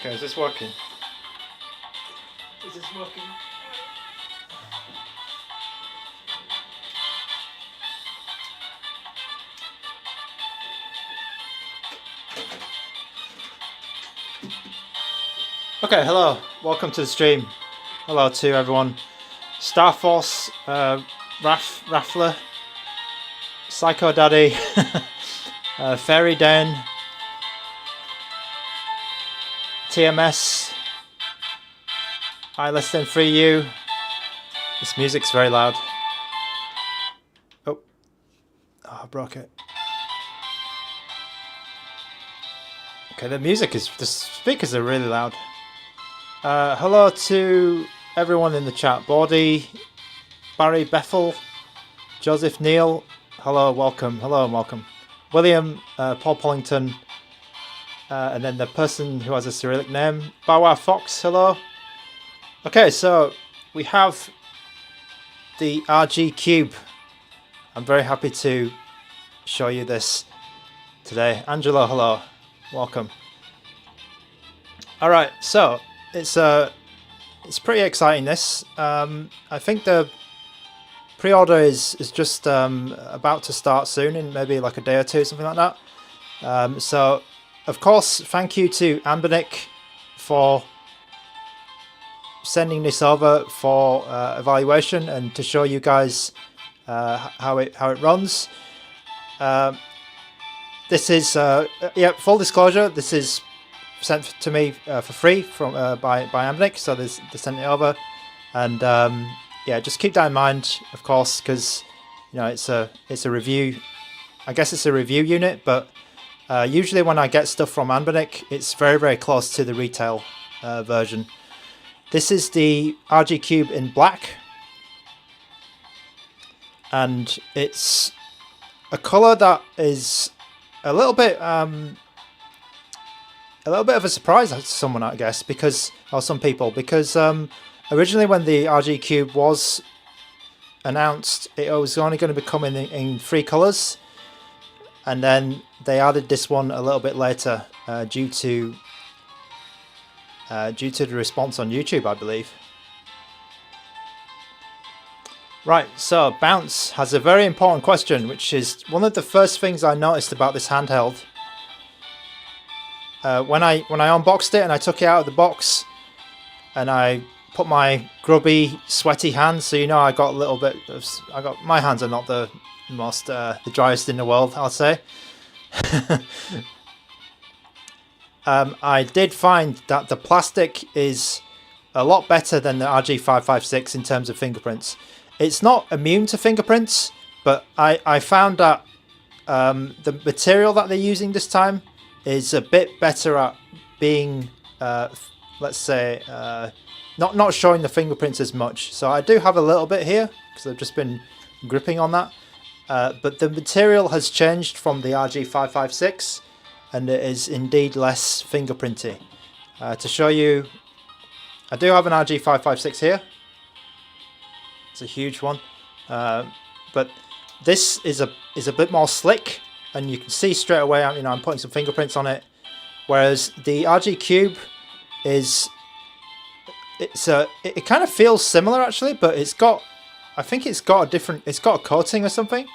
Okay, is this working? Is this working? Okay, hello, welcome to the stream. Hello to everyone. Star Force, Raffler, Psycho Daddy, Fairy Den, TMS, I Less Than Free You. This music's very loud. Oh, I broke it. Okay, the speakers are really loud. Hello to everyone in the chat. Bordy, Barry Bethel, Joseph Neal. Hello, welcome. Hello and welcome. William, Paul Pollington, and then the person who has a Cyrillic name, Bow Fox. Hello. Okay, so we have the RG Cube. I'm very happy to show you this today. Angelo, hello. Welcome. All right, so it's pretty exciting. This I think the pre-order is just about to start soon, in maybe like a day or two, something like that. So of course, thank you to ANBERNIC for sending this over for evaluation and to show you guys how it runs. This is yeah, full disclosure, this is sent to me for free from by ANBERNIC, so they sent it over, and yeah, just keep that in mind, of course, because you know it's a review. I guess it's a review unit, but usually when I get stuff from ANBERNIC, it's very close to the retail version. This is the RG Cube in black, and it's a color that is a little bit of a surprise to someone, I guess, or some people, because originally when the RG Cube was announced, it was only going to be coming in 3 colors, and then they added this one a little bit later due to the response on YouTube, I believe. Right, so Bounce has a very important question, which is one of the first things I noticed about this handheld. When I unboxed it and I took it out of the box and I put my grubby, sweaty hands, so you know I got a little bit of, my hands are not the most the driest in the world, I'll say. I did find that the plastic is a lot better than the RG556 in terms of fingerprints. It's not immune to fingerprints, but I found that the material that they're using this time is a bit better at being, let's say, not showing the fingerprints as much. So I do have a little bit here, because I've just been gripping on that. But the material has changed from the RG556, and it is indeed less fingerprinty. To show you, I do have an RG556 here. It's a huge one, but this is a bit more slick, and you can see straight away. You know, I'm putting some fingerprints on it, whereas the RG Cube it kind of feels similar actually, but I think it's got a coating or something,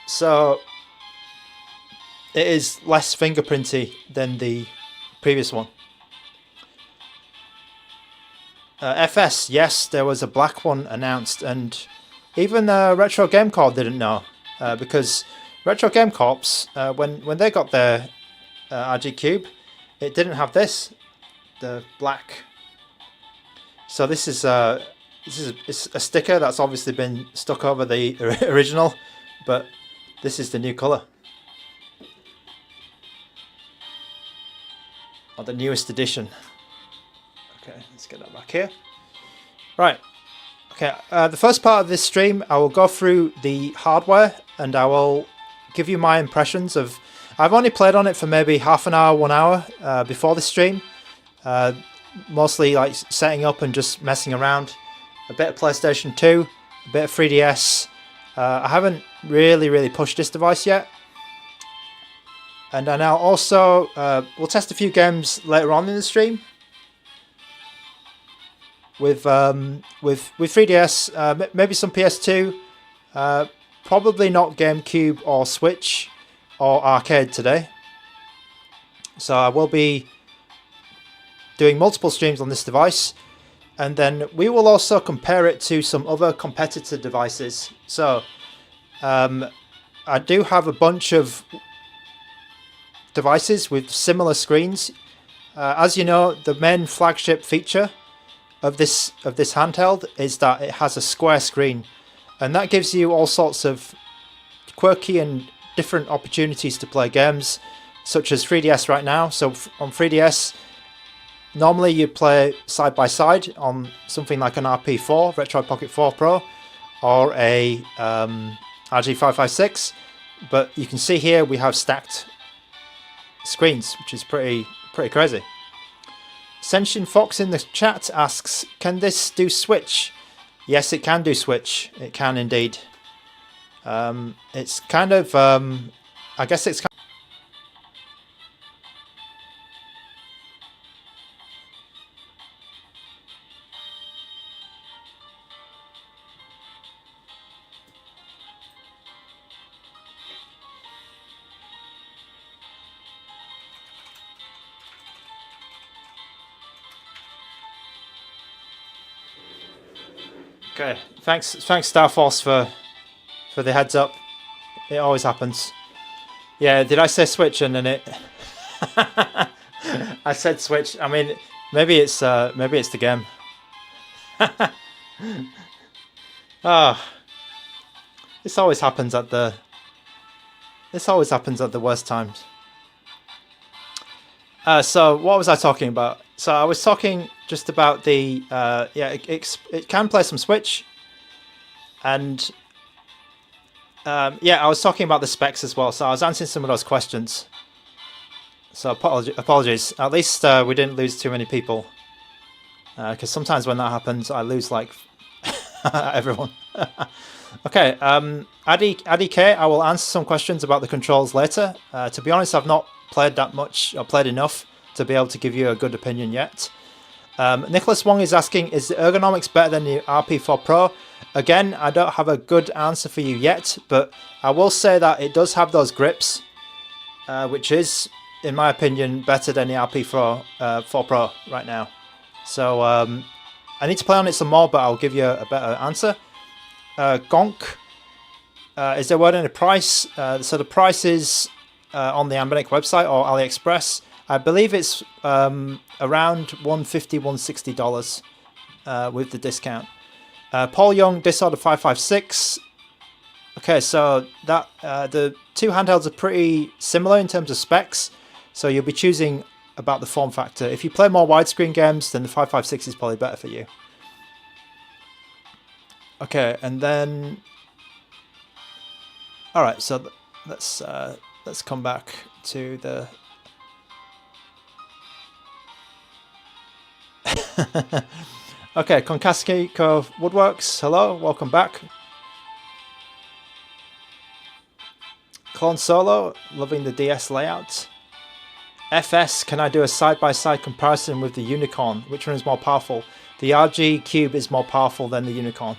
so it is less fingerprinty than the previous one. FS, yes, there was a black one announced, and even Retro Game Corp didn't know, because Retro Game Corps, when they got their RG Cube, it didn't have this, the black. So this is a sticker that's obviously been stuck over the original, but this is the new color, or the newest edition. Okay, let's get that back here. Right. Okay, the first part of this stream, I will go through the hardware and I will give you my impressions of. I've only played on it for maybe half an hour, 1 hour before the stream. Mostly like setting up and just messing around. A bit of PlayStation 2, a bit of 3DS. I haven't really pushed this device yet. And then I'll also we'll test a few games later on in the stream with 3DS, maybe some PS2, probably not GameCube or Switch or arcade today. So I will be doing multiple streams on this device, and then we will also compare it to some other competitor devices. So I do have a bunch of devices with similar screens. As you know, the main flagship feature of this handheld is that it has a square screen, and that gives you all sorts of quirky and different opportunities to play games, such as 3DS right now. So on 3DS, normally you play side by side on something like an RP4, Retro Pocket 4 Pro, or a RG556, but you can see here we have stacked screens, which is pretty crazy. Senshin Fox in the chat asks, can this do Switch? Yes, it can do Switch. It can indeed. It's kind of, I guess it's kind of okay. Thanks Starforce for the heads up. It always happens. Yeah, did I say Switch and then it I said Switch. I mean, maybe it's the game. This always happens at the worst times. So what was I talking about? So I was talking just about the it can play some Switch, and I was talking about the specs as well. So I was answering some of those questions. So apologies. At least we didn't lose too many people, because sometimes when that happens, I lose like everyone. Okay, Addy K, I will answer some questions about the controls later. To be honest, I've not played that much, or played enough to be able to give you a good opinion yet. Nicholas Wong is asking, is the ergonomics better than the RP4 Pro? Again, I don't have a good answer for you yet, but I will say that it does have those grips, which is, in my opinion, better than the RP4 Pro right now. So I need to play on it some more, but I'll give you a better answer. Gonk, is there word on the price? So the price is on the ANBERNIC website or AliExpress. I believe it's around $150, $160 with the discount. Paul Young, Disorder 556. Okay, so that the two handhelds are pretty similar in terms of specs, so you'll be choosing about the form factor. If you play more widescreen games, then the 556 is probably better for you. Okay, and then all right, so let's come back to the okay, Konkasiko Woodworks, hello, welcome back. Clone Solo, loving the DS layout. FS, can I do a side-by-side comparison with the Unicorn? Which one is more powerful? The RG Cube is more powerful than the Unicorn.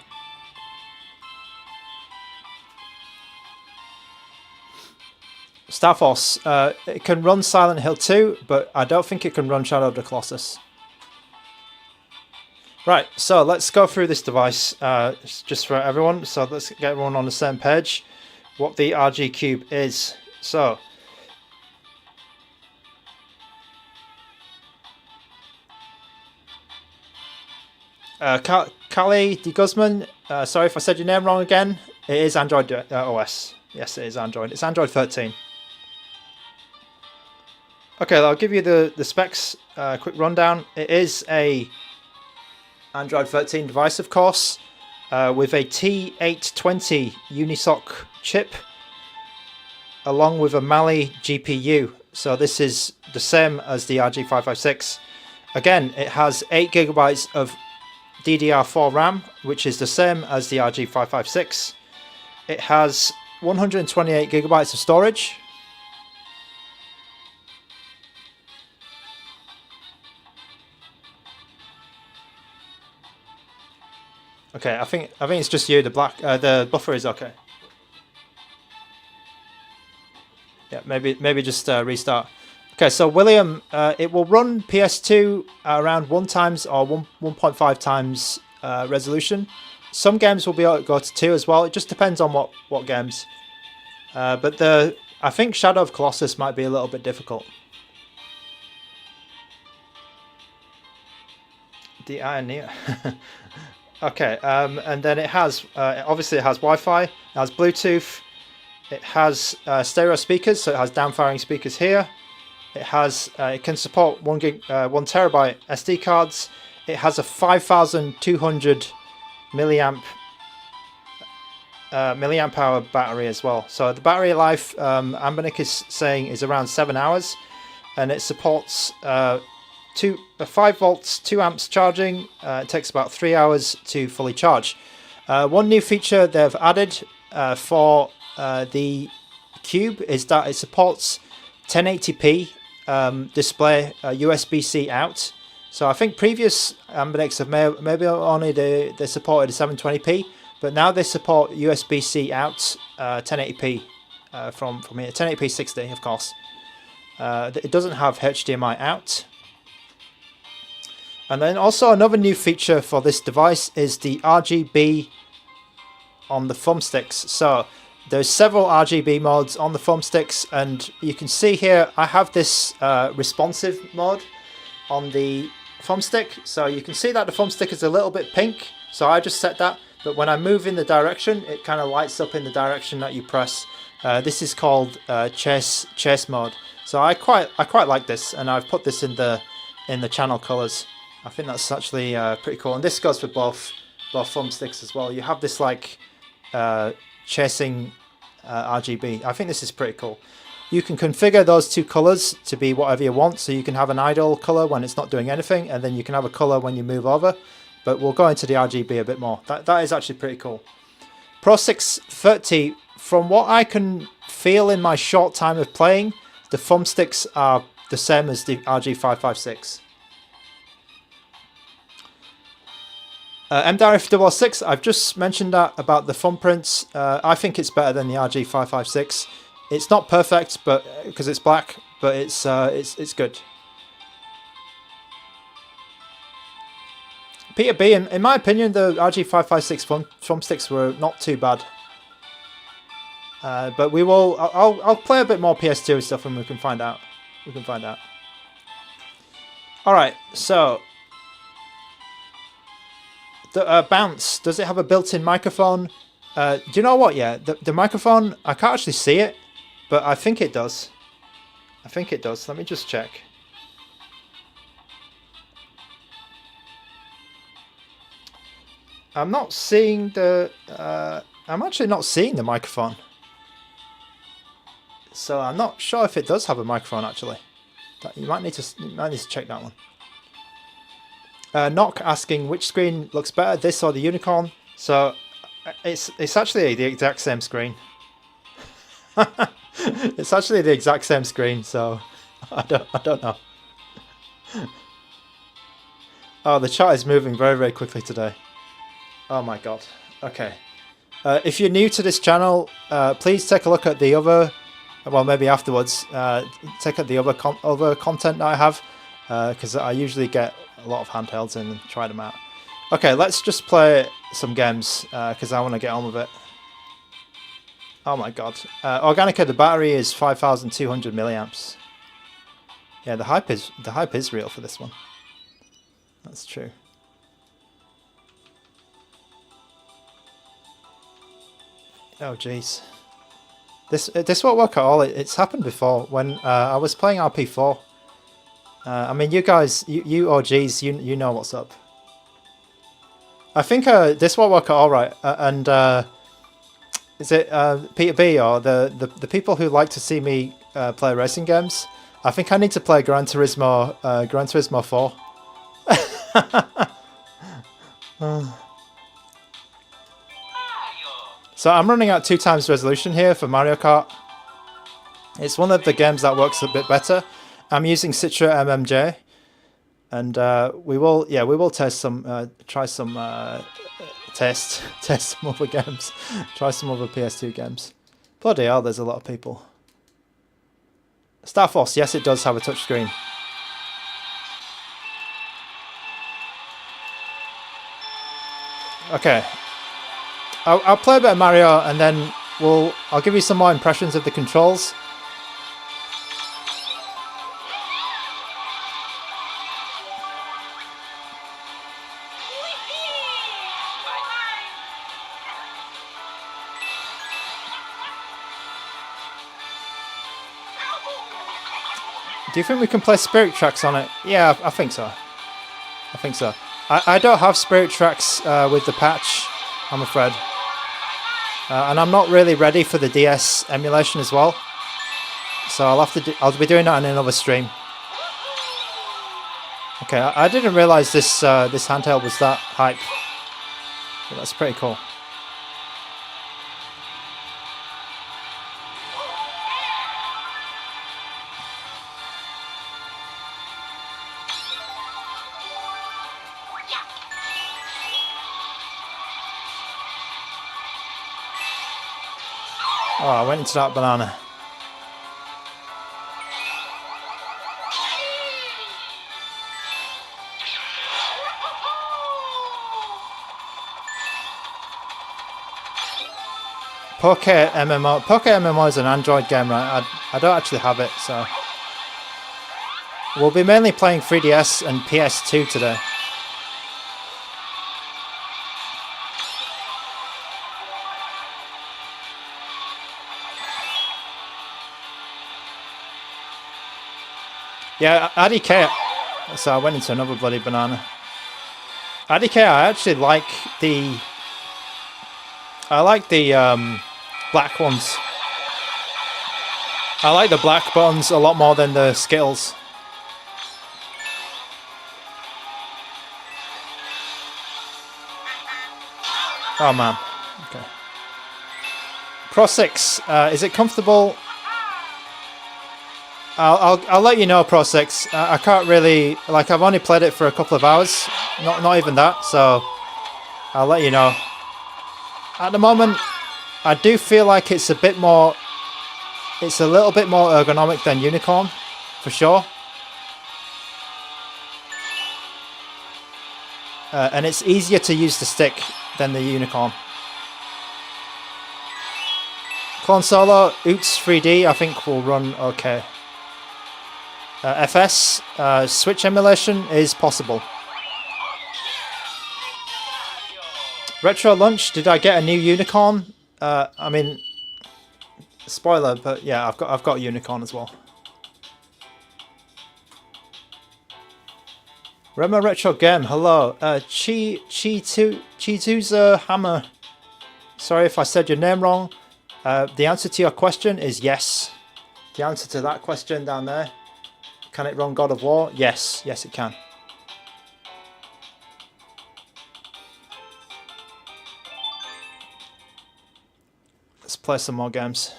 Starforce, it can run Silent Hill 2, but I don't think it can run Shadow of the Colossus. Right, so let's go through this device just for everyone. So let's get everyone on the same page. What the RG Cube is. So Kali de Guzman, sorry if I said your name wrong again. It is Android OS. Yes, it is Android. It's Android 13. Okay, I'll give you the specs, quick rundown. It is a Android 13 device, of course, with a T820 Unisoc chip, along with a Mali GPU. So this is the same as the RG556. Again, it has 8 GB of DDR4 RAM, which is the same as the RG556. It has 128 GB of storage. Okay, I think it's just you. The buffer is okay. Yeah, maybe just restart. Okay, so William, it will run PS2 around 1 times or 1.5 times resolution. Some games will be able to go to 2 as well. It just depends on what games. But I think Shadow of Colossus might be a little bit difficult. The Ioneer. Okay, and then it has, obviously it has Wi-Fi, it has Bluetooth, it has stereo speakers, so it has down-firing speakers here. It can support 1 terabyte SD cards. It has a 5,200 milliamp hour battery as well. So the battery life, ANBERNIC is saying, is around 7 hours, and it supports 5 volts, 2 amps charging. It takes about 3 hours to fully charge. One new feature they've added for the Cube is that it supports 1080p display USB-C out. So I think previous ANBERNICs have maybe only they supported 720p, but now they support USB-C out 1080p from here, 1080p 60 of course. It doesn't have HDMI out. And then also another new feature for this device is the RGB on the thumbsticks. So there's several RGB modes on the thumbsticks, and you can see here I have this responsive mode on the thumbstick. So you can see that the thumbstick is a little bit pink, so I just set that, but when I move in the direction, it kind of lights up in the direction that you press. This is called chase mode. So I quite like this, and I've put this in the channel colors. I think that's actually pretty cool, and this goes for both thumbsticks as well. You have this like chasing RGB. I think this is pretty cool. You can configure those 2 colors to be whatever you want, so you can have an idle color when it's not doing anything, and then you can have a color when you move over. But we'll go into the RGB a bit more. That is actually pretty cool. Pro 630, from what I can feel in my short time of playing, the thumbsticks are the same as the RG556. MDarif006, I've just mentioned that about the thumbprints. I think it's better than the RG556. It's not perfect, but because it's black, but it's good. Peter B, in my opinion, the RG556 thumbsticks were not too bad. But we will. I'll play a bit more PS2 stuff, and we can find out. All right, so. The bounce, does it have a built-in microphone? Do you know what? Yeah, the microphone, I can't actually see it, but I think it does. Let me just check. I'm not seeing the. I'm actually not seeing the microphone. So I'm not sure if it does have a microphone actually. You might need to check that one. Knock asking which screen looks better, this or the unicorn. So it's actually the exact same screen. It's actually the exact same screen. So I don't know. Oh, the chat is moving very quickly today. Oh my god. Okay. If you're new to this channel, please take a look at the other. Well, maybe afterwards. Take a look at the other content that I have, because I usually get a lot of handhelds in and try them out. Okay, let's just play some games because I want to get on with it. Oh my god. Organica, the battery is 5,200 milliamps. Yeah, the hype is real for this one. That's true. Oh jeez. This won't work at all. It's happened before when I was playing RP4. I mean, you guys, you OGs, you know what's up. I think this won't work at all, right? And is it Peter B or the people who like to see me play racing games? I think I need to play Gran Turismo 4. So I'm running at 2 times resolution here for Mario Kart. It's one of the games that works a bit better. I'm using Citra MMJ, and we will test some, try some test some other games, try some other PS2 games. Bloody hell, there's a lot of people. Star Force, yes, it does have a touchscreen. Okay, I'll play a bit of Mario and then I'll give you some more impressions of the controls. Do you think we can play Spirit Tracks on it? Yeah, I think so. I think so. I don't have Spirit Tracks with the patch, I'm afraid. And I'm not really ready for the DS emulation as well. So I'll be doing that in another stream. Okay, I didn't realise this this handheld was that hype. But that's pretty cool. Oh, I went into that banana. Pocket MMO. Pocket MMO is an Android game, right? I don't actually have it, so... We'll be mainly playing 3DS and PS2 today. Yeah, ADK. So I went into another bloody banana. ADK, I actually like the... black ones. I like the black buttons a lot more than the Skittles. Oh man. Okay. Pro 6, is it comfortable? I'll let you know, Pro 6. I can't really, like, I've only played it for a couple of hours, not even that, so I'll let you know. At the moment, I do feel like it's a little bit more ergonomic than Unicorn, for sure. And it's easier to use the stick than the Unicorn. Clone Solo, Oots 3D, I think will run okay. FS, Switch emulation is possible. Retro Lunch, did I get a new Unicorn? I mean, spoiler, but yeah, I've got a Unicorn as well. Rema Retro Game, hello. Chituza Hammer. Sorry if I said your name wrong. The answer to your question is yes. The answer to that question down there. Can it run God of War? Yes. Yes, it can. Let's play some more games.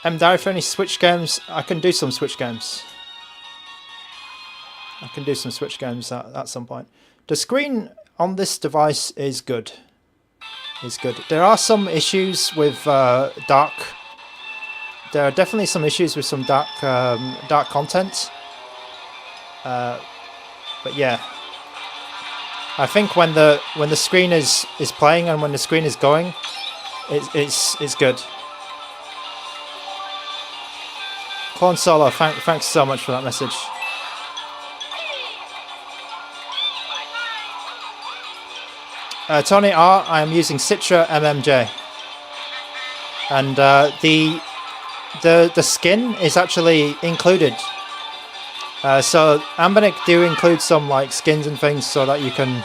Diary for any Switch games? I can do some Switch games. I can do some Switch games at some point. The screen on this device is good. Is good. There are some issues with dark. There are definitely some issues with some dark content. But yeah, I think when the screen is playing and when the screen is going, it's good. Clone Solo, thanks so much for that message. Tony R, I am using Citra MMJ, and the skin is actually included. So ANBERNIC do include some like skins and things so that you can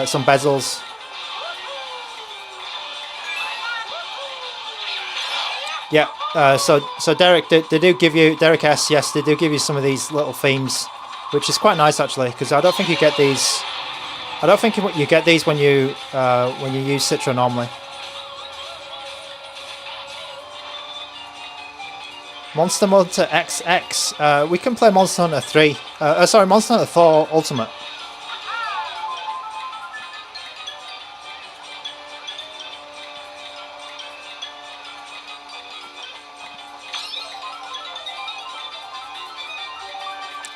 some bezels. Yeah. So Derek, they do give you Derek S. Yes, they do give you some of these little themes, which is quite nice actually, because I don't think you get these. I don't think you get these when you use Citra normally. Monster Hunter XX. We can play Monster Hunter 3. Sorry, Monster Hunter 4 Ultimate.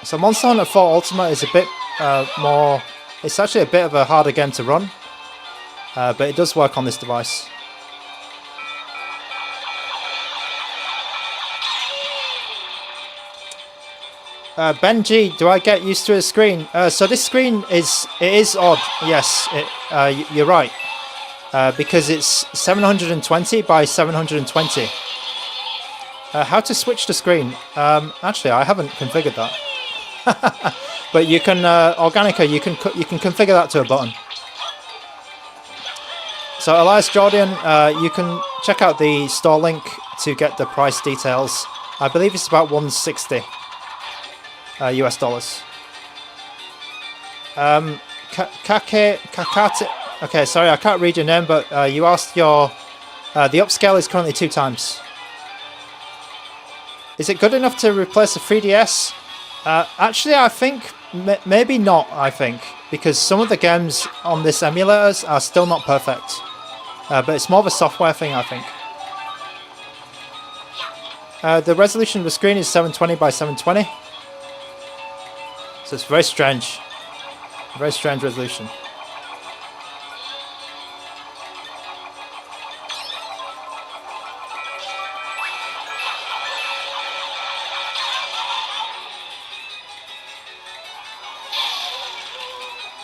So Monster Hunter 4 Ultimate is a bit more... It's actually a bit of a harder game to run. But it does work on this device. Benji, do I get used to a screen? So this screen is odd. Yes, you're right. Because it's 720 by 720. How to switch the screen? Actually, I haven't configured that. But you can Organica. You can configure that to a button. So Elias Jordan, you can check out the store link to get the price details. I believe it's about 160. US dollars. Kakate. Okay, sorry, I can't read your name, but you asked your. The upscale is currently 2 times. Is it good enough to replace a 3DS? Actually, I think maybe not. I think because some of the games on this emulators are still not perfect, but it's more of a software thing, I think. The resolution of the screen is 720 by 720. So it's very strange resolution.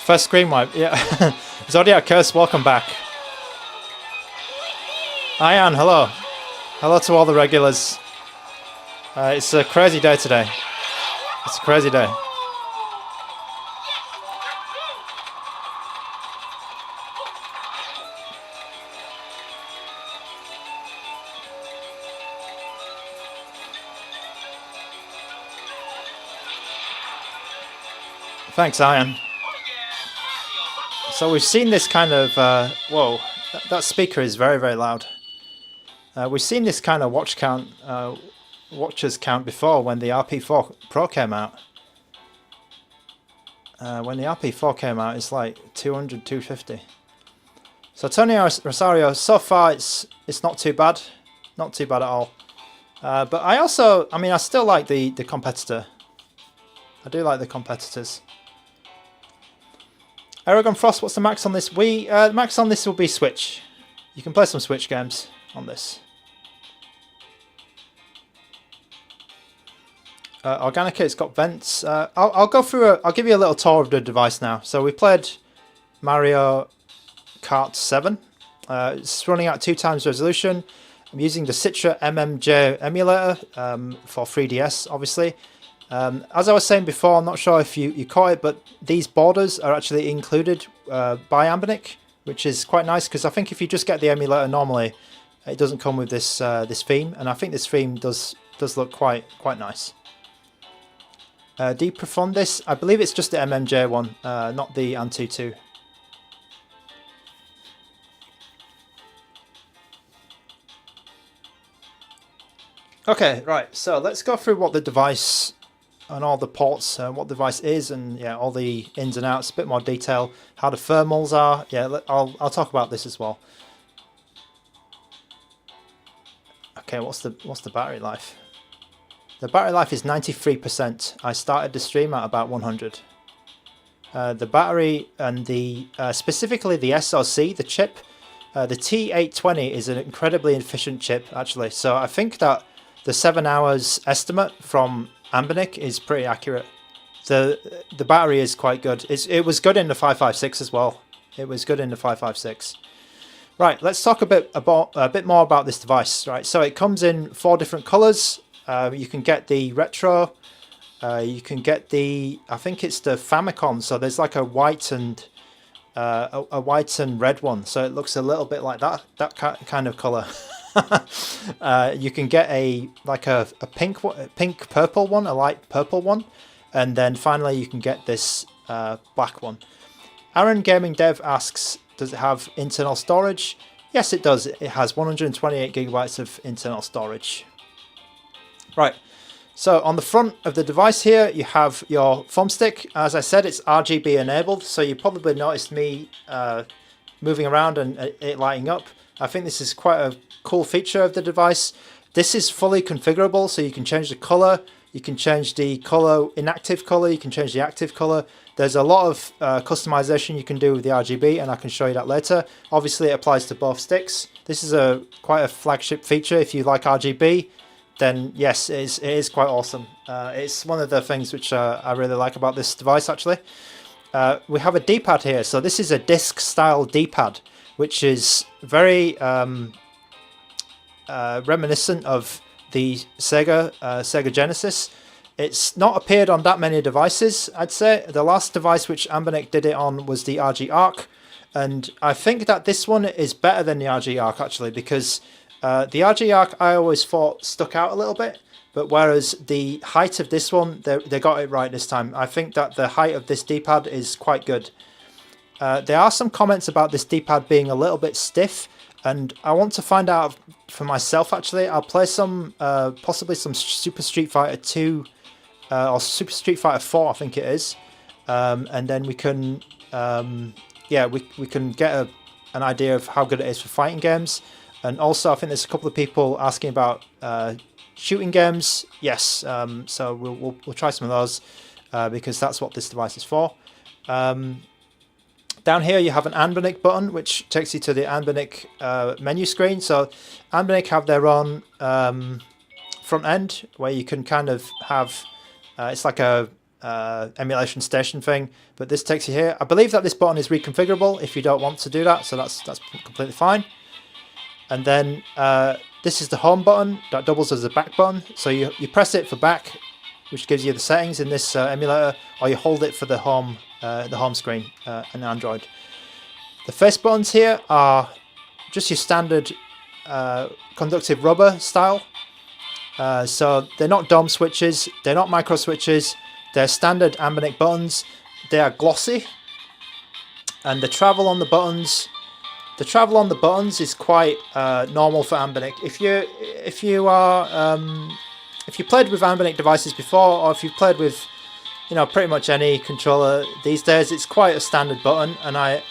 First screen wipe, yeah. Zodiac Curse, welcome back. Ian, hello. Hello to all the regulars. It's a crazy day today. It's a crazy day. Thanks, Ian. So we've seen this kind of... whoa, that speaker is very, very loud. We've seen this kind of watch count, watches count before when the RP4 Pro came out. When the RP4 came out, it's like 200, 250. So Tony Rosario, so far it's not too bad. Not too bad at all. But I still like the competitor. I do like the competitors. Aragon Frost, what's the max on this? The max on this will be Switch. You can play some Switch games on this. Organica, it's got vents. I'll go through. I'll give you a little tour of the device now. So we played Mario Kart 7. It's running at 2 times resolution. I'm using the Citra MMJ emulator for 3DS, obviously. As I was saying before, I'm not sure if you caught it, but these borders are actually included by ANBERNIC, which is quite nice because I think if you just get the emulator normally, it doesn't come with this this theme, and I think this theme does look quite nice. Deep Profundis, I believe it's just the MMJ one, not the Antutu. Okay, right. So let's go through what the device. And all the ports, what the device is, and yeah, all the ins and outs, a bit more detail, how the thermals are. Yeah, I'll talk about this as well. Okay, what's the battery life? The battery life is 93%. I started the stream at about 100. The battery and the specifically the SoC, the chip, the T820 is an incredibly efficient chip actually. So I think that the 7 hours estimate from ANBERNIC is pretty accurate. The battery is quite good. It was good in the 556 as well. It was good in the 556. Right, let's talk a bit more about this device. Right, so it comes in 4 different colors. You can get the retro. You can get the, I think it's the Famicom. So there's like a white and white and red one. So it looks a little bit like that kind of color. You can get a pink purple one, a light purple one, and then finally you can get this black one. Aaron Gaming Dev asks, does it have internal storage? Yes, it does. It has 128 gigabytes of internal storage. Right. So on the front of the device here, you have your thumbstick. As I said, it's RGB enabled, so you probably noticed me moving around and it lighting up. I think this is quite a cool feature of the device. This is fully configurable, so you can change the color, you can change the color, inactive color, you can change the active color. There's a lot of customization you can do with the RGB, and I can show you that later. Obviously, it applies to both sticks. This is quite a flagship feature. If you like RGB, then yes, it is quite awesome. It's one of the things which I really like about this device, actually. We have a D-pad here. So this is a disc-style D-pad, which is very reminiscent of the Sega Genesis. It's not appeared on that many devices, I'd say. The last device which ANBERNIC did it on was the RG Arc, and I think that this one is better than the RG Arc, actually, because the RG Arc I always thought stuck out a little bit, but whereas the height of this one, they got it right this time. I think that the height of this D-pad is quite good. There are some comments about this D-pad being a little bit stiff, and I want to find out for myself, actually. I'll play some, possibly some Super Street Fighter 2 or Super Street Fighter 4, I think it is, and then we can, yeah, we can get an idea of how good it is for fighting games. And also, I think there's a couple of people asking about shooting games. Yes, so we'll try some of those because that's what this device is for. Down here you have an ANBERNIC button, which takes you to the ANBERNIC menu screen. So ANBERNIC have their own front end where you can kind of have, it's like a emulation station thing, but this takes you here. I believe that this button is reconfigurable if you don't want to do that, so that's completely fine. And then this is the home button that doubles as a back button. So you press it for back, which gives you the settings in this emulator, or you hold it for the home screen in Android. The face buttons here are just your standard conductive rubber style. So they're not DOM switches, they're not micro switches, they're standard ANBERNIC buttons. They are glossy, and the travel on the buttons. The travel on the buttons is quite normal for ANBERNIC. If you played with ANBERNIC devices before, or if you've played with, you know, pretty much any controller these days, it's quite a standard button, and I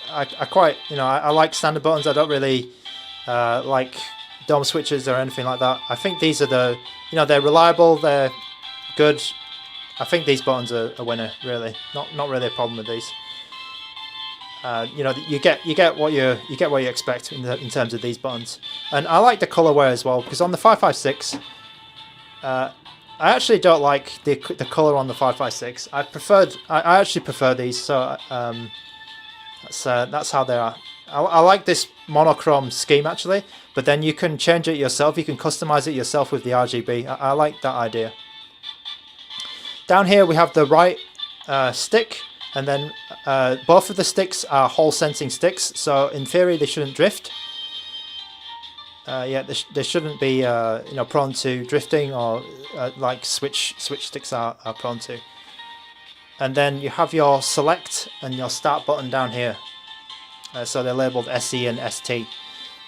quite, you know, I like standard buttons. I don't really like DOM switches or anything like that. I think these are you know, they're reliable, they're good. I think these buttons are a winner, really. Not really a problem with these. You know, you get what you expect in terms of these buttons, and I like the colorway as well, because on the 556, I actually don't like the color on the 556. I actually prefer these, so that's how they are. I like this monochrome scheme, actually, but then you can change it yourself. You can customize it yourself with the RGB. I like that idea. Down here we have the right stick. And then both of the sticks are Hall sensing sticks, so in theory they shouldn't drift. Yeah, they shouldn't be you know, prone to drifting, or like switch sticks are prone to. And then you have your select and your start button down here. So they're labelled SE and ST.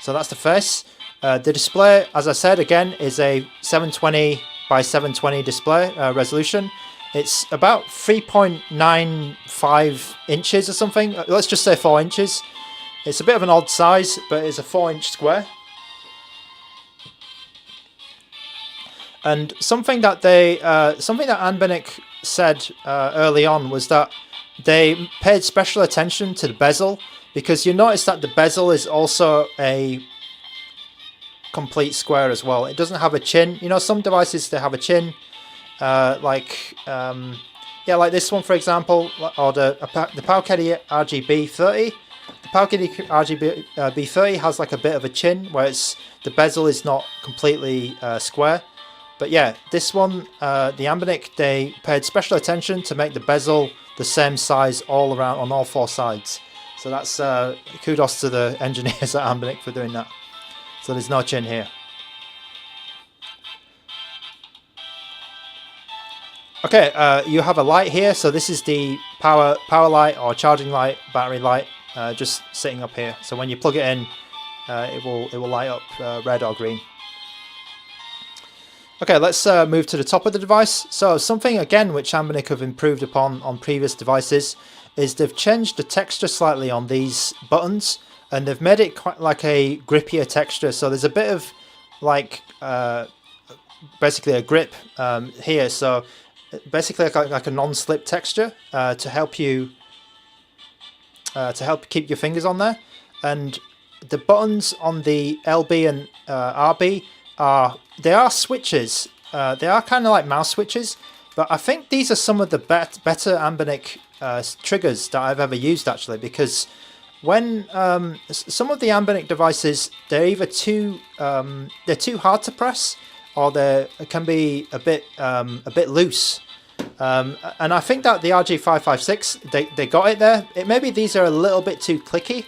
So that's the face. The display, as I said again, is a 720 by 720 display resolution. It's about 3.95 inches or something. Let's just say 4 inches. It's a bit of an odd size, but it's a 4-inch square. And something that ANBERNIC said early on was that they paid special attention to the bezel, because you notice that the bezel is also a complete square as well. It doesn't have a chin. You know, some devices, they have a chin. Yeah, like this one, for example, or the Power-Kedi RGB30. The Power-Kedi RGB30 has like a bit of a chin, where the bezel is not completely square. But yeah, this one, the ANBERNIC, they paid special attention to make the bezel the same size all around on all 4 sides. So that's kudos to the engineers at ANBERNIC for doing that. So there's no chin here. Okay, you have a light here, so this is the power light or charging light, battery light, just sitting up here. So when you plug it in, it will light up red or green. Okay, let's move to the top of the device. So something again which Anbernic have improved upon on previous devices is they've changed the texture slightly on these buttons, and they've made it quite like a grippier texture. So there's a bit of like basically a grip here. So basically like a non-slip texture to help you keep your fingers on there. And the buttons on the LB and RB they are switches. They are kind of like mouse switches, but I think these are some of the better Anbernic triggers that I've ever used actually, because when some of the Anbernic devices, they're either too hard to press, or they can be a bit loose. And I think that the RG556 they got it there. Maybe these are a little bit too clicky,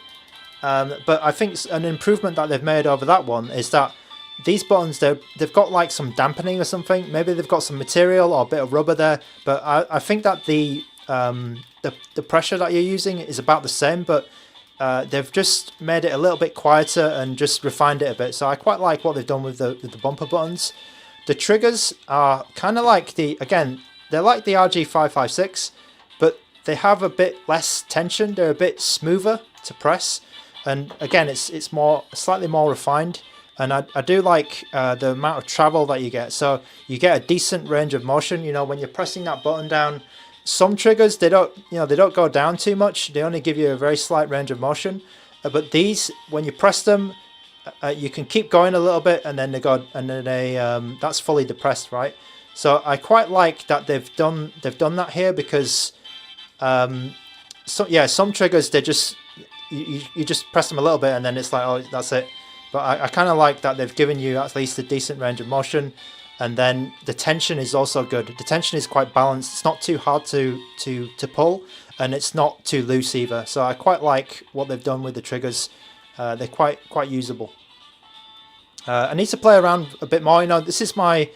but I think an improvement that they've made over that one is that these buttons, they've got like some dampening or something. Maybe they've got some material or a bit of rubber there, but I think that the pressure that you're using is about the same, but they've just made it a little bit quieter and just refined it a bit. So I quite like what they've done with the bumper buttons. The triggers are kind of like they're like the RG556, but they have a bit less tension. They're a bit smoother to press, and again, it's slightly more refined. And I do like the amount of travel that you get. So you get a decent range of motion. You know, when you're pressing that button down, some triggers they don't go down too much. They only give you a very slight range of motion. But these, when you press them, you can keep going a little bit, and then that's fully depressed, right? So I quite like that they've done that here, because some triggers they just you just press them a little bit and then it's like, oh, that's it. But I kind of like that they've given you at least a decent range of motion, and then the tension is also good. The tension is quite balanced. It's not too hard to pull, and it's not too loose either. So I quite like what they've done with the triggers. They're quite usable. I need to play around a bit more. You know, this is my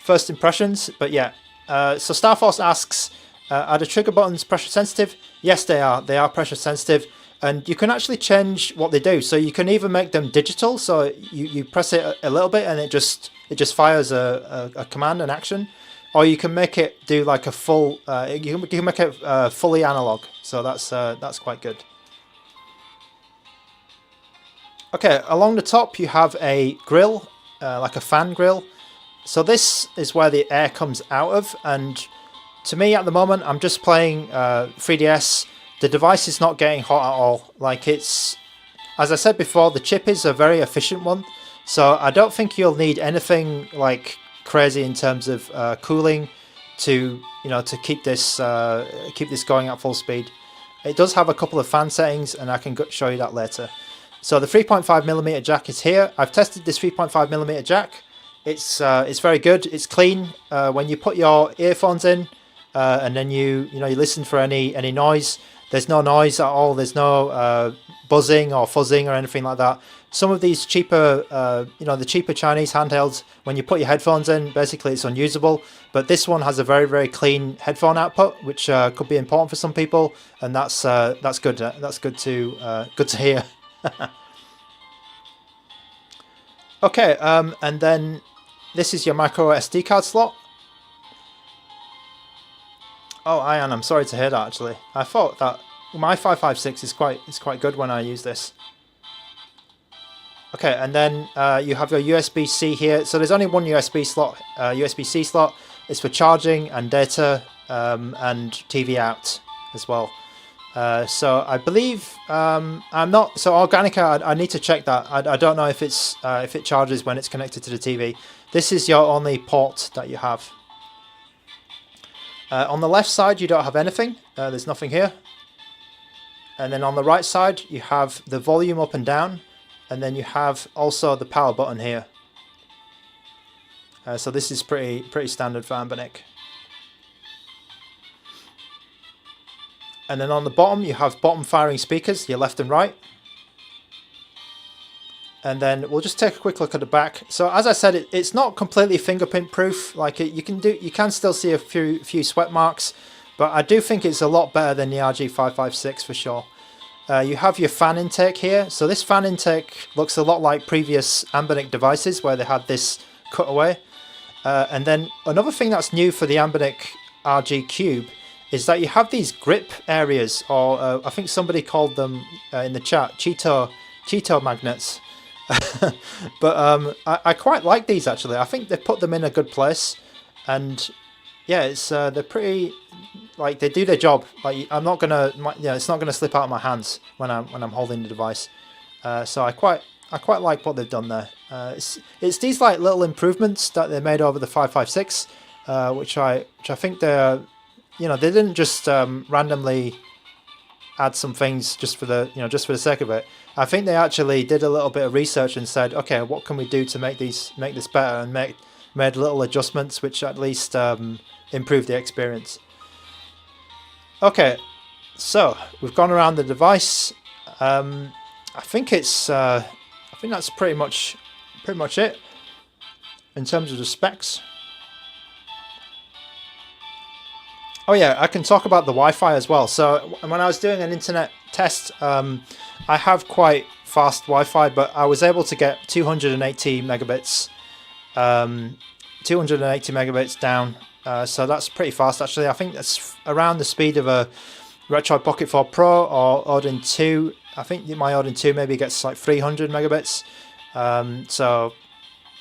first impressions, but yeah. So Starforce asks, are the trigger buttons pressure sensitive? Yes, they are. They are pressure sensitive. And you can actually change what they do. So you can either make them digital, so you press it a little bit and it just fires a command, an action, or you can make it do like a full. You can make it fully analog. So that's quite good. Okay, along the top you have a grill, like a fan grill. So this is where the air comes out of. And to me, at the moment, I'm just playing 3DS. The device is not getting hot at all. Like, it's, as I said before, the chip is a very efficient one. So I don't think you'll need anything like crazy in terms of cooling to keep this going at full speed. It does have a couple of fan settings, and I can show you that later. So the 3.5mm jack is here. I've tested this 3.5mm jack. It's very good. It's clean. When you put your earphones in, and then you listen for any noise. There's no noise at all. There's no buzzing or fuzzing or anything like that. Some of these cheaper, the cheaper Chinese handhelds, when you put your headphones in, basically it's unusable. But this one has a very, very clean headphone output, which could be important for some people, and that's good. That's good to hear. Okay, and then this is your micro SD card slot. Oh, Ian, I'm sorry to hear that. Actually, I thought that my 556 is quite good when I use this. Okay, and then you have your USB-C here. So there's only one USB slot, USB-C slot. It's for charging and data and TV out as well. So I believe I'm not. So Organica, I need to check that. I don't know if it charges when it's connected to the TV. This is your only port that you have. On the left side, you don't have anything. There's nothing here. And then on the right side, you have the volume up and down. And then you have also the power button here. So this is pretty standard for Anbernic. And then on the bottom, you have bottom firing speakers, your left and right. And then we'll just take a quick look at the back. So as I said, it's not completely fingerprint proof. Like you can still see a few sweat marks, but I do think it's a lot better than the RG556 for sure. You have your fan intake here. So this fan intake looks a lot like previous Anbernic devices where they had this cutaway. And then another thing that's new for the ANBERNIC RG Cube is that you have these grip areas, or I think somebody called them in the chat Cheeto magnets. But I quite like these actually. I think they put them in a good place, and yeah, it's they're pretty, like, they do their job. Like, I'm not gonna, it's not gonna slip out of my hands when I'm holding the device. So I quite like what they've done there. It's these like little improvements that they made over the 556, which I think they're, they didn't just randomly add some things just for the sake of it. I think they actually did a little bit of research and said, okay, what can we do to make this better, and made little adjustments which at least improve the experience. Okay, so we've gone around the device. I think that's pretty much it in terms of the specs. Oh yeah, I can talk about the Wi-Fi as well. So when I was doing an internet test, I have quite fast Wi-Fi, but I was able to get 280 megabits, 280 megabits down. So that's pretty fast actually. I think that's around the speed of a Retro Pocket 4 Pro or Odin 2. I think my Odin 2 maybe gets like 300 megabits. So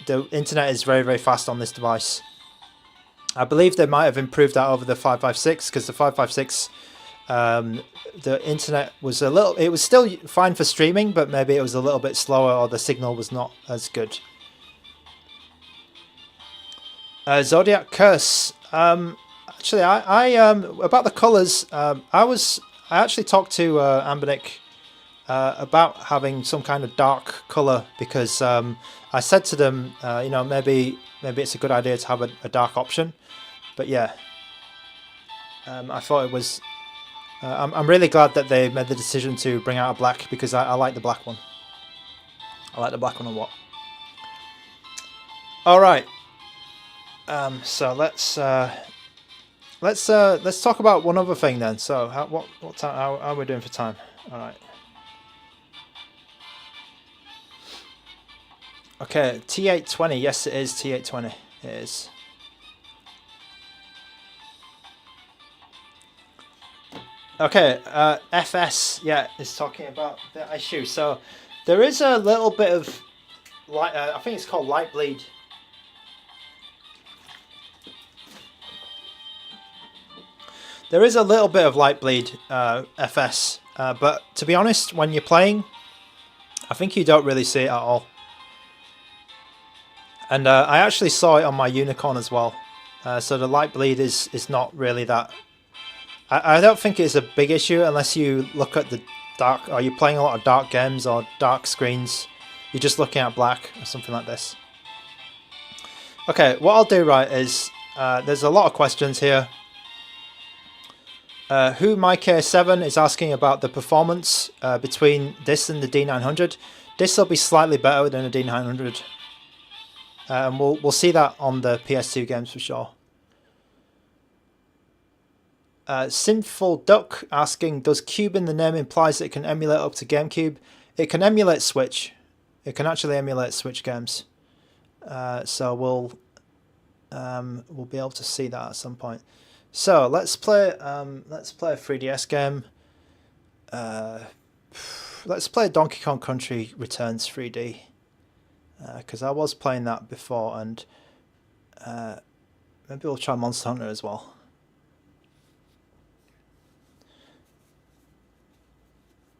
the internet is very, very fast on this device. I believe they might have improved that over the 556, because the 556, the internet was it was still fine for streaming, but maybe it was a little bit slower, or the signal was not as good. Zodiac Curse. Actually, I about the colors. I actually talked to ANBERNIC about having some kind of dark color, because I said to them, maybe it's a good idea to have a dark option. But yeah, I thought it was. I'm really glad that they made the decision to bring out a black, because I like the black one. I like the black one a lot. All right. So let's talk about one other thing then. So what time? How are we doing for time? All right. Okay, T820. Yes, it is T820. It is. Okay, FS, yeah, is talking about the issue. So there is a little bit of light. I think it's called light bleed. There is a little bit of light bleed FS, but to be honest, when you're playing, I think you don't really see it at all. And I actually saw it on my Unicorn as well. So the light bleed is not really that. I don't think it's a big issue unless you look at the dark, or you're playing a lot of dark games or dark screens. You're just looking at black or something like this. Okay, what I'll do, right, is there's a lot of questions here. Who MyK7 is asking about the performance between this and the D900. This will be slightly better than the D900. And we'll see that on the PS2 games for sure. Sinful Duck asking, does Cube in the name implies it can emulate up to GameCube? It can emulate Switch. It can actually emulate Switch games. So we'll be able to see that at some point. So let's play a 3DS game. Let's play Donkey Kong Country Returns 3D. Because I was playing that before, and maybe we'll try Monster Hunter as well.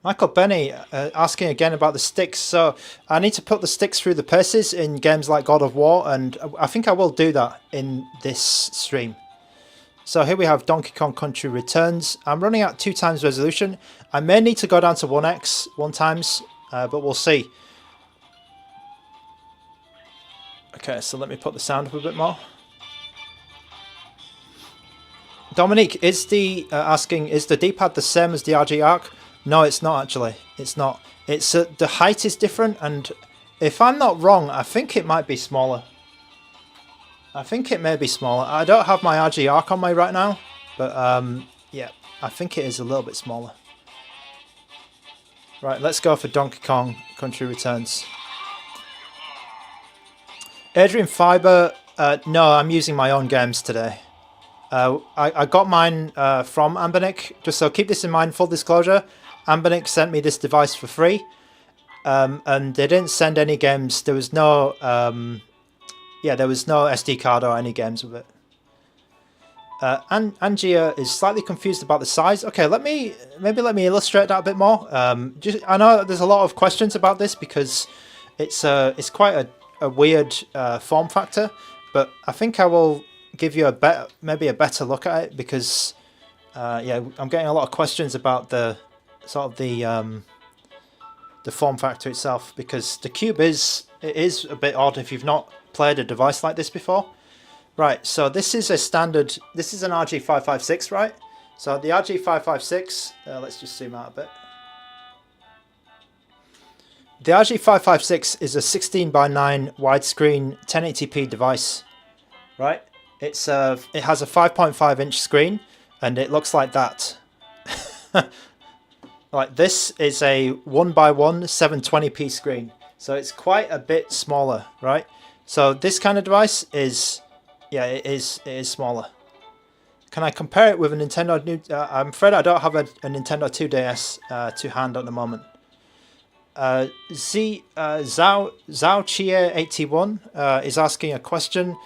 Michael Benny asking again about the sticks. So I need to put the sticks through the paces in games like God of War, and I think I will do that in this stream. So here we have Donkey Kong Country Returns. I'm running at 2x resolution. I may need to go down to 1x, 1x, but we'll see. Okay, so let me put the sound up a bit more. Dominique, is the asking, is the D-pad the same as the RG Arc? No, it's not actually. It's not. It's the height is different, and if I'm not wrong, I think it might be smaller. I think it may be smaller. I don't have my RG Arc on me right now, but yeah, I think it is a little bit smaller. Right, let's go for Donkey Kong Country Returns. Adrian Fiber No, I'm using my own games today. I got mine from ANBERNIC. Just so keep this in mind, full disclosure. ANBERNIC sent me this device for free. And they didn't send any games. There was no, there was no SD card or any games with it. Angia is slightly confused about the size. Okay, let me illustrate that a bit more. I know there's a lot of questions about this because it's quite a weird form factor, but I think I will give you maybe a better look at it because I'm getting a lot of questions about the form factor itself, because the Cube is a bit odd if you've not played a device like this before. Right, so this is an RG556, right? So the RG556, let's just zoom out a bit. The RG556 is a 16:9 widescreen 1080p device, right? It has a 5.5-inch screen, and it looks like that. Like, this is a 1x1 720p screen, so it's quite a bit smaller, right? So this kind of device is, it is smaller. Can I compare it with a Nintendo? I'm afraid I don't have a Nintendo 2DS to hand at the moment. Zhaochie81 is asking a question,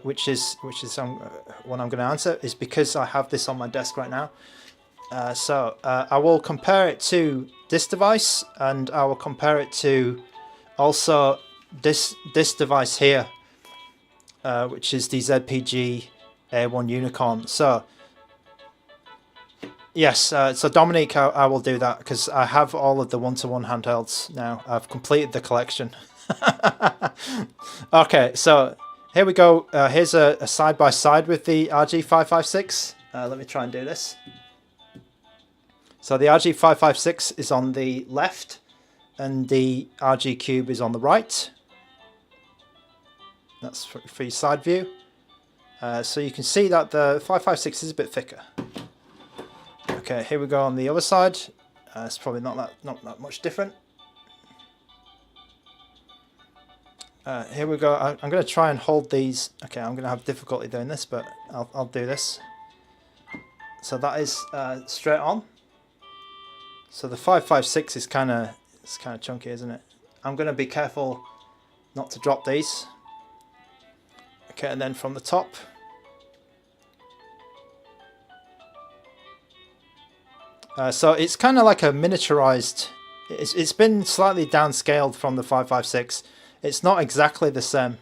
which is one I'm going to answer, is because I have this on my desk right now. So I will compare it to this device, and I will compare it to also this device here, which is the ZPG A1 Unicorn. So yes, so Dominique, I will do that because I have all of the one-to-one handhelds now. I've completed the collection. Okay, so here we go. Here's a side-by-side with the RG556. Let me try and do this. So the RG556 is on the left and the RG Cube is on the right. That's for your side view. So you can see that the 556 is a bit thicker. Okay, here we go on the other side. It's probably not that much different. Here we go. I'm going to try and hold these. Okay, I'm going to have difficulty doing this, but I'll do this. So that is straight on. So the 556 is kind of chunky, isn't it? I'm going to be careful not to drop these. Okay, and then from the top. So it's kind of like a miniaturized. It's been slightly downscaled from the 556. It's not exactly the same.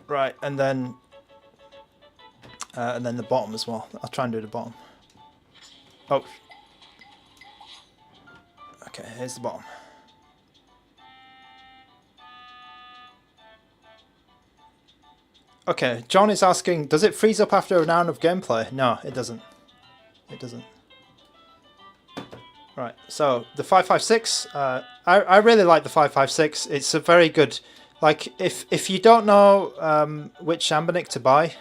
Right, and then the bottom as well. I'll try and do the bottom. Oh. Okay, here's the bottom. Okay, John is asking, does it freeze up after an hour of gameplay? No, it doesn't. It doesn't. Right, so the 556, I really like the 556. It's a very good, like, if you don't know which ANBERNIC to buy,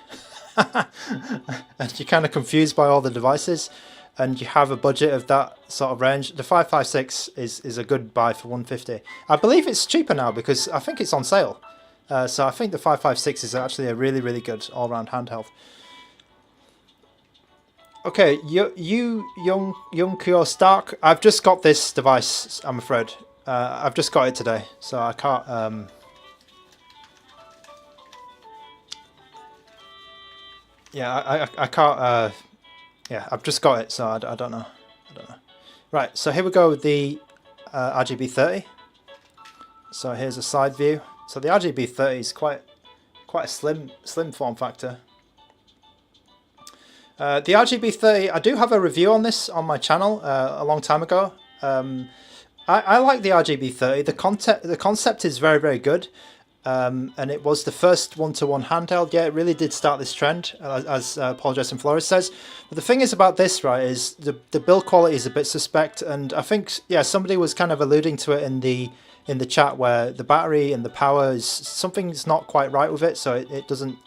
and you're kind of confused by all the devices, and you have a budget of that sort of range, the 556 is a good buy for $150. I believe it's cheaper now because I think it's on sale. So I think the 556 is actually a really, really good all-round handheld. Okay, young Kyo Stark, I've just got this device, I'm afraid. I've just got it today, so I can't... Yeah, I can't... yeah, I've just got it, so I don't know. Right, so here we go with the RGB30. So here's a side view. So the RGB30 is quite a slim form factor. The RGB30, I do have a review on this on my channel a long time ago. I like the RGB30. The concept is very, very good. And it was the first one-to-one handheld. Yeah, it really did start this trend, as Paul Jason Flores says. But the thing is about this, right, is the build quality is a bit suspect, and I think, yeah, somebody was kind of alluding to it in the chat where the battery and the power is something's not quite right with it, so it doesn't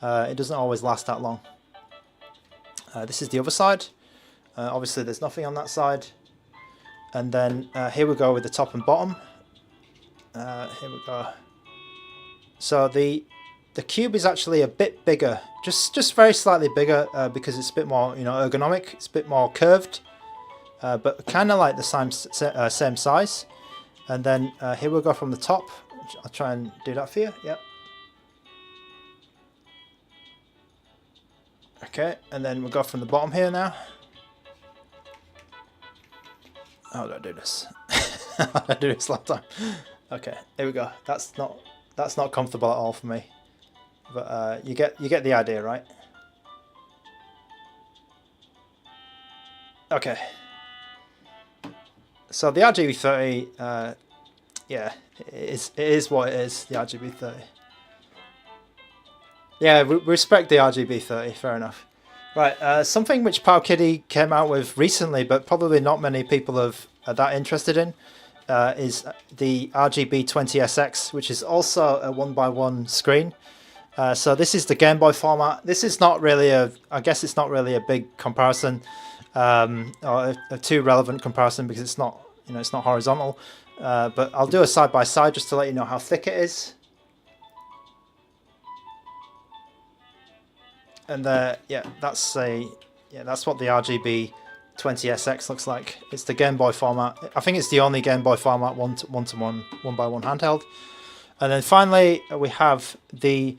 always last that long. This is the other side. Obviously, there's nothing on that side, and then here we go with the top and bottom. Here we go. So the cube is actually a bit bigger, just very slightly bigger, because it's a bit more, you know, ergonomic. It's a bit more curved, but kind of like the same size. And then here we go from the top. I'll try and do that for you. Yep. Okay, and then we'll go from the bottom here now. How do I do this? How did I do this last time? Okay, here we go. That's not comfortable at all for me. But you get the idea, right? Okay. So the RGB30, yeah, it is what it is. The RGB30. Yeah, we respect the RGB30. Fair enough. Right, something which Powkiddy came out with recently, but probably not many people are that interested in, is the RGB20SX, which is also a 1x1 screen. So this is the Game Boy format. This is not really I guess it's not really a big comparison, or a too relevant comparison, because it's not, you know, it's not horizontal. But I'll do a side by side just to let you know how thick it is. And yeah, that's what the RGB20SX looks like. It's the Game Boy format. I think it's the only Game Boy format one-to-one, 1x1 handheld. And then finally we have the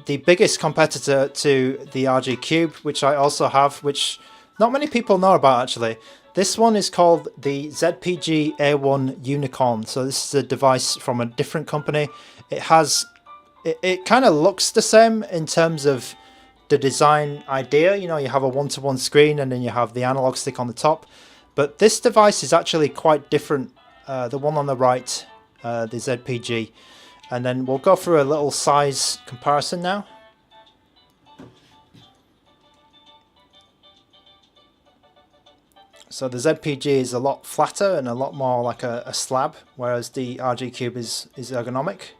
biggest competitor to the RG Cube, which I also have, which not many people know about actually. This one is called the ZPG A1 Unicorn. So this is a device from a different company. It kind of looks the same in terms of the design idea. You know, you have a one-to-one screen and then you have the analog stick on the top. But this device is actually quite different. The one on the right, the ZPG. And then we'll go through a little size comparison now. So the ZPG is a lot flatter and a lot more like a slab, whereas the RG Cube is ergonomic.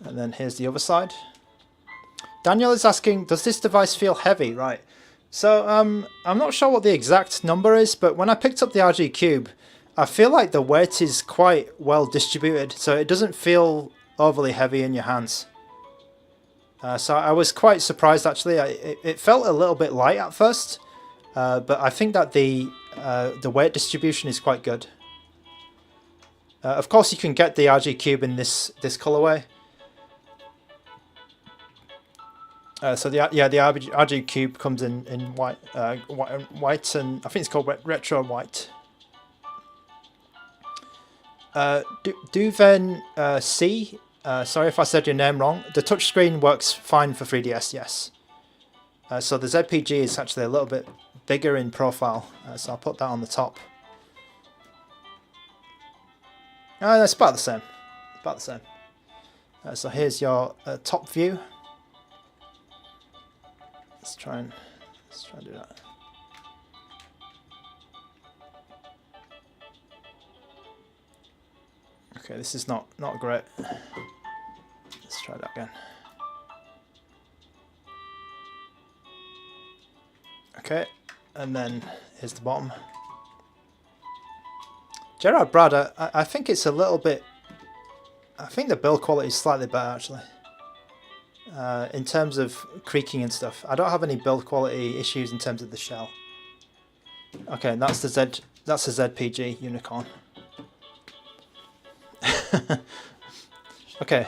And then here's the other side. Daniel is asking, does this device feel heavy? Right. So I'm not sure what the exact number is, but when I picked up the RG Cube, I feel like the weight is quite well distributed, so it doesn't feel overly heavy in your hands. So I was quite surprised actually. It felt a little bit light at first, but I think that the weight distribution is quite good. Of course, you can get the RG Cube in this colorway. So the RG Cube comes in white, white, and I think it's called retro white. Duven C, sorry if I said your name wrong. The touchscreen works fine for 3DS, yes. So the ZPG is actually a little bit bigger in profile, so I'll put that on the top. That's about the same. About the same. So here's your top view. Let's try and do that. Okay, this is not great. Let's try that again. Okay, and then here's the bottom. Gerard Brad, I think it's a little bit. I think the build quality is slightly better actually. In terms of creaking and stuff, I don't have any build quality issues in terms of the shell. Okay, and that's the ZPG Unicorn. Okay.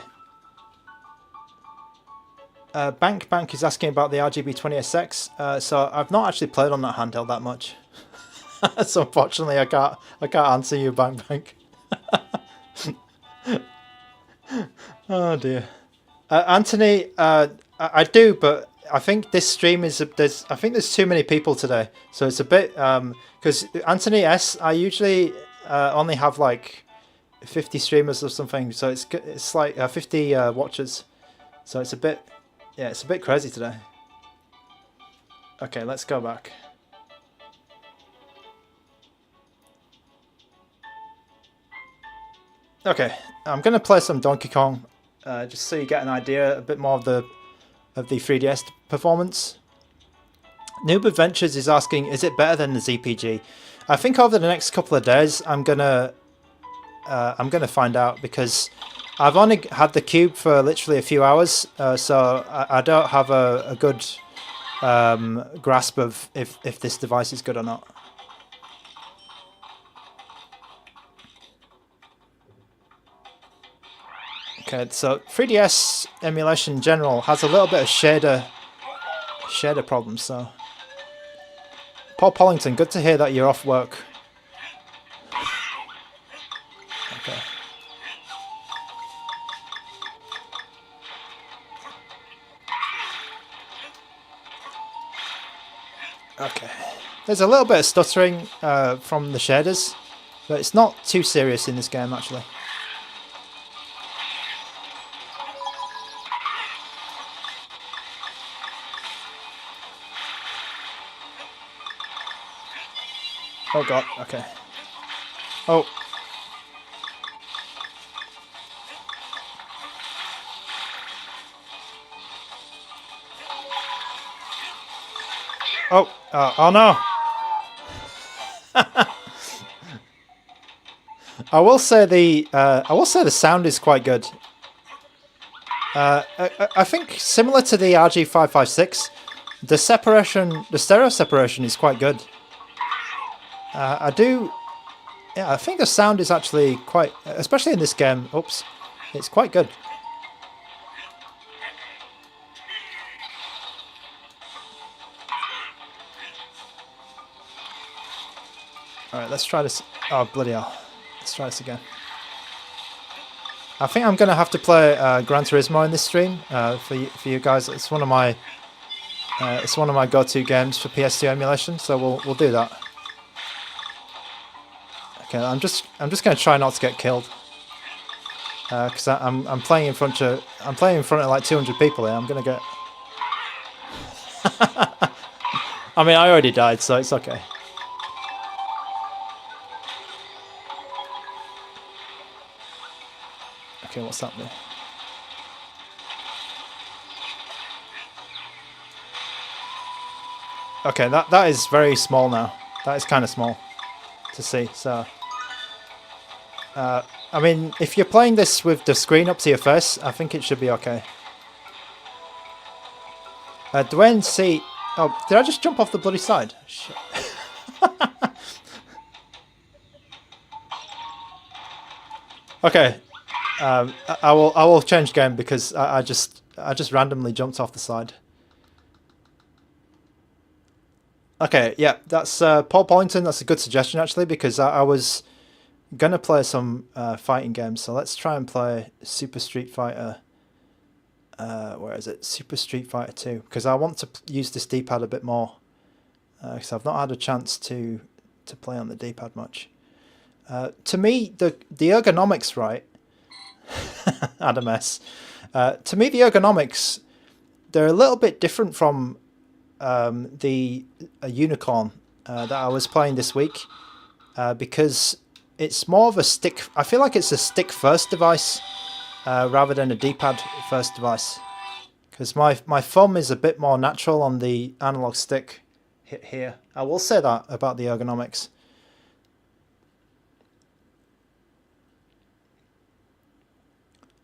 Bank is asking about the RGB20SX. So I've not actually played on that handheld that much. So unfortunately, I can't answer you, Bank. Oh dear. Anthony, I do, but I think this stream is I think there's too many people today, so it's a bit because Anthony S, I usually only have like 50 streamers or something, so it's like 50 watchers, so it's a bit crazy today. Okay, let's go back. Okay, I'm gonna play some Donkey Kong. Just so you get an idea a bit more of the 3DS performance. Noob Adventures is asking, is it better than the ZPG? I think over the next couple of days I'm gonna I'm going to find out, because I've only had the Cube for literally a few hours, so I don't have a good grasp of if this device is good or not. Okay, so 3DS emulation in general has a little bit of shader problems. So, Paul Pollington, good to hear that you're off work. Okay. Okay. There's a little bit of stuttering from the shaders, but it's not too serious in this game actually. Oh god, okay. Oh. Oh, oh no. I will say the sound is quite good. I think similar to the RG556, the stereo separation is quite good. I think the sound is actually quite, especially in this game, oops, it's quite good. Alright, let's try this. Oh, bloody hell. Let's try this again. I think I'm going to have to play Gran Turismo in this stream for you guys. It's one of my go-to games for PS2 emulation, so we'll do that. Okay, I'm just going to try not to get killed, because I'm playing in front of like 200 people here. I'm going to get. I mean, I already died, so it's okay. Okay, what's happening? Okay, that is very small now. That is kind of small to see. So, I mean, if you're playing this with the screen up to your face, I think it should be okay. Dwayne C. Oh, did I just jump off the bloody side? Shit. Okay. I will change game because I just randomly jumped off the side. Okay, yeah, that's Paul Pollington. That's a good suggestion actually, because I was gonna play some fighting games. So let's try and play Super Street Fighter. Where is it? Super Street Fighter 2. Because I want to use this D-pad a bit more. Because I've not had a chance to play on the D-pad much. To me, the ergonomics, right? Adam S. To me, the ergonomics, they're a little bit different from the Unicorn that I was playing this week, because it's more of a stick. I feel like it's a stick first device rather than a D-pad first device, because my thumb is a bit more natural on the analog stick here. I will say that about the ergonomics.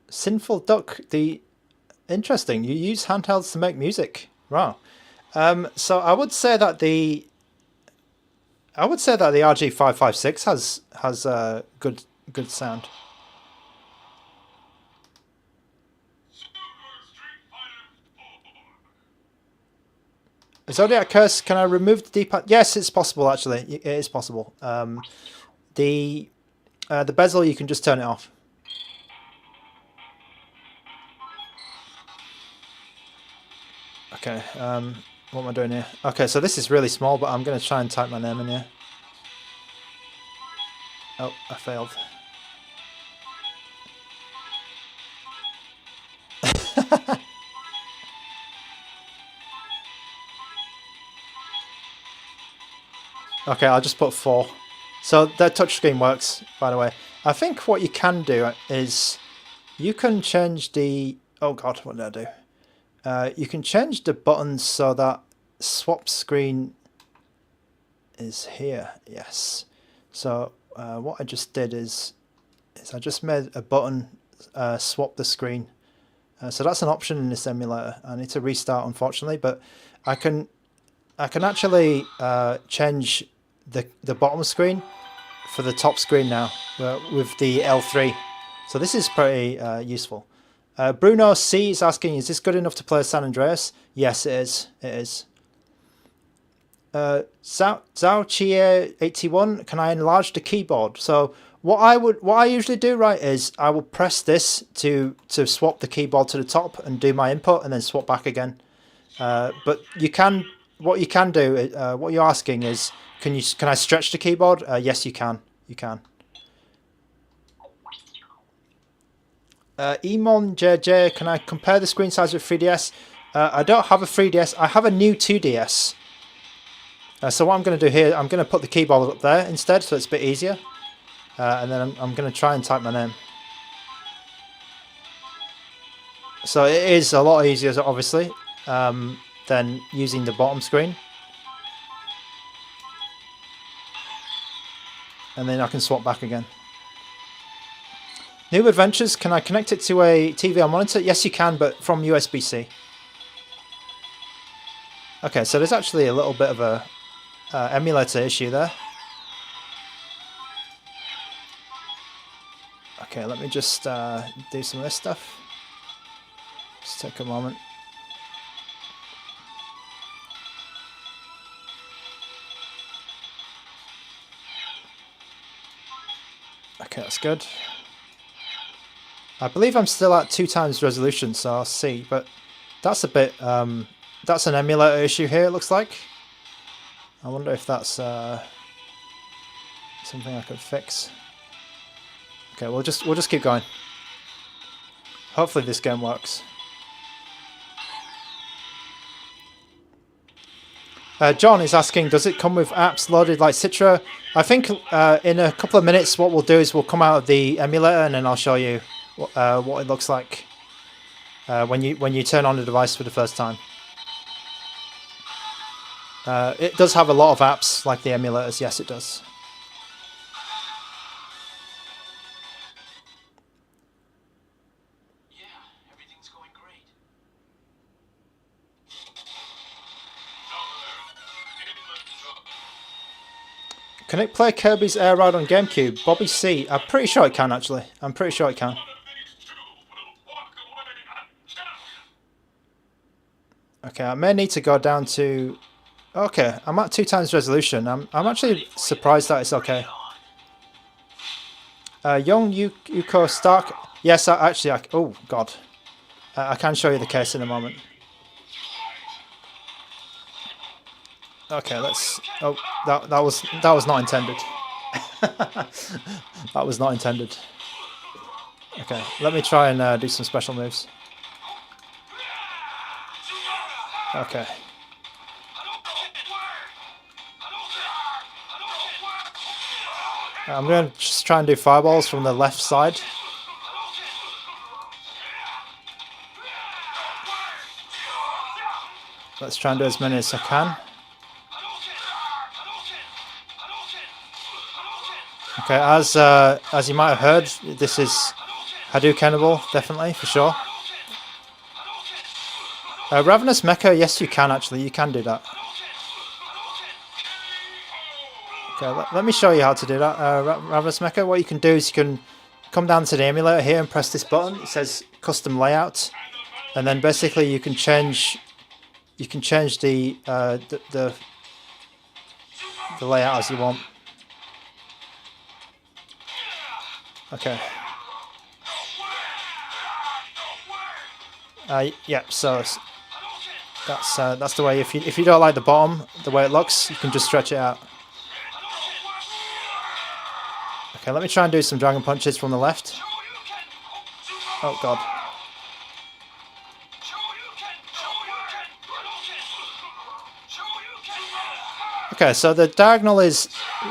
Sinful Duck, interesting. You use handhelds to make music. Wow. So I would say that the RG556 has a good sound. Zodiac Curse, can I remove the D-pad? Yes, it's possible actually. It is possible. The bezel, you can just turn it off. Okay, what am I doing here? Okay, so this is really small, but I'm going to try and type my name in here. Oh, I failed. Okay, I'll just put 4. So the touchscreen works, by the way. I think what you can do is you can change the... Oh god, what did I do? You can change the buttons so that swap screen is here. Yes. So what I just did is is I just made a button swap the screen. So that's an option in this emulator. I need to restart, unfortunately, but I can actually change the bottom screen for the top screen now with the L3. So this is pretty useful. Bruno C is asking, is this good enough to play San Andreas? Yes, it is. It is. Zhaochie81, can I enlarge the keyboard? So what I usually do, right, is I will press this to swap the keyboard to the top and do my input and then swap back again. But what you can do, what you're asking is, can I stretch the keyboard? Yes, you can. You can. Emon JJ, can I compare the screen size with 3DS? I don't have a 3DS. I have a new 2DS. So what I'm going to do here, I'm going to put the keyboard up there instead, so it's a bit easier. And then I'm going to try and type my name. So it is a lot easier, obviously, than using the bottom screen. And then I can swap back again. New Adventures, can I connect it to a TV or monitor? Yes, you can, but from USB-C. Okay, so there's actually a little bit of a emulator issue there. Okay, let me just do some of this stuff. Just take a moment. Okay, that's good. I believe I'm still at 2x resolution, so I'll see. But that's a bit. That's an emulator issue here. It looks like. I wonder if that's something I could fix. Okay, we'll just keep going. Hopefully this game works. John is asking, does it come with apps loaded like Citra? I think in a couple of minutes what we'll do is we'll come out of the emulator and then I'll show you what it looks like when you turn on the device for the first time. It does have a lot of apps like the emulators, yes it does. Can it play Kirby's Air Ride on GameCube? Bobby C. I'm pretty sure it can, actually. I'm pretty sure it can. Okay, I may need to go down to... Okay, I'm at 2x resolution. I'm actually surprised that it's okay. Young Yuko Stark. Yes, oh, God. I can show you the case in a moment. Okay, let's... Oh, that was not intended. That was not intended. Okay, let me try and do some special moves. Okay. I'm going to just try and do fireballs from the left side. Let's try and do as many as I can. Okay, as you might have heard, this is Hadoukenable, definitely, for sure. Ravenous Mecha, yes you can actually, you can do that. Okay, let me show you how to do that. Ravenous Mecha, what you can do is you can come down to the emulator here and press this button. It says custom layout, and then basically you can change the layout as you want. Okay. Yeah, so that's the way. If you don't like the bottom, the way it looks, you can just stretch it out. Okay, let me try and do some dragon punches from the left. Oh God. Okay, so the diagonal is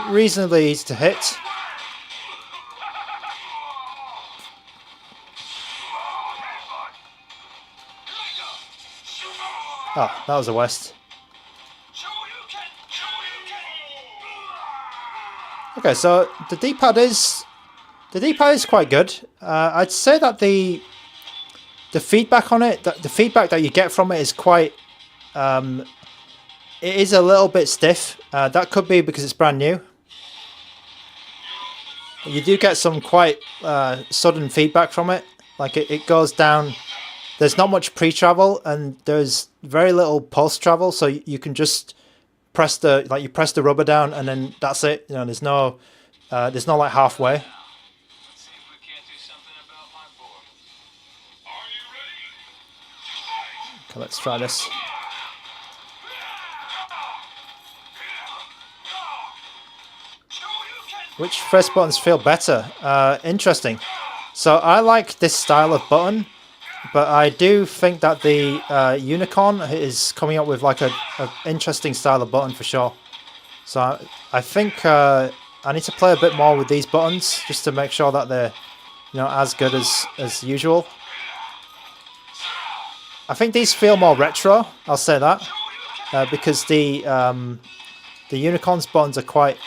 reasonably easy to hit. Oh, that was a waste. Okay, so the D-pad The D-pad is quite good. I'd say that the feedback on it, the feedback that you get from it is quite... it is a little bit stiff. That could be because it's brand new. You do get some quite sudden feedback from it. Like it goes down. There's not much pre-travel and there's very little post-travel, so you can just press the rubber down and then that's it. You know, there's no like halfway. Okay, let's try this. Which press buttons feel better? Interesting. So I like this style of button, but I do think that the Unicorn is coming up with like a interesting style of button for sure. So I think I need to play a bit more with these buttons just to make sure that they're, you know, as good as usual. I think these feel more retro. I'll say that because the Unicorn's buttons are quite.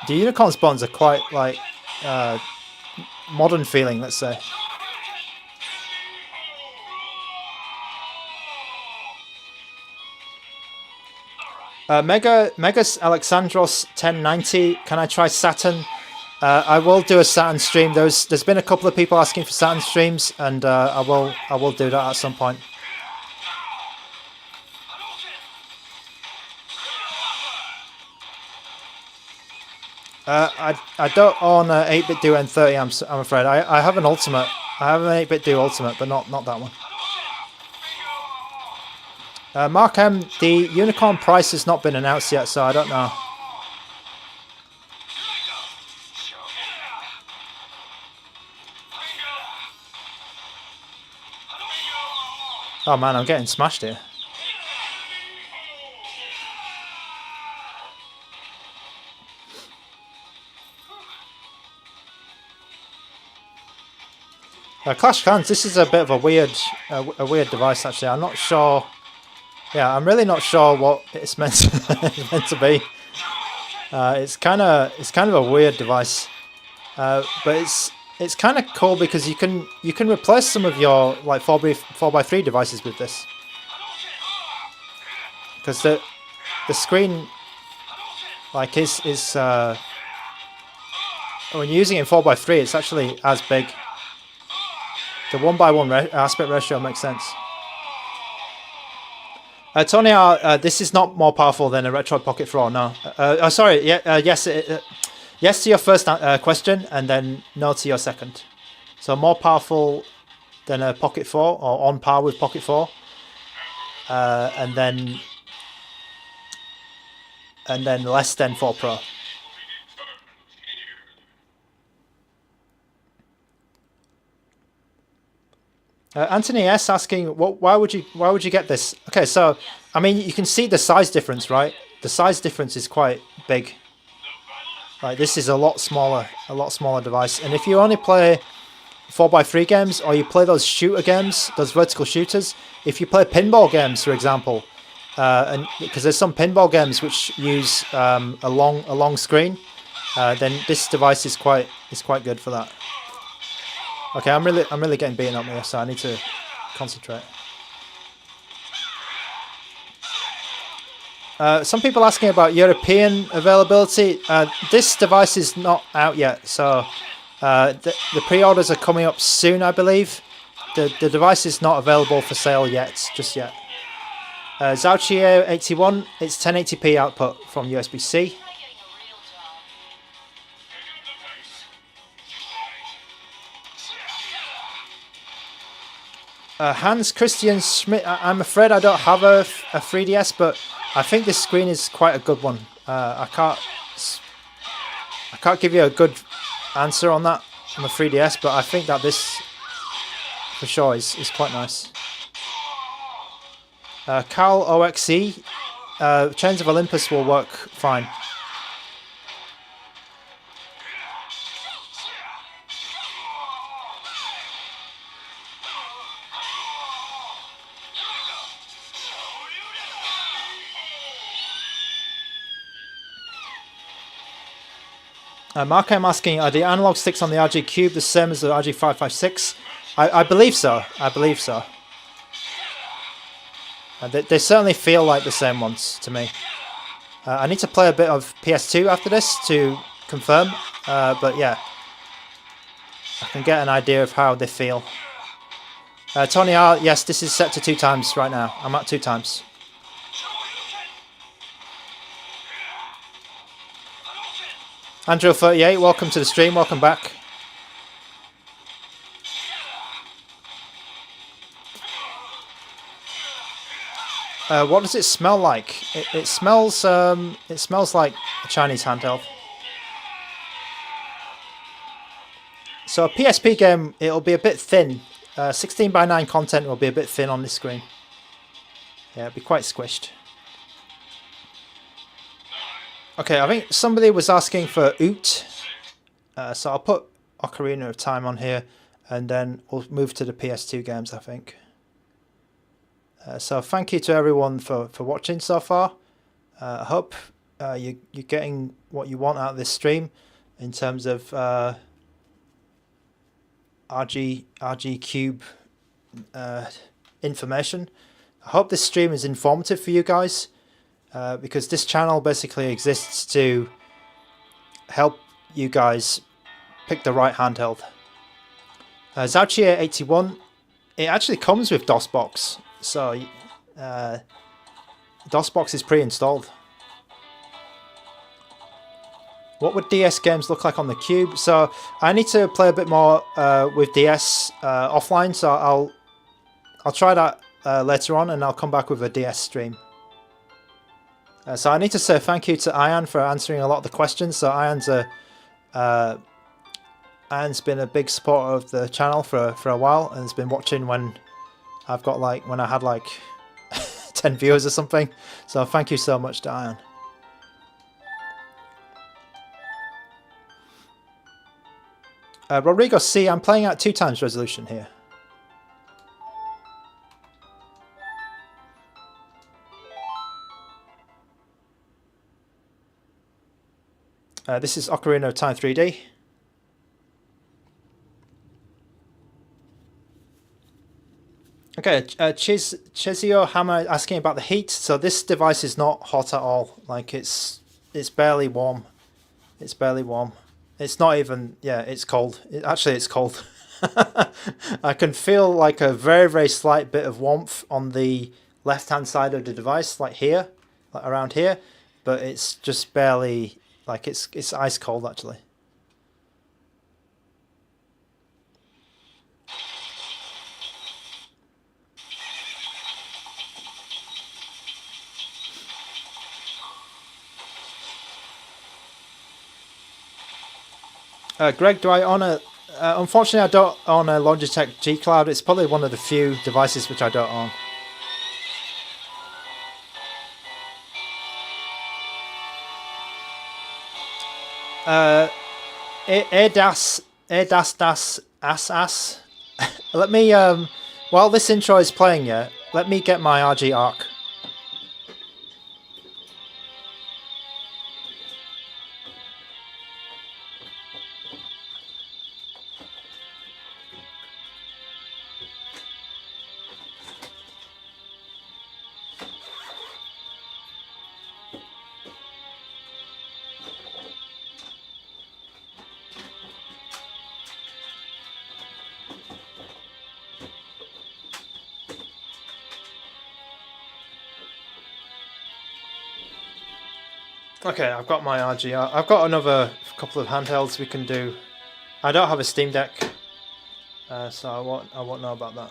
The Unicorn's buttons are quite like modern feeling, let's say. Megas Alexandros 1090. Can I try Saturn? I will do a Saturn stream. There's been a couple of people asking for Saturn streams, and I will do that at some point. I don't own an 8-bit Do N30. I'm afraid. I have an Ultimate. I have an 8-bit Do Ultimate, but not that one. Mark M, the Unicorn price has not been announced yet, so I don't know. Oh man, I'm getting smashed here. Clash Clans, this is a bit of a weird device actually. I'm not sure. Yeah, I'm really not sure what it's meant to be. It's kind of a weird device, but it's kind of cool because you can replace some of your like 4x3 devices with this, because the screen like is when you're using it in 4x3, it's actually as big. The 1:1 aspect ratio makes sense. Tony, this is not more powerful than a Retroid Pocket 4, no. Sorry, yes to your first question, and then no to your second. So more powerful than a Pocket 4, or on par with Pocket 4. And then less than 4 Pro. Anthony S asking, why would you get this? Okay, so I mean you can see the size difference, right? The size difference is quite big. Like this is a lot smaller device. And if you only play 4x3 games, or you play those shooter games, those vertical shooters, if you play pinball games, for example, and because there's some pinball games which use a long screen, then this device is quite good for that. Okay, I'm really getting beaten up here, so I need to concentrate. Some people asking about European availability. This device is not out yet, so the pre-orders are coming up soon, I believe. The device is not available for sale just yet. Zauchie81, it's 1080p output from USB-C. Hans Christian Schmidt, I'm afraid I don't have a 3DS, but I think this screen is quite a good one. I can't give you a good answer on that on a 3DS, but I think that this for sure is quite nice. Cal OXE, Chains of Olympus will work fine. Mark M asking, are the analog sticks on the RG Cube the same as the RG556? I believe so. I believe so. They certainly feel like the same ones to me. I need to play a bit of PS2 after this to confirm, but yeah, I can get an idea of how they feel. Tony R, yes, this is set to 2 times right now. I'm at 2 times. Andrew38, welcome to the stream, welcome back. What does it smell like? It smells like a Chinese handheld. So a PSP game, it'll be a bit thin. 16:9 content will be a bit thin on this screen. Yeah, it'll be quite squished. Okay, I think somebody was asking for OOT. So I'll put Ocarina of Time on here, and then we'll move to the PS2 games, I think. So thank you to everyone for watching so far. I hope you're getting what you want out of this stream in terms of RG Cube information. I hope this stream is informative for you guys, because this channel basically exists to help you guys pick the right handheld. Zauchier81, it actually comes with DOSBox, so DOSBox is pre-installed. What would DS games look like on the Cube? So I need to play a bit more with DS offline, so I'll try that later on, and I'll come back with a DS stream. So I need to say thank you to Ian for answering a lot of the questions. So Ian's been a big supporter of the channel for a while, and has been watching when I had like 10 viewers or something. So thank you so much to Ian. Rodrigo C, I'm playing at 2 times resolution here. This is Ocarina of Time 3D. Okay, Chezio Hammer asking about the heat. So this device is not hot at all. Like it's barely warm. It's barely warm. It's not even, yeah, it's cold. Actually, it's cold. I can feel like a very, very slight bit of warmth on the left-hand side of the device, like here, like around here, but it's just barely, like it's ice cold actually. Greg, do I own a... unfortunately, I don't own a Logitech G Cloud. It's probably one of the few devices which I don't own. Ass. Let me, while this intro is playing, yeah, let me get my RG Arc. Okay, I've got my RGR. I've got another couple of handhelds we can do. I don't have a Steam Deck, so I won't know about that.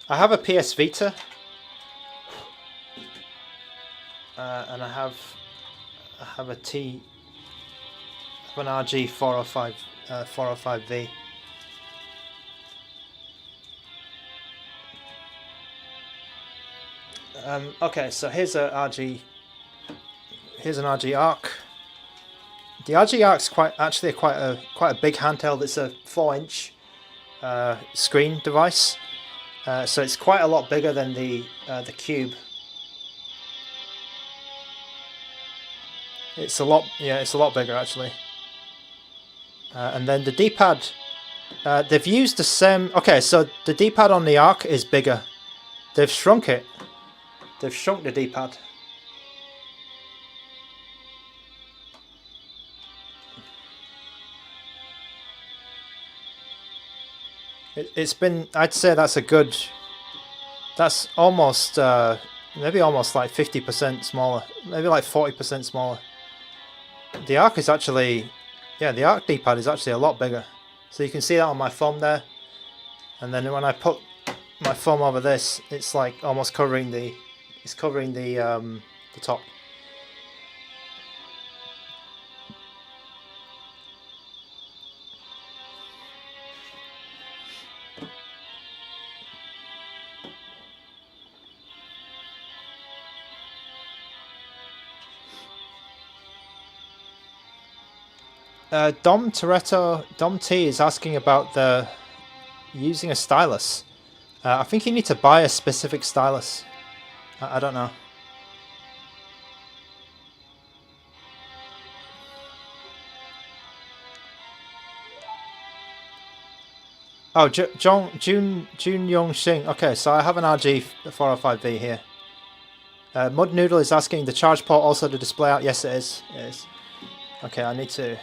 I have a PS Vita, and I have an RG 405V. Okay, so here's an RG Arc. The RG Arc's quite a big handheld. It's a 4-inch screen device, so it's quite a lot bigger than the Cube. It's a lot, yeah, it's a lot bigger actually. And then the D-pad, they've used the same. Okay, so the D-pad on the Arc is bigger. They've shrunk it. They've shrunk the D-pad. It's been, I'd say that's a good, that's almost, maybe almost like 50% smaller, maybe like 40% smaller. The Arc is actually, yeah, the Arc D-pad is actually a lot bigger. So you can see that on my thumb there. And then when I put my thumb over this, it's like almost covering the, it's covering the top. Dom T is asking about the using a stylus. I think you need to buy a specific stylus. I don't know. Oh, Jun Yong Xing. Okay, so I have an RG 405V here. Mud Noodle is asking the charge port also to display out. Yes, it is. It is. Okay, I need to.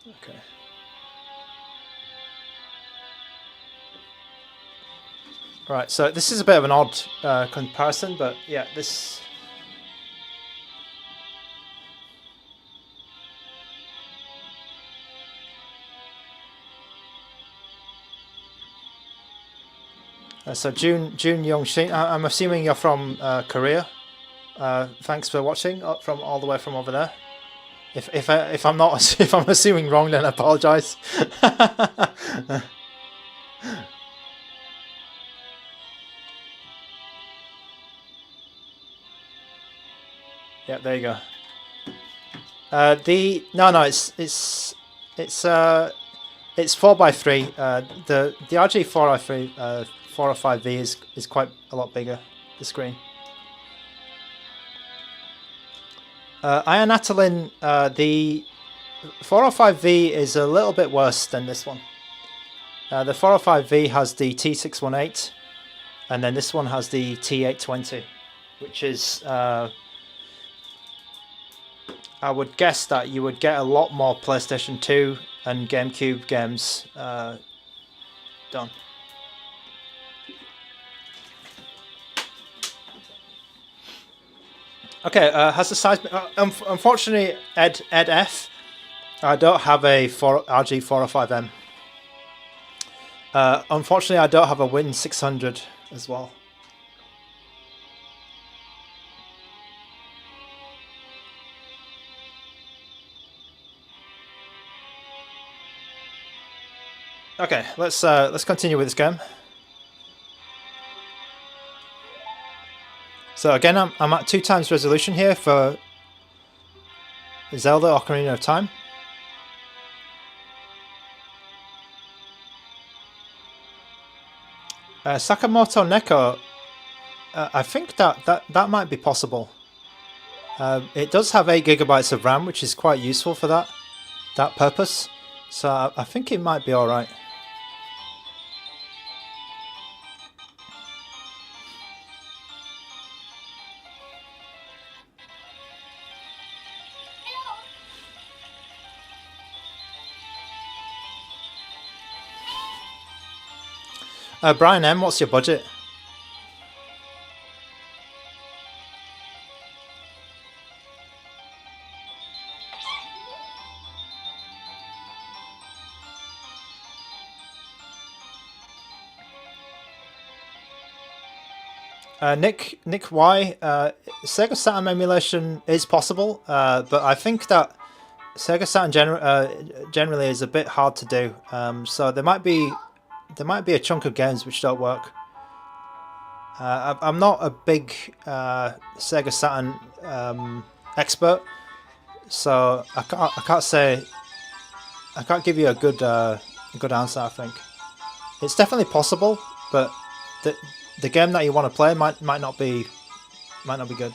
Okay. Right, so this is a bit of an odd comparison, but yeah, this. So Jun Yongshin, I'm assuming you're from Korea. Thanks for watching from all the way from over there. If I'm not if I'm assuming wrong, then I apologize. Yeah, there you go. It's 4x3. The RG 405V is quite a lot bigger. The screen. Iron Atalin, the 405V is a little bit worse than this one. The 405V has the T618, and then this one has the T820, which is. I would guess that you would get a lot more PlayStation 2 and GameCube games done. Okay, has the size... unfortunately, Ed F, I don't have a RG 405M. Unfortunately, I don't have a Win 600 as well. Okay, let's continue with this game. So again, I'm at 2x resolution here for Zelda Ocarina of Time. Sakamoto Neko, I think that might be possible. It does have 8 GB of RAM, which is quite useful for that purpose. So I think it might be all right. Brian M, what's your budget? Nick Y, Sega Saturn emulation is possible, but I think that Sega Saturn generally is a bit hard to do. So there might be a chunk of games which don't work. I'm not a big Sega Saturn expert, so I can't give you a good answer. I think it's definitely possible, but the game that you want to play might not be good.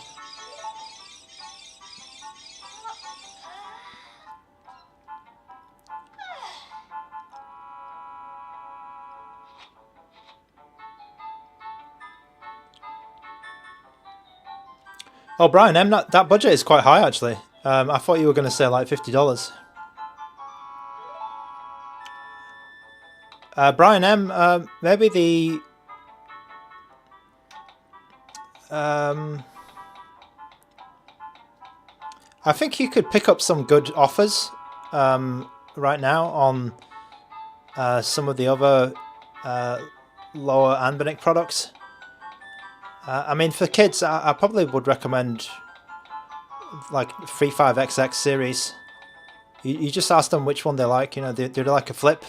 Oh, Brian M, that budget is quite high actually. I thought you were going to say like $50. Brian M, maybe the I think you could pick up some good offers right now on some of the other lower ANBERNIC products. I mean, for kids, I probably would recommend like 35XX series. You just ask them which one they like. You know, do they like a flip?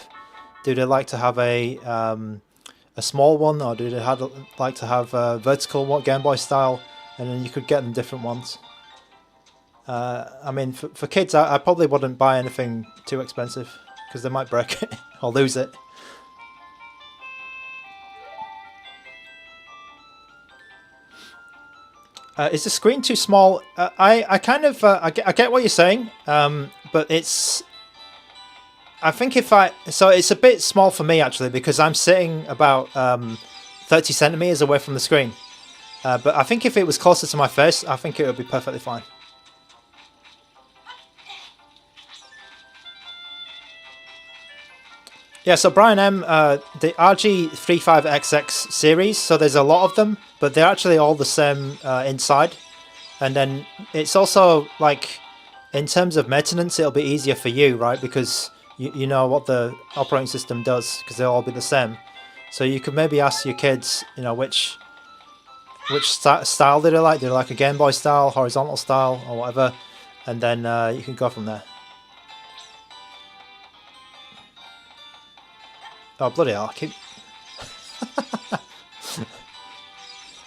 Do they like to have a small one, or do they like to have a vertical Game Boy style? And then you could get them different ones. I mean, for kids, I probably wouldn't buy anything too expensive because they might break it or lose it. Is the screen too small? I kind of I get what you're saying, but it's. I think so it's a bit small for me actually because I'm sitting about 30 centimeters away from the screen. But I think if it was closer to my face, I think it would be perfectly fine. Yeah, so Brian M, the RG35XX series, so there's a lot of them, but they're actually all the same inside. And then it's also like, in terms of maintenance, it'll be easier for you, right? Because you know what the operating system does, because they'll all be the same. So you could maybe ask your kids, you know, which style do they like? Do they like a Game Boy style, horizontal style, or whatever? And then you can go from there. Oh, bloody hell, I keep...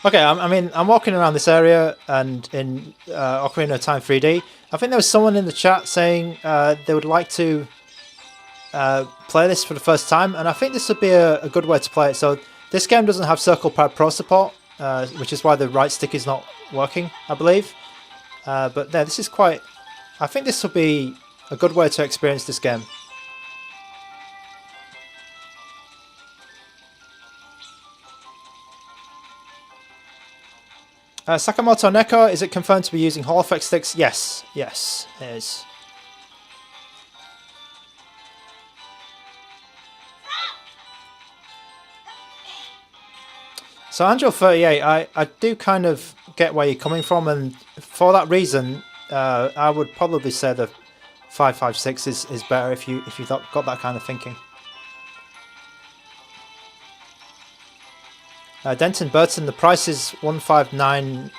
Okay, I mean, I'm walking around this area, and in Ocarina of Time 3D, I think there was someone in the chat saying they would like to play this for the first time, and I think this would be a good way to play it. So this game doesn't have Circle Pad Pro support, which is why the right stick is not working, I believe. But yeah, this is quite... I think this would be a good way to experience this game. Sakamoto Neko, is it confirmed to be using Hall Effect sticks? Yes, yes, it is. So Angel38, I do kind of get where you're coming from, and for that reason, I would probably say the 556 is better if you've got that kind of thinking. Denton Burton, the price is 159.99,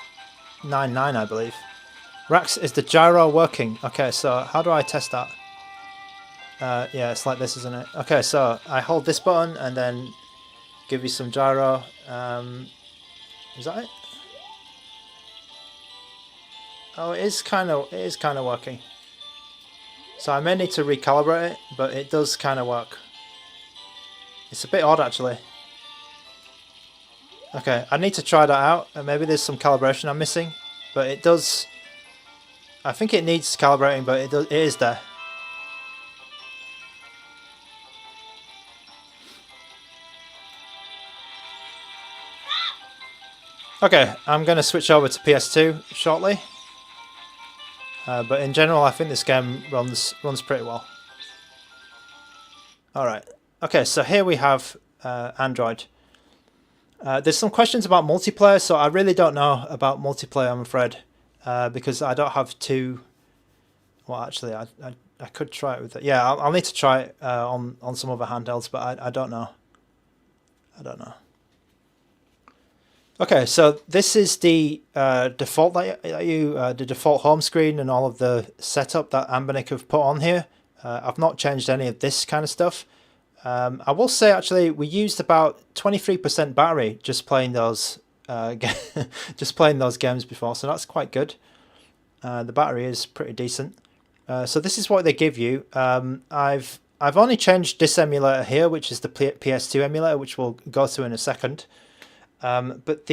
I believe. Rax, is the gyro working? Okay, so how do I test that? Yeah, it's like this, isn't it? Okay, so I hold this button and then give you some gyro. Is that it? Oh, it is kind of working. So I may need to recalibrate it, but it does kind of work. It's a bit odd actually. Okay, I need to try that out, and maybe there's some calibration I'm missing, but it does. I think it needs calibrating, but it is there. Okay, I'm going to switch over to PS2 shortly, but in general, I think this game runs pretty well. All right. Okay, so here we have Android. There's some questions about multiplayer, so I really don't know about multiplayer, I'm afraid, because I don't have two. Well, actually, I could try it with it. Yeah, I'll need to try it on some other handhelds, but I don't know. Okay, so this is the default the default home screen and all of the setup that ANBERNIC have put on here. I've not changed any of this kind of stuff. I will say actually we used about 23% battery just playing those games before, so that's quite good. The battery is pretty decent. So this is what they give you. I've only changed this emulator here, which is the PS2 emulator, which we'll go through in a second. But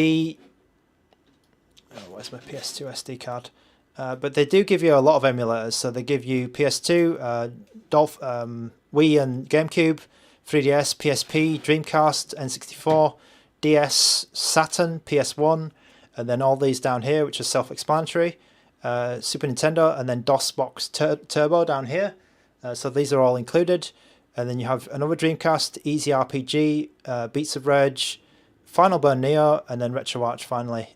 where's my PS2 SD card? But they do give you a lot of emulators. So they give you PS2, Wii and GameCube, 3DS, PSP, Dreamcast, N64, DS, Saturn, PS1, and then all these down here, which are self-explanatory. Super Nintendo, and then DOSBox Turbo down here. So these are all included. And then you have another Dreamcast, Easy RPG, Beats of Rage, Final Burn Neo, and then RetroArch finally.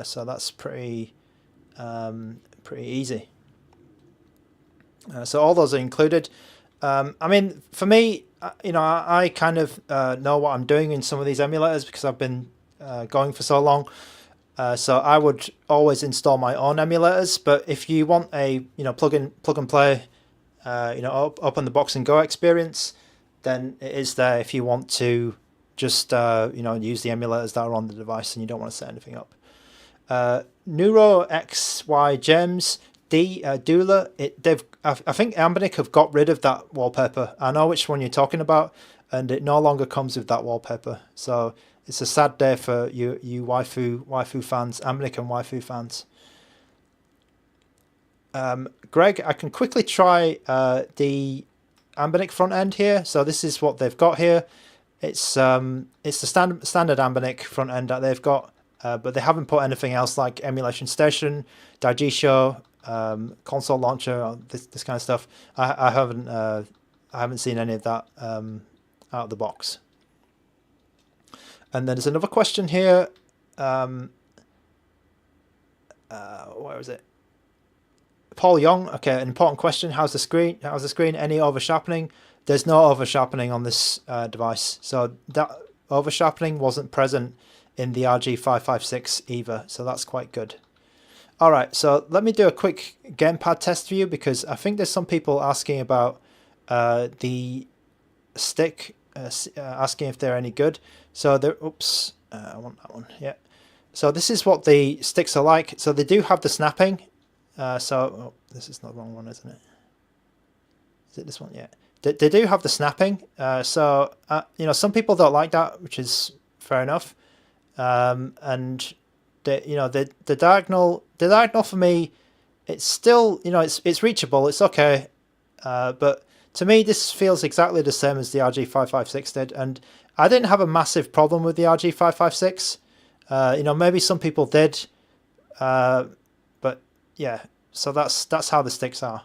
So that's pretty easy. So all those are included. I mean, for me, I kind of know what I'm doing in some of these emulators because I've been going for so long. So I would always install my own emulators. But if you want a plug and play, open the box and go experience, then it is there. If you want to just use the emulators that are on the device and you don't want to set anything up. Neuro XY Gems Doula. I think Anbernic have got rid of that wallpaper. I know which one you're talking about, and it no longer comes with that wallpaper. So it's a sad day for you waifu fans, Anbernic and waifu fans. Greg, I can quickly try the Anbernic front end here. So this is what they've got here. It's the standard Anbernic front end that they've got, but they haven't put anything else like emulation station, DaiJouJou, console launcher, this kind of stuff. I haven't seen any of that out of the box. And then there's another question here. Where is it? Paul Young. Okay, an important question. How's the screen? Any over sharpening? There's no over sharpening on this device. So that over sharpening wasn't present in the RG556 either. So that's quite good. All right, so let me do a quick gamepad test for you because I think there's some people asking about the stick, asking if they're any good. So oops, I want that one. Yeah. So this is what the sticks are like. So they do have the snapping. This is not the wrong one, isn't it? Is it this one? Yeah. They do have the snapping. Some people don't like that, which is fair enough. And the diagonal for me, it's still, it's reachable, it's okay, but to me this feels exactly the same as the RG556 did, and I didn't have a massive problem with the RG556. Maybe some people did, but yeah, so that's how the sticks are.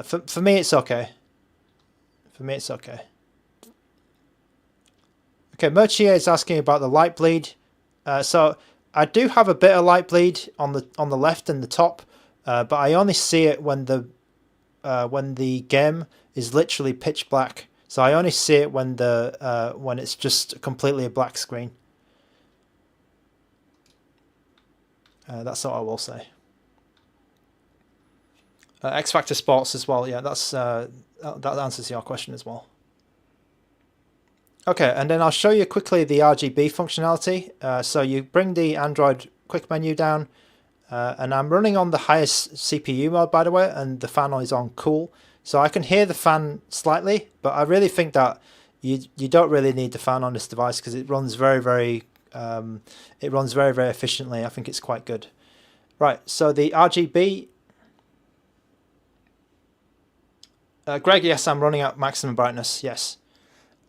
For me it's okay. Okay, Merchier is asking about the light bleed. So I do have a bit of light bleed on the left and the top, but I only see it when the game is literally pitch black. So I only see it when it's just completely a black screen. That's what I will say. X Factor Sports as well. Yeah, that answers your question as well. Okay, and then I'll show you quickly the RGB functionality. So you bring the Android quick menu down, and I'm running on the highest CPU mode, by the way, and the fan is on cool. So I can hear the fan slightly, but I really think that you don't really need the fan on this device because it runs very efficiently. I think it's quite good. Right, so the RGB. Greg, yes, I'm running at maximum brightness. Yes.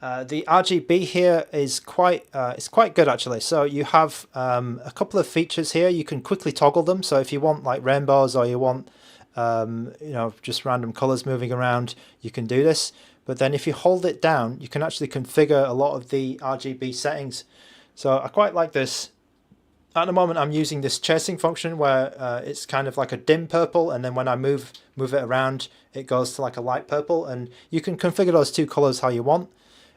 The RGB here is quite good actually. So you have a couple of features here. You can quickly toggle them. So if you want like rainbows or you want just random colors moving around, you can do this. But then if you hold it down, you can actually configure a lot of the RGB settings. So I quite like this. At the moment, I'm using this chasing function where it's kind of like a dim purple, and then when I move it around, it goes to like a light purple. And you can configure those two colors how you want.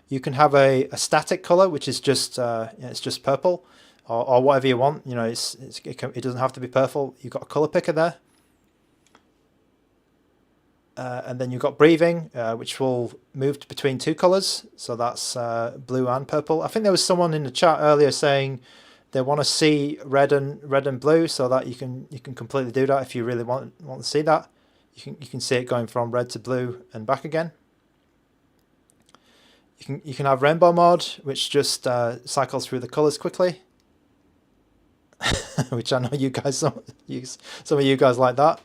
You can have a static color, which is just it's just purple, or whatever you want. It doesn't have to be purple. You've got a color picker there, and then you've got breathing, which will move between two colors. So that's blue and purple. I think there was someone in the chat earlier saying they want to see red and blue, so that you can completely do that if you really want to see that. You can see it going from red to blue and back again. You can have rainbow mode, which just cycles through the colors quickly, which I know you guys some of you guys like that.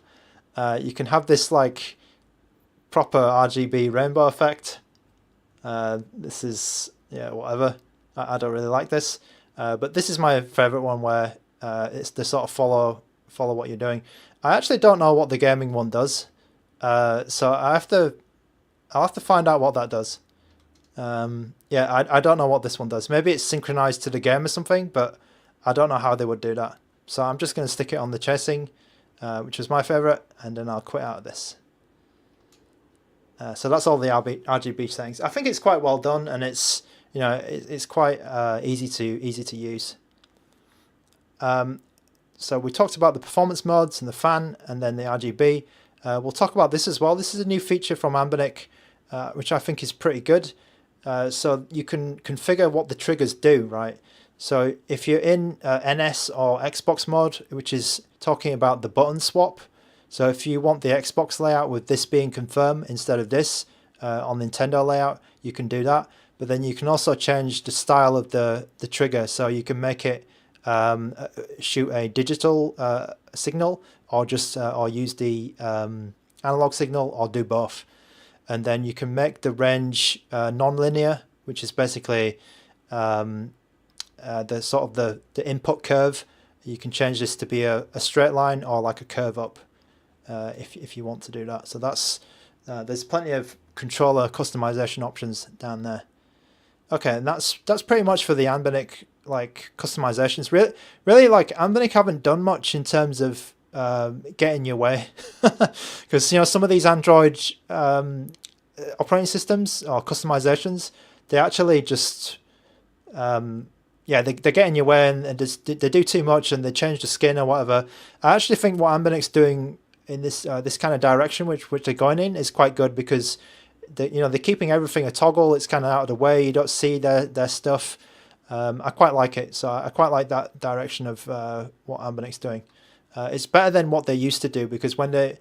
You can have this like proper RGB rainbow effect. This is whatever. I don't really like this, but this is my favorite one where It's to sort of follow what you're doing. I actually don't know what the gaming one does, so I'll have to find out what that does. Yeah, I don't know what this one does. Maybe it's synchronized to the game or something, but I don't know how they would do that. So I'm just going to stick it on the chasing, which is my favorite, and then I'll quit out of this. So that's all the RGB settings. I think it's quite well done, and it's it's quite easy to use. So we talked about the performance modes and the fan, and then the RGB. We'll talk about this as well. This is a new feature from ANBERNIC, which I think is pretty good. So you can configure what the triggers do, right? So if you're in NS or Xbox mode, which is talking about the button swap, so if you want the Xbox layout with this being confirmed instead of this on Nintendo layout, you can do that. But then you can also change the style of the trigger, so you can make it shoot a digital signal, or just or use the analog signal, or do both. And then you can make the range non-linear, which is basically the sort of the input curve. You can change this to be a straight line or like a curve up if you want to do that. So that's there's plenty of controller customization options down there. Okay, and that's pretty much for the ANBERNIC like customizations. Really like ANBERNIC haven't done much in terms of getting your way, because some of these Android operating systems or customizations, they actually just yeah, they get in your way, and they do too much, and they change the skin or whatever. I actually think what ANBERNIC's doing in this this kind of direction, which they're going in, is quite good, because they're keeping everything a toggle. It's kind of out of the way. You don't see their stuff. I quite like it. So I quite like that direction of what ANBERNIC's doing. It's better than what they used to do, because when they,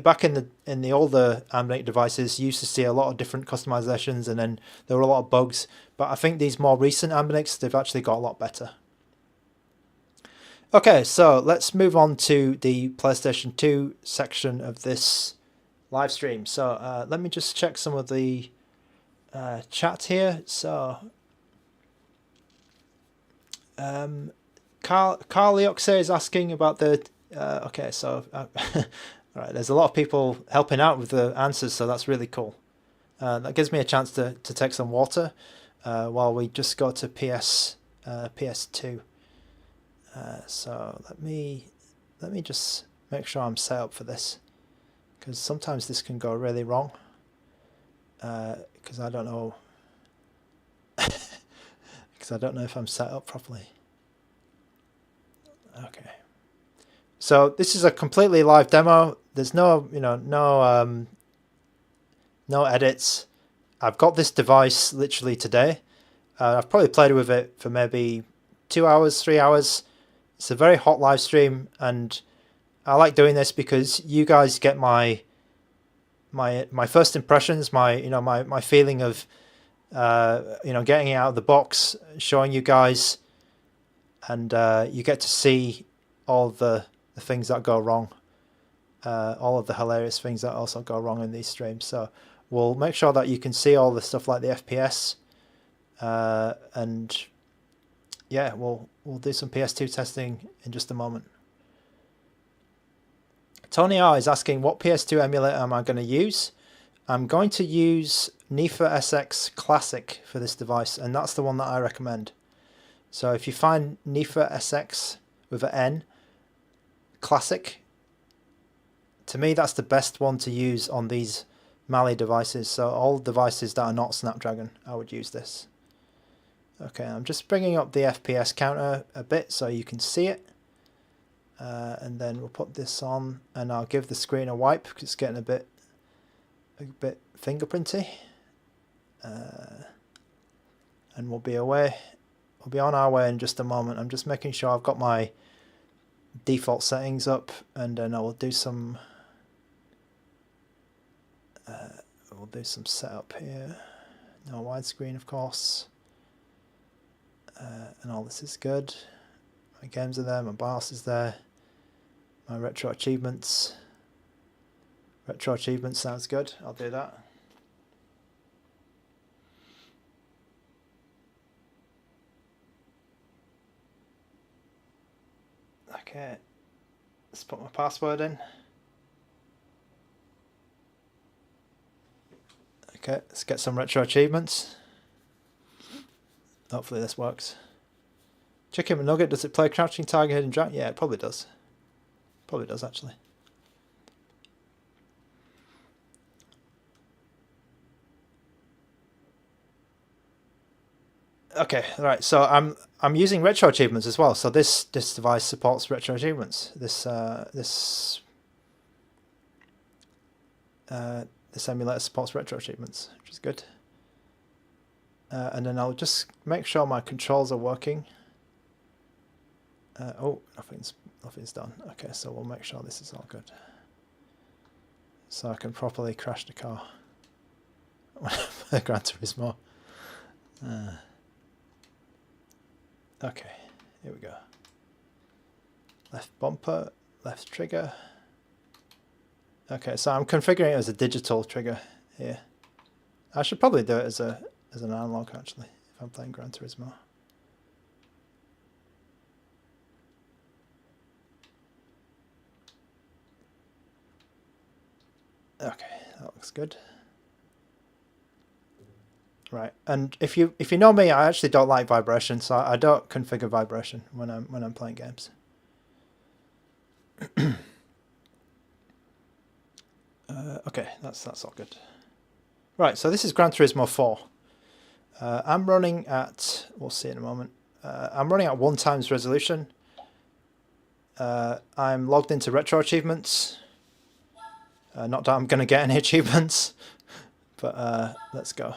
back in the older ANBERNIC devices, you used to see a lot of different customizations, and then there were a lot of bugs. But I think these more recent ANBERNICs, they've actually got a lot better. Okay, so let's move on to the PlayStation 2 section of this live stream. So let me just check some of the chat here. So Carl Leoxe is asking about the okay, so all right, there's a lot of people helping out with the answers, so that's really cool. That gives me a chance to take some water while we just go to PS2. So let me just make sure I'm set up for this, because sometimes this can go really wrong, because I don't know if I'm set up properly. Okay, so this is a completely live demo. There's no no edits. I've got this device literally today. I've probably played with it for maybe 2 hours, 3 hours. It's a very hot live stream, and I like doing this because you guys get my first impressions, my feeling of getting it out of the box, showing you guys, and you get to see all the things that go wrong, all of the hilarious things that also go wrong in these streams. So we'll make sure that you can see all the stuff like the FPS, and yeah, we'll do some PS2 testing in just a moment. Tony R is asking, what PS2 emulator am I going to use? I'm going to use NIFA SX Classic for this device, and that's the one that I recommend. So if you find NIFA SX with an N, Classic, to me that's the best one to use on these Mali devices. So all devices that are not Snapdragon, I would use this. Okay, I'm just bringing up the FPS counter a bit so you can see it. And then we'll put this on, and I'll give the screen a wipe because it's getting a bit fingerprinty. And we'll be away. We'll be on our way in just a moment. I'm just making sure I've got my default settings up, and then I will do some setup here. No widescreen, of course. And all this is good. My games are there, my BIOS is there, my retro achievements. Retro achievements sounds good, I'll do that. Okay, let's put my password in. Okay, let's get some retro achievements. Hopefully this works. Chicken McNugget, does it play Crouching Tiger, Hidden Dragon? Yeah, it probably does. Probably does, actually. Okay, right. So I'm using retro achievements as well. So this device supports retro achievements. This emulator supports retro achievements, which is good. And then I'll just make sure my controls are working. Oh, nothing's done. Okay, so we'll make sure this is all good. So I can properly crash the car. Gran Turismo. Okay, here we go. Left bumper, left trigger. Okay, so I'm configuring it as a digital trigger here. I should probably do it as an analog actually, if I'm playing Gran Turismo. Okay, that looks good. Right, and if you know me, I actually don't like vibration, so I don't configure vibration when I'm playing games. Okay, that's all good. Right, so this is Gran Turismo 4. I'm running at, we'll see in a moment. I'm running at 1x resolution. I'm logged into retro achievements. Not that I'm going to get any achievements, but let's go.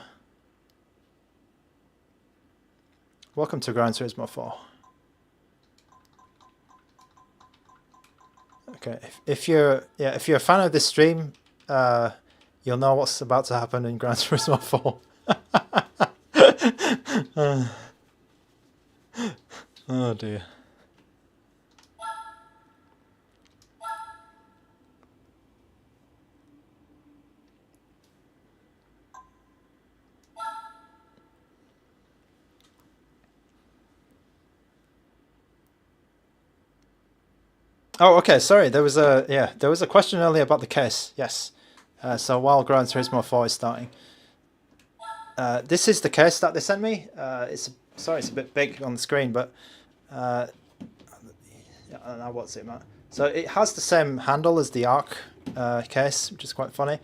Welcome to Gran Turismo 4. Okay, if you're a fan of this stream, you'll know what's about to happen in Gran Turismo 4. Oh dear. Oh, okay. Sorry, there was a question earlier about the case. Yes. So while Gran Turismo 4 is starting, this is the case that they sent me. It's a bit big on the screen, but I don't know what's it, Matt. So it has the same handle as the Arc case, which is quite funny,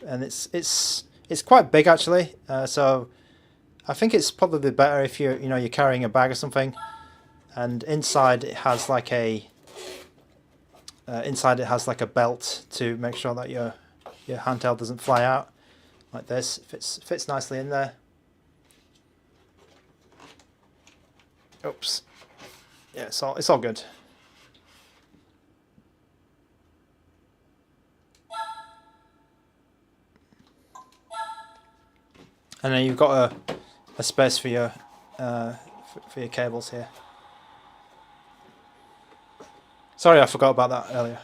and it's quite big actually. So I think it's probably better if you're carrying a bag or something, and inside it has like a belt to make sure that your handheld doesn't fly out like this. Fits nicely in there. Oops. Yeah, it's all good. And then you've got a space for your cables here. Sorry, I forgot about that earlier.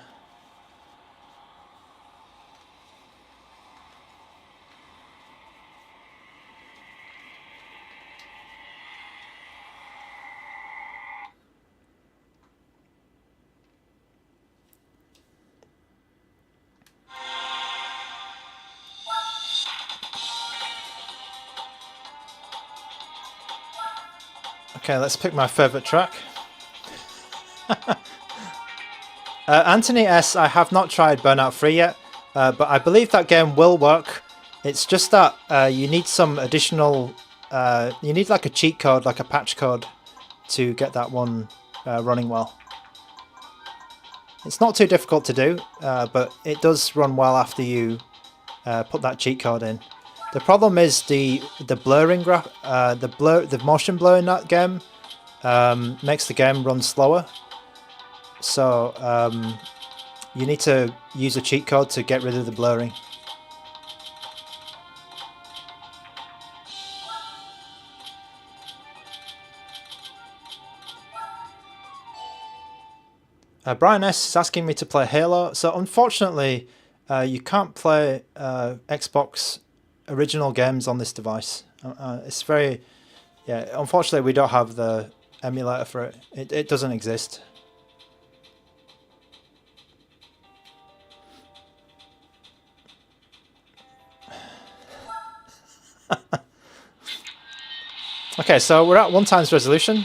Okay, let's pick my favorite track. Anthony S, I have not tried Burnout 3 yet, but I believe that game will work. It's just that you need some additional, you need like a cheat code, like a patch code, to get that one running well. It's not too difficult to do, but it does run well after you put that cheat code in. The problem is the blurring, the motion blur in that game makes the game run slower. So you need to use a cheat code to get rid of the blurring. Brian S is asking me to play Halo. So unfortunately, you can't play Xbox original games on this device. It's very, unfortunately we don't have the emulator for it. It doesn't exist. Okay, so we're at 1x resolution.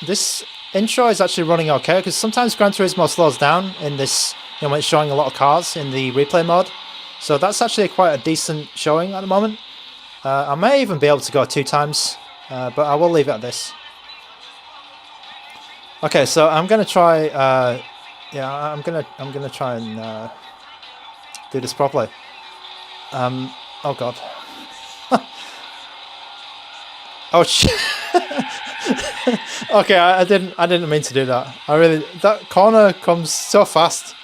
This intro is actually running okay because sometimes Gran Turismo slows down in this, when it's showing a lot of cars in the replay mode. So that's actually quite a decent showing at the moment. I may even be able to go 2x, but I will leave it at this. Okay, so I'm gonna try. Yeah, I'm gonna try and do this properly. Oh god. Oh shit. Okay, I didn't mean to do that. That corner comes so fast.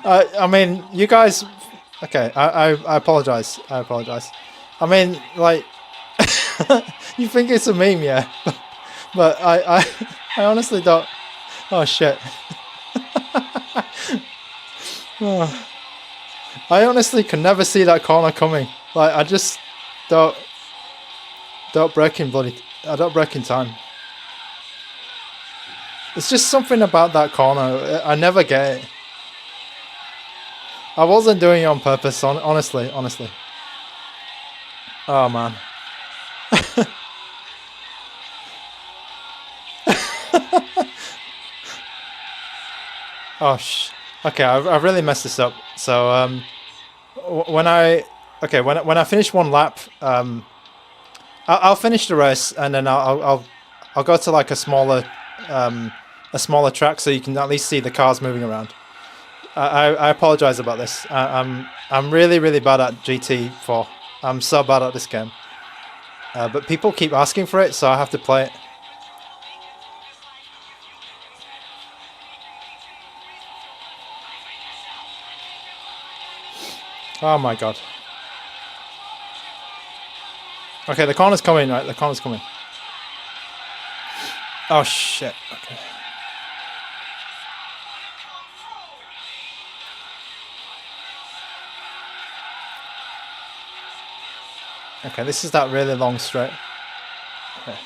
I mean, you guys. Okay, I apologize. I apologize. I mean, like, you think it's a meme, yeah? But I honestly don't. Oh shit. Oh. I honestly can never see that corner coming. Like, I just don't break in I don't break in time. It's just something about that corner. I never get it. I wasn't doing it on purpose, honestly. Oh man. Oh okay, I really messed this up. So when I finish one lap, I'll finish the race and then I'll go to like a smaller track so you can at least see the cars moving around. I apologize about this. I'm really bad at GT4. I'm so bad at this game. But people keep asking for it, so I have to play it. Oh my god. Okay, the corner's coming, right? The corner's coming. Oh shit. Okay. Okay, this is that really long straight. Okay.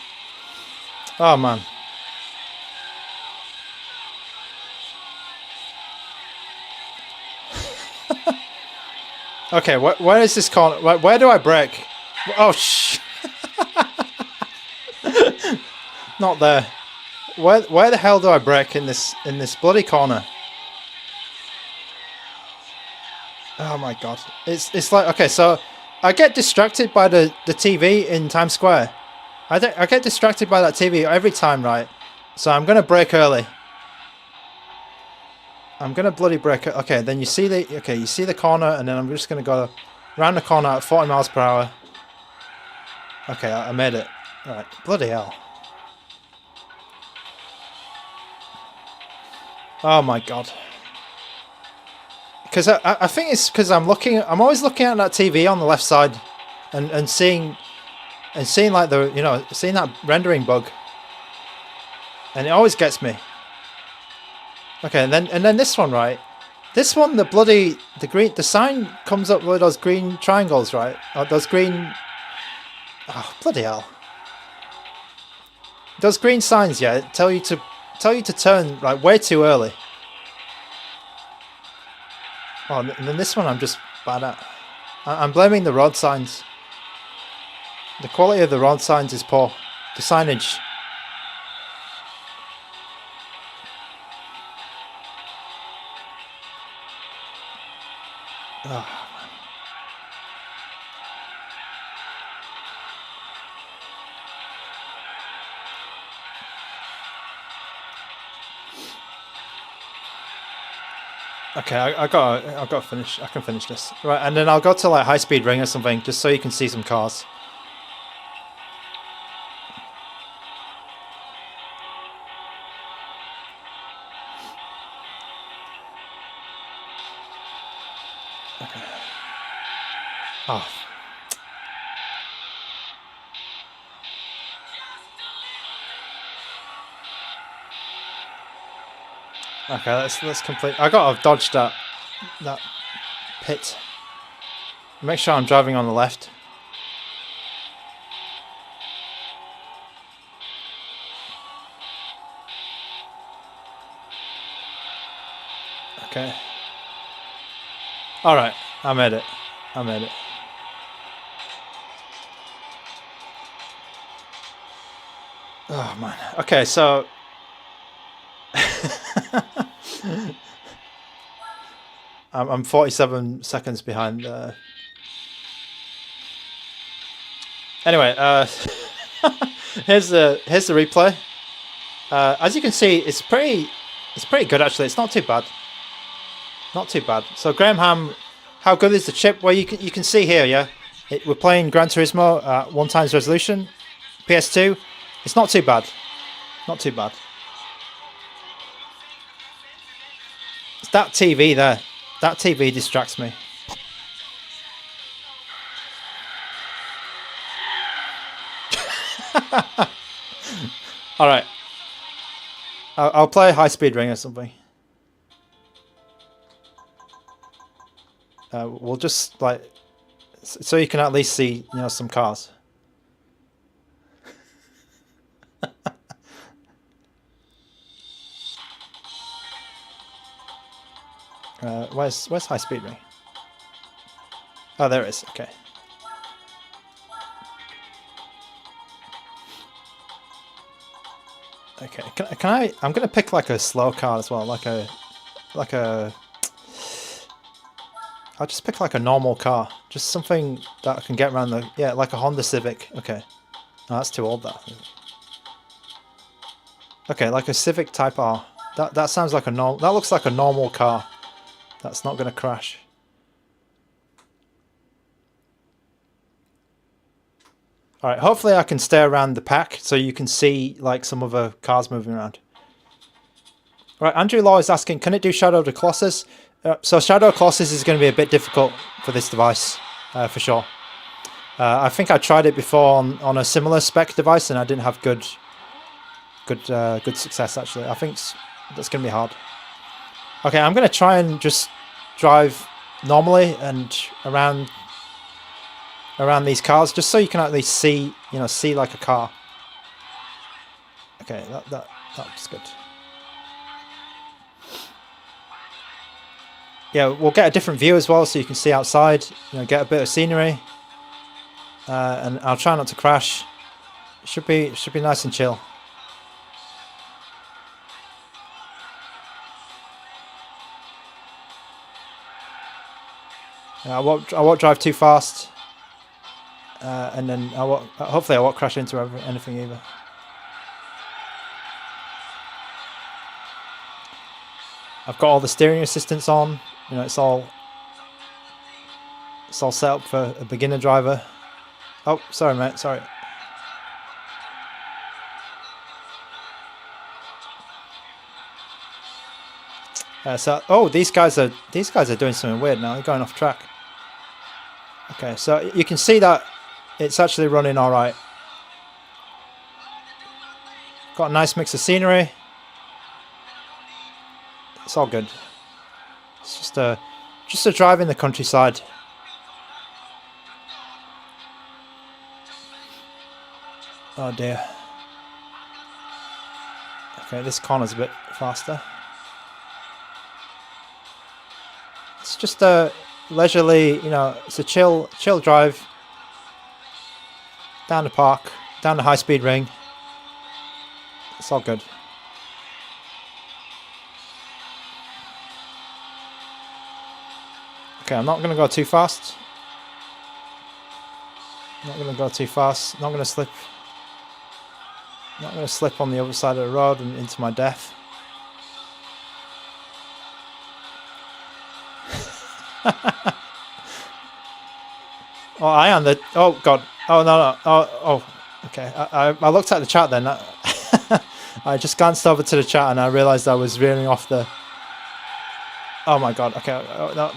Oh man. Okay, where is this corner? Where do I brake? Oh not there. Where the hell do I brake in this bloody corner? Oh my god. It's like, okay, so I get distracted by the TV in Times Square. I get distracted by that TV every time, right? So I'm gonna brake early. I'm gonna bloody brake. Okay, then you see the corner, and then I'm just gonna go around the corner at 40 miles per hour. Okay, I made it. Right, bloody hell. Oh my god. Because I think it's because I'm always looking at that TV on the left side, and seeing like seeing that rendering bug, and it always gets me. Okay, and then this one, right? This one, the sign comes up with those green triangles, right? Or those green. Oh bloody hell! Those green signs, yeah, tell you to turn like way too early. Oh, and then this one I'm just bad at. I'm blaming the road signs. The quality of the road signs is poor. The signage. Oh. Okay, I got to finish. I can finish this. Right, and then I'll go to like high speed ring or something, just so you can see some cars. Okay. Oh. Okay, let's complete. I gotta dodge that pit. Make sure I'm driving on the left. Okay. Alright, I made it. Oh man. Okay, so I'm 47 seconds behind. Anyway, here's the replay. As you can see, it's pretty good actually. It's not too bad. Not too bad. So Graham Ham, how good is the chip? Well, you can see here, yeah. We're playing Gran Turismo at 1x resolution, PS2. It's not too bad. Not too bad. It's that TV there. That TV distracts me. All right. I'll play High Speed Ring or something. We'll just like so you can at least see, you know, some cars. Where's High Speed Ring? Oh, there it is. Okay. Okay. Can I? I'm gonna pick like a slow car as well, like a. I'll just pick like a normal car, just something that I can get around the. Yeah, like a Honda Civic. Okay. No, that's too old. That. Okay, like a Civic Type R. That sounds like a normal. That looks like a normal car. That's not gonna crash. All right. Hopefully, I can stay around the pack so you can see like some other cars moving around. Right. Andrew Law is asking, can it do Shadow of the Colossus? So Shadow of the Colossus is going to be a bit difficult for this device, for sure. I think I tried it before on a similar spec device, and I didn't have good success actually. I think that's going to be hard. Okay, I'm going to try and just drive normally and around these cars, just so you can at least see, you know, see like a car. Okay, that's good. Yeah, we'll get a different view as well, so you can see outside. You know, get a bit of scenery, and I'll try not to crash. Should be nice and chill. I won't drive too fast, and then hopefully I won't crash into anything either. I've got all the steering assistance on. You know, it's all set up for a beginner driver. Oh, sorry, mate. Sorry. These guys are doing something weird now. They're going off track. Okay, so you can see that it's actually running all right. Got a nice mix of scenery. It's all good. It's just a drive in the countryside. Oh dear. Okay, this corner's a bit faster. It's just a leisurely, you know, it's a chill drive down the park, down the High Speed Ring. It's all good. Okay, I'm not going to go too fast. Not going to go too fast. Not going to slip. Not going to slip on the other side of the road and into my death. Oh, I am the. Oh God. Oh no. Oh. Okay. I looked at the chat then. I just glanced over to the chat and I realised I was veering off the. Oh my God. Okay. Oh, no.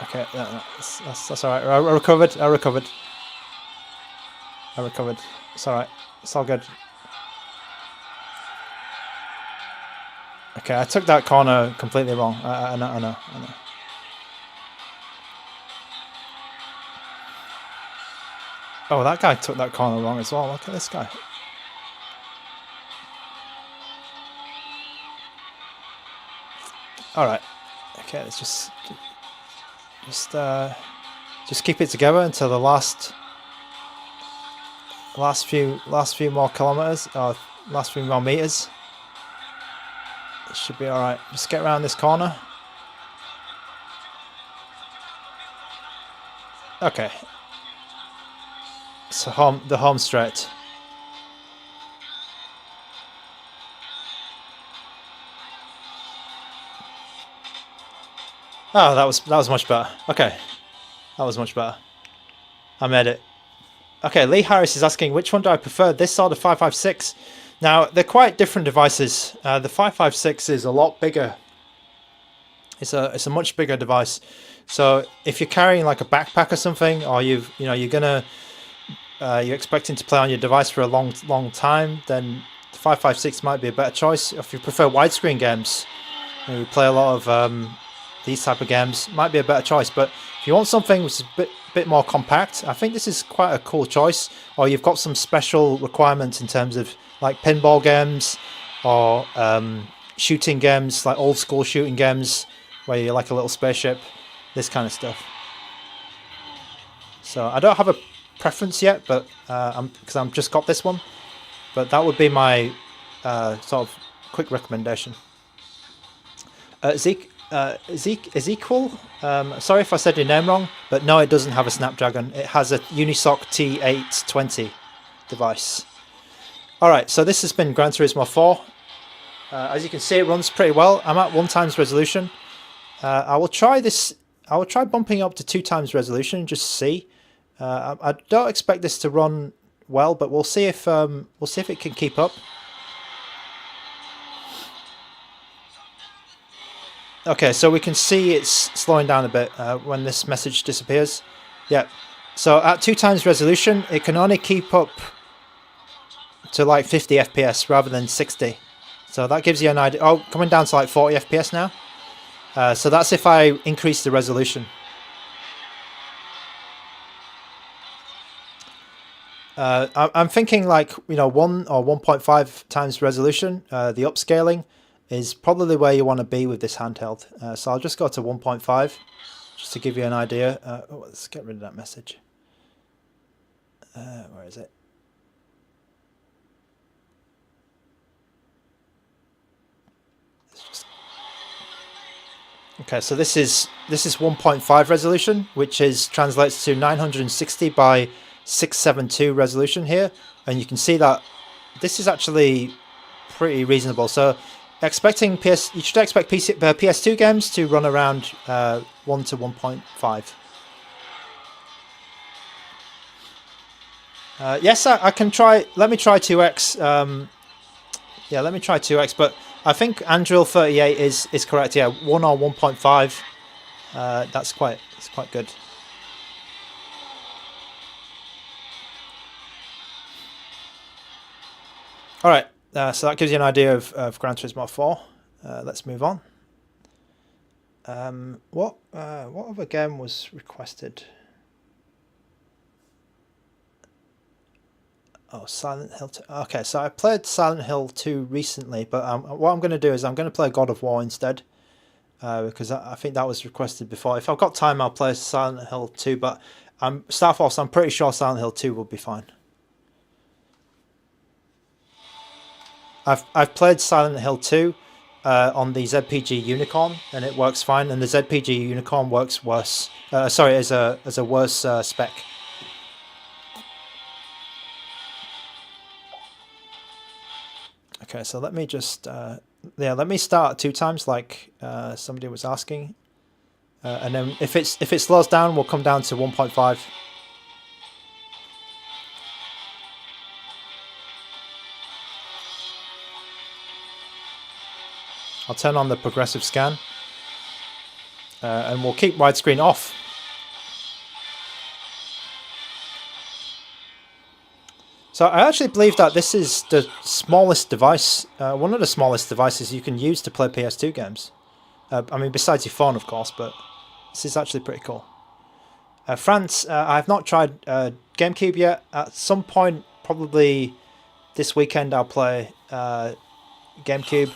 Okay. No, that's all right. I recovered. It's all right. It's all good. Okay, I took that corner completely wrong. I know. Oh, that guy took that corner wrong as well. Look at this guy. All right. Okay, let's just keep it together until the last Last few more kilometers, or last few more meters. It should be all right. Just get around this corner. Okay. So the home straight. Oh, that was much better. Okay, that was much better. I made it. Okay, Lee Harris is asking, which one do I prefer, this or the 556? Now, they're quite different devices. The 556 is a lot bigger. It's a much bigger device. So if you're carrying like a backpack or something, or you're expecting to play on your device for a long time, then the 556 might be a better choice. If you prefer widescreen games, you play a lot of these type of games, might be a better choice. But if you want something which is a bit more compact, I think this is quite a cool choice. Or you've got some special requirements in terms of like pinball games or shooting games, like old school shooting games where you're like a little spaceship, this kind of stuff. So I don't have a preference yet, but because I've just got this one, but that would be my sort of quick recommendation. Ezekiel, sorry if I said your name wrong, but no, it doesn't have a Snapdragon. It has a Unisoc T820 device. Alright, so this has been Gran Turismo 4. As you can see, it runs pretty well. I'm at 1x resolution. I will try bumping up to 2x resolution just to see. I don't expect this to run well, but we'll see if it can keep up. Okay, so we can see it's slowing down a bit when this message disappears. Yeah, so at 2x resolution, it can only keep up to like 50 FPS rather than 60. So that gives you an idea. Oh, coming down to like 40 FPS now. So that's if I increase the resolution. I'm thinking like, 1 or 1.5 times resolution, the upscaling is probably where you want to be with this handheld. So I'll just go to 1.5 just to give you an idea. Let's get rid of that message. Where is it? Okay, so this is 1.5 resolution, which translates to 960 by 672 resolution here, and you can see that this is actually pretty reasonable. So you should expect PS2 games to run around 1 to 1.5. Yes, I can try. Let me try 2x. Yeah, let me try 2x, but I think Andrew 38 is correct. Yeah, 1 or 1.5. It's quite good. All right, so that gives you an idea of Gran Turismo 4. Let's move on. What other game was requested? Oh, Silent Hill 2. Okay, so I played Silent Hill 2 recently, but what I'm going to do is I'm going to play God of War instead, because I think that was requested before. If I've got time, I'll play Silent Hill 2, but Star Fox, I'm pretty sure Silent Hill 2 will be fine. I've played Silent Hill 2 on the ZPG Unicorn, and it works fine, and the ZPG Unicorn works worse. Sorry, as a worse spec. Okay, so let me just let me start at 2 times like somebody was asking, and then if it slows down, we'll come down to 1.5. I'll turn on the progressive scan, and we'll keep widescreen off. So I actually believe that this is the smallest device, one of the smallest devices you can use to play PS2 games. I mean, besides your phone, of course, but this is actually pretty cool. France, I have not tried GameCube yet. At some point, probably this weekend, I'll play GameCube.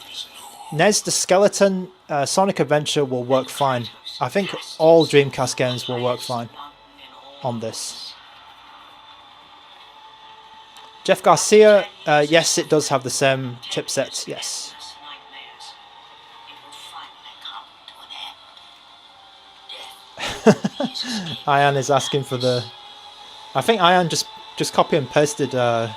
NES the Skeleton, Sonic Adventure will work fine. I think all Dreamcast games will work fine on this. Jeff Garcia, yes, it does have the same chipsets, yes. Ian is asking for the... I think Ian just copy and pasted... Oh.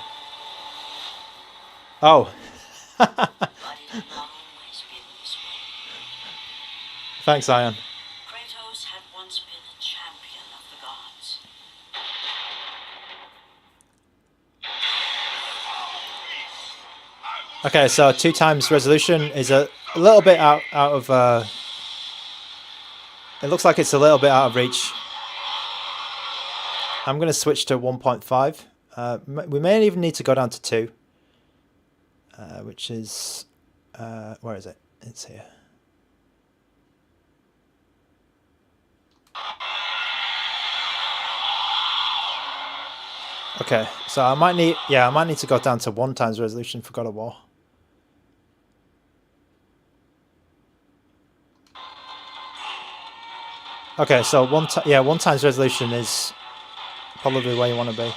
Thanks, Ian. Kratos had once been a champion of the gods. Okay, so 2 times resolution is a little bit out of... it looks like it's a little bit out of reach. I'm going to switch to 1.5. We may even need to go down to 2. Which is... where is it? It's here. Okay, so I might need to go down to 1 times resolution for God of War. Okay, so 1 times resolution is probably where you want to be.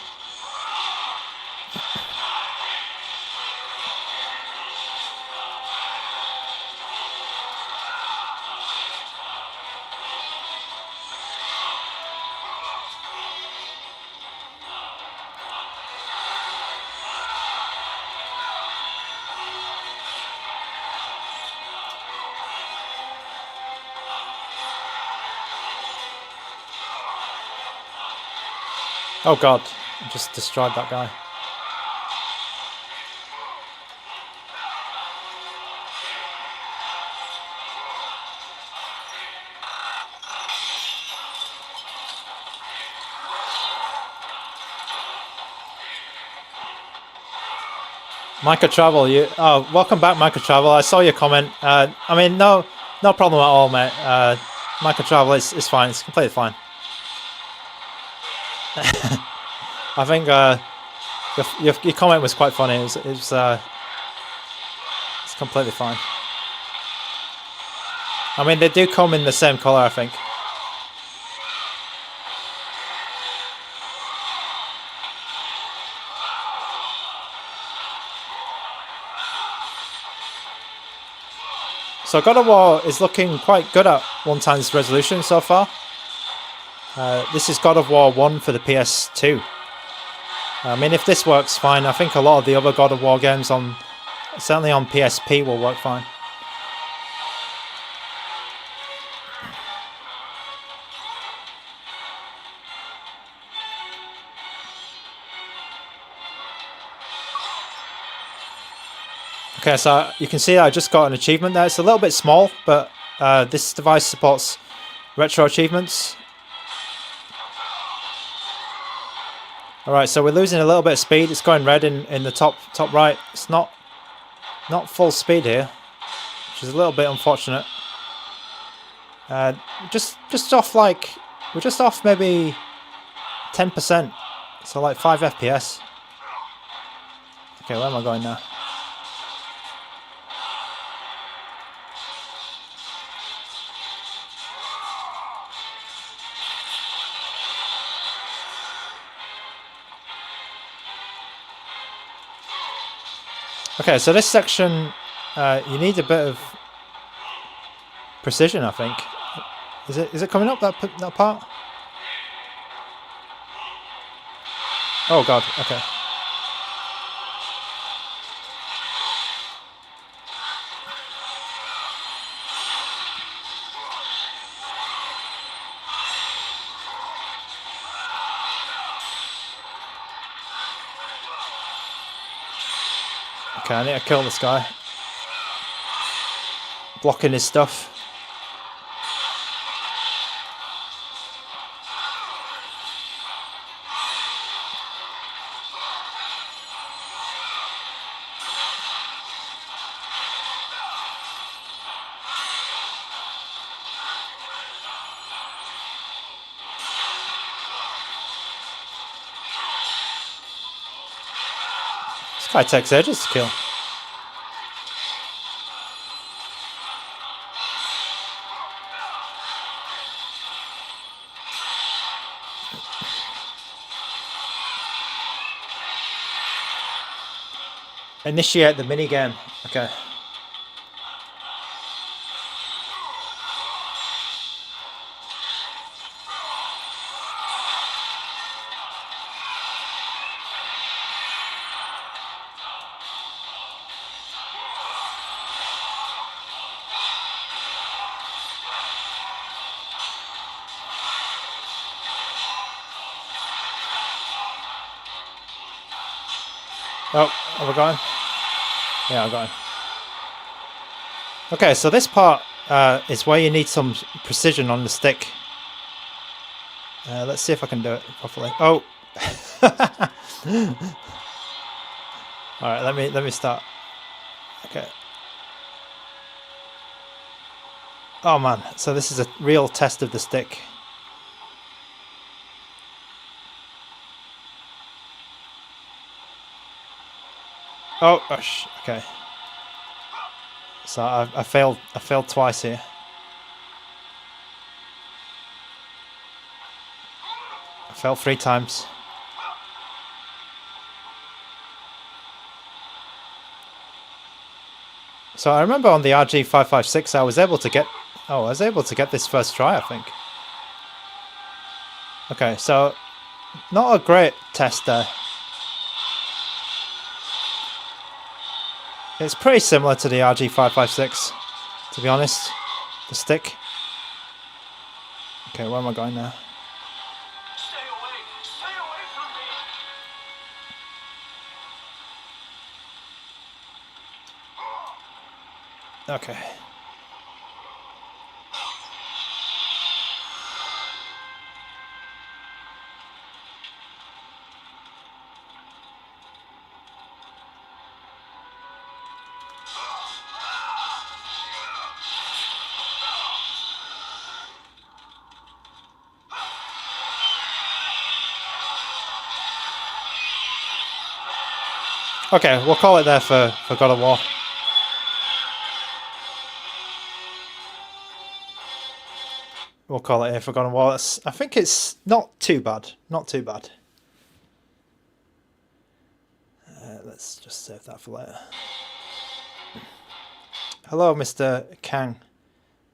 Oh god, I just destroyed that guy. Micro Travel, welcome back, Micro Travel. I saw your comment. I mean, no problem at all, mate. Micro Travel is fine. It's completely fine. I think your comment was quite funny. It's completely fine. I mean, they do come in the same color, I think. So God of War is looking quite good at 1 times resolution so far. This is God of War 1 for the PS2. I mean, if this works fine, I think a lot of the other God of War games certainly on PSP will work fine. Okay, so you can see I just got an achievement there. It's a little bit small, but this device supports retro achievements. Alright, so we're losing a little bit of speed. It's going red in the top right. It's not full speed here, which is a little bit unfortunate. Just off like... We're just off maybe 10%. So like 5 FPS. Okay, where am I going now? Okay, so this section, you need a bit of precision, I think. Is it coming up, that part? Oh god, okay. Okay, I need to kill this guy. Blocking his stuff. This guy takes ages to kill. Initiate the minigame. Okay. Oh, are we going? Yeah, I'm going. Okay, so this part is where you need some precision on the stick. Let's see if I can do it properly. Oh! Alright, let me start. Okay. Oh man, so this is a real test of the stick. Oh, gosh, okay. So I failed twice here. I failed 3 times. So I remember on the RG556 I was able to get this first try, I think. Okay, so not a great test there. It's pretty similar to the RG556, to be honest, the stick. Okay, where am I going now? Stay away from me. Okay. Okay, we'll call it there for God of War. We'll call it here for God of War. I think it's not too bad. Not too bad. Let's just save that for later. Hello, Mr. Kang.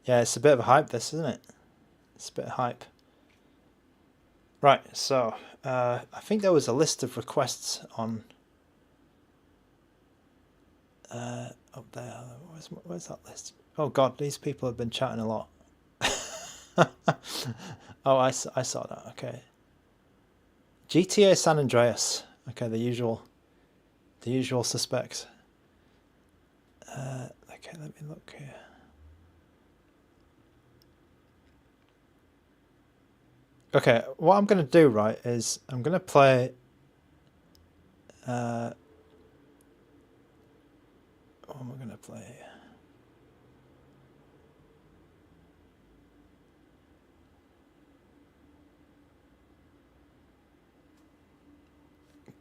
Yeah, it's a bit of a hype, this, isn't it? It's a bit of hype. Right, so I think there was a list of requests on up there. Where's that list? Oh God, these people have been chatting a lot. Oh, I saw that. Okay. GTA San Andreas. Okay, the usual suspects. Okay, let me look here. Okay, what I'm going to do, right, is I'm going to play... what am I going to play?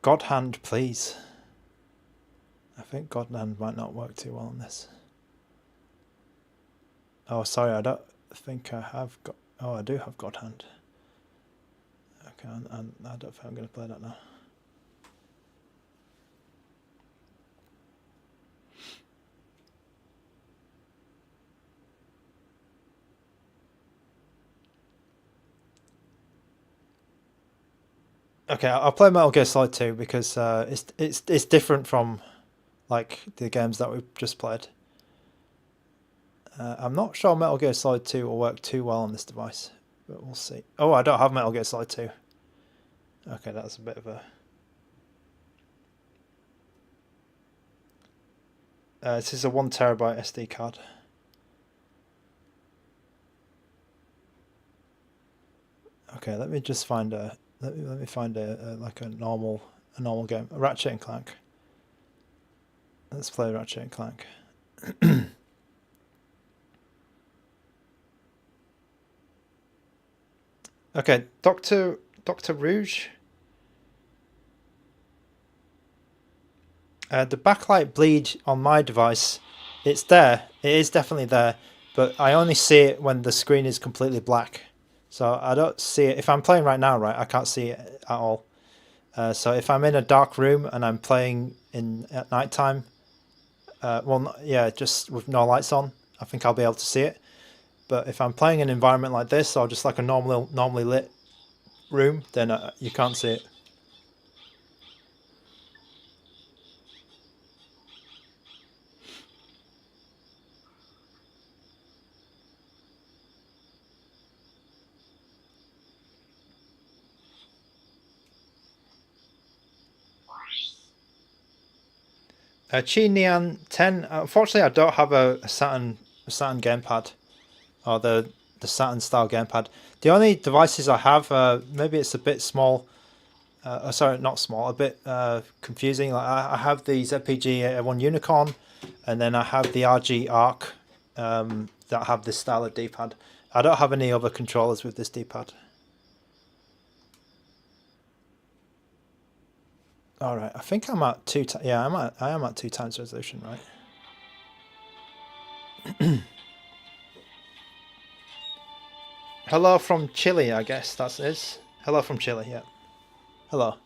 God Hand, please. I think God Hand might not work too well on this. Oh, sorry, I don't think I have got... Oh, I do have God Hand. Okay, I don't think I'm going to play that now. Okay, I'll play Metal Gear Solid 2 because it's different from like the games that we've just played. I'm not sure Metal Gear Solid 2 will work too well on this device, but we'll see. Oh, I don't have Metal Gear Solid 2. Okay, that's a bit of a... this is a 1 terabyte SD card. Okay, let me just find a... Let me find like a normal game. Ratchet and Clank. Let's play Ratchet and Clank. Okay, Dr. Rouge. The backlight bleed on my device, it's there. It is definitely there, but I only see it when the screen is completely black. So I don't see it. If I'm playing right now, right, I can't see it at all. So if I'm in a dark room and I'm playing at night time, just with no lights on, I think I'll be able to see it. But if I'm playing an environment like this, or just like a normally lit room, then you can't see it. Chi Nian 10. Unfortunately, I don't have a Saturn gamepad, or the Saturn style gamepad. The only devices I have, maybe it's a bit small. Sorry, not small. A bit confusing. Like I have the ZPG one Unicorn, and then I have the RG Arc that have this style of D-pad. I don't have any other controllers with this D-pad. All right, I think I'm at I am at 2 times resolution, right? Hello from Chile, I guess that is. Hello from Chile, yeah. Hello.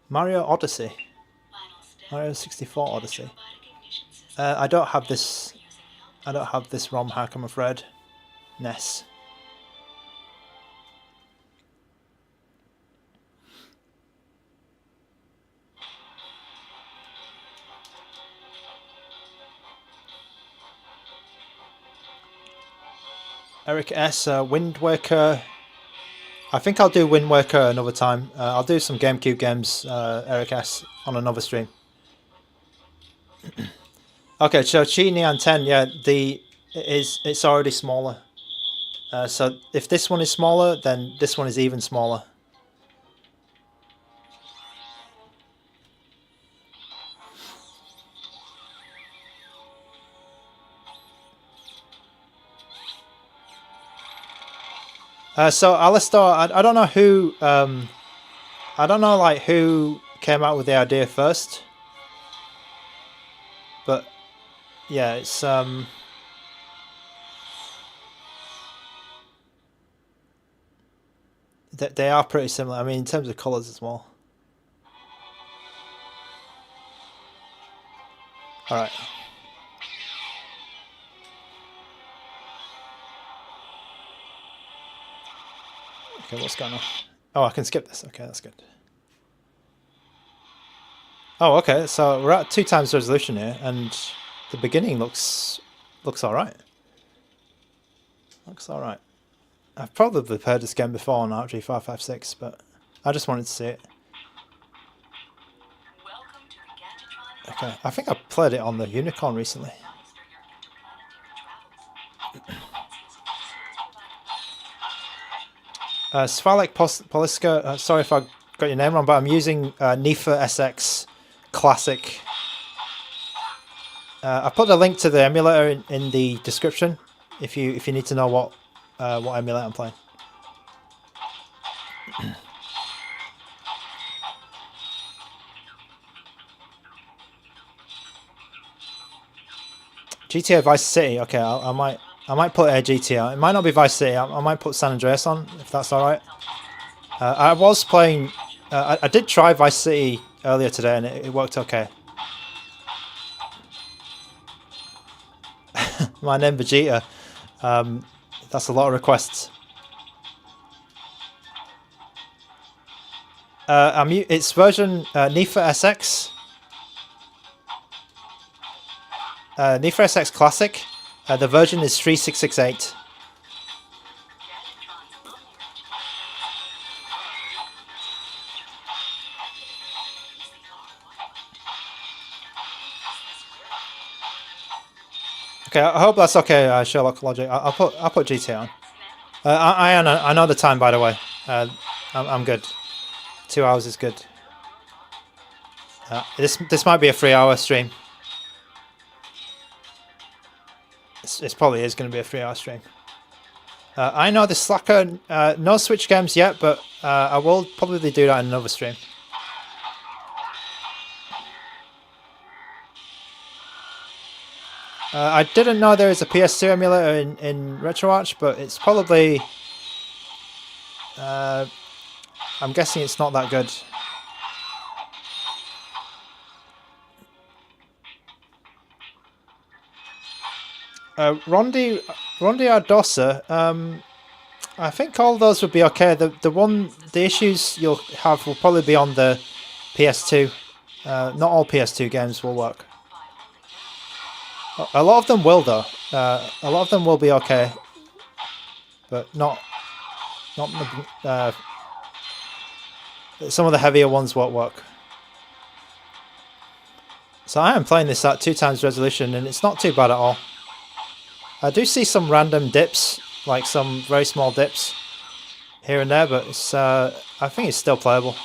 Mario Odyssey. Mario 64 Odyssey. I don't have this. I don't have this ROM hack, I'm afraid. NES. Eric S. Wind Waker. I think I'll do Wind Waker another time. I'll do some GameCube games, Eric S. on another stream. Okay, so Chi Nian 10, yeah, it's already smaller. So if this one is smaller, then this one is even smaller. So Alistair, I don't know who I don't know like who came out with the idea first, but yeah, it's they are pretty similar. I mean, in terms of colors as well. All right. Okay, what's going on? Oh, I can skip this. Okay, that's good. Oh, okay. So we're at 2 times resolution here, and the beginning looks all right. Looks all right. I've probably played this game before on RG 556, but I just wanted to see it. Okay, I think I played it on the Unicorn recently. Svalek Poliska, sorry if I got your name wrong, but I'm using NIFA SX Classic. I put the link to the emulator in the description if you need to know what emulator I'm playing. GTA Vice City. Okay, I might put a GTA. It might not be Vice City. I might put San Andreas on if that's all right. I was playing. I did try Vice City earlier today, and it worked okay. My name Vegeta. That's a lot of requests. It's version NIFA SX. NIFA SX Classic. The version is 3668. Okay, I hope that's okay, Sherlock Logic. I'll put GTA on. I know the time, by the way. I'm good. 2 hours is good. This might be a 3-hour stream. It probably is going to be a 3-hour stream. I know the Slacker. No Switch games yet, but I will probably do that in another stream. I didn't know there is a PS2 emulator in RetroArch, but it's probably I'm guessing it's not that good. Rondi Ardosa, I think all those would be okay. The issues you'll have will probably be on the PS2. Not all PS2 games will work. A lot of them will though. A lot of them will be okay, but not some of the heavier ones won't work. So I am playing this at 2x resolution, and it's not too bad at all. I do see some random dips, like some very small dips here and there, but it's I think it's still playable.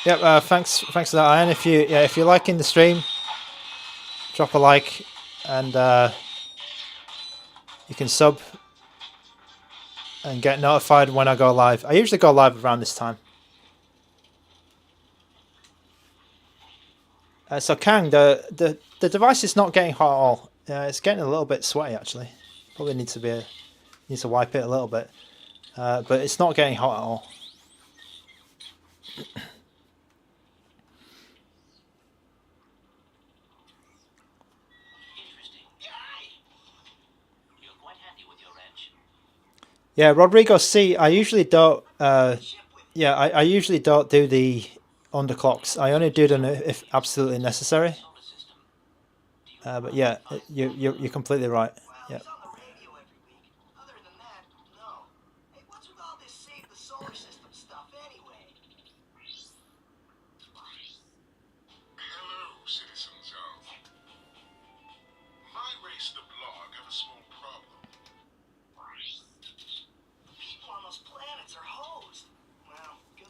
Yep, thanks for that, Ian. If you're liking the stream, drop a like, and you can sub and get notified when I go live. I usually go live around this time. So Kang, the device is not getting hot at all. It's getting a little bit sweaty actually. Probably needs to wipe it a little bit, but it's not getting hot at all. Yeah, Rodrigo C. I usually don't. Yeah, I usually don't do the underclocks. I only do them if absolutely necessary. But yeah, you're completely right. Yeah.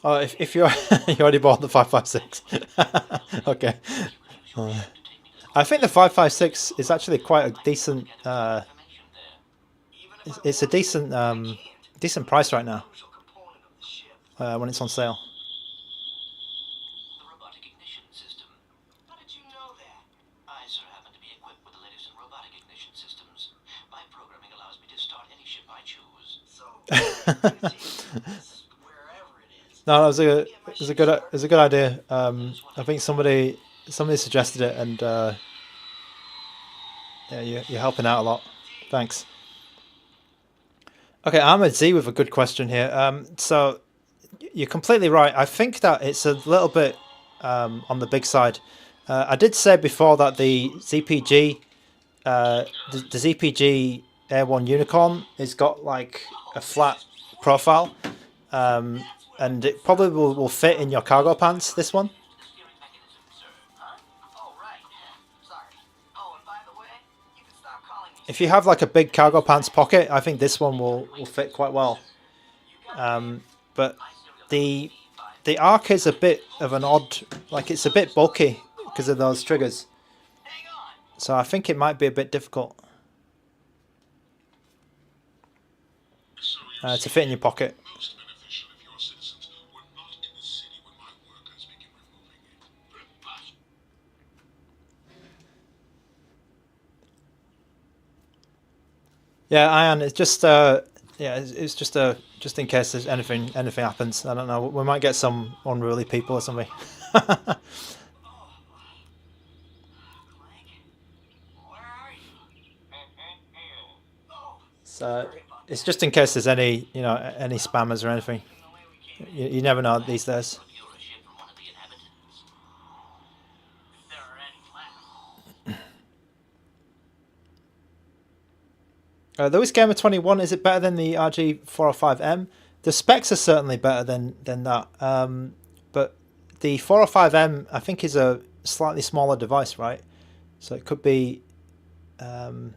Oh, if you you already bought the 556. Okay. I think the 556 is actually quite a decent. It's a decent decent price right now. When it's on sale. The robotic ignition system. How did you know that? I, sir, happen to be equipped with the latest in robotic ignition systems. My programming allows me to start any ship I choose. So. No, it was a good idea. I think somebody suggested it, and yeah, you're helping out a lot. Thanks. Okay, Ahmed Z with a good question here. So you're completely right. I think that it's a little bit on the big side. I did say before that the ZPG, the ZPG Air 1 Unicorn has got like a flat profile. And it probably will fit in your cargo pants, this one. If you have like a big cargo pants pocket, I think this one will fit quite well. But the arc is a bit of an odd, like it's a bit bulky because of those triggers. So I think it might be a bit difficult to fit in your pocket. Yeah, Ian, it's just yeah, it's just in case there's anything happens. I don't know. We might get some unruly people or something. So it's just in case there's any any spammers or anything. You never know these days. Lewis Gamer 21, is it better than the RG405M? The specs are certainly better than that. But the 405M, I think, is a slightly smaller device, right? So it could be more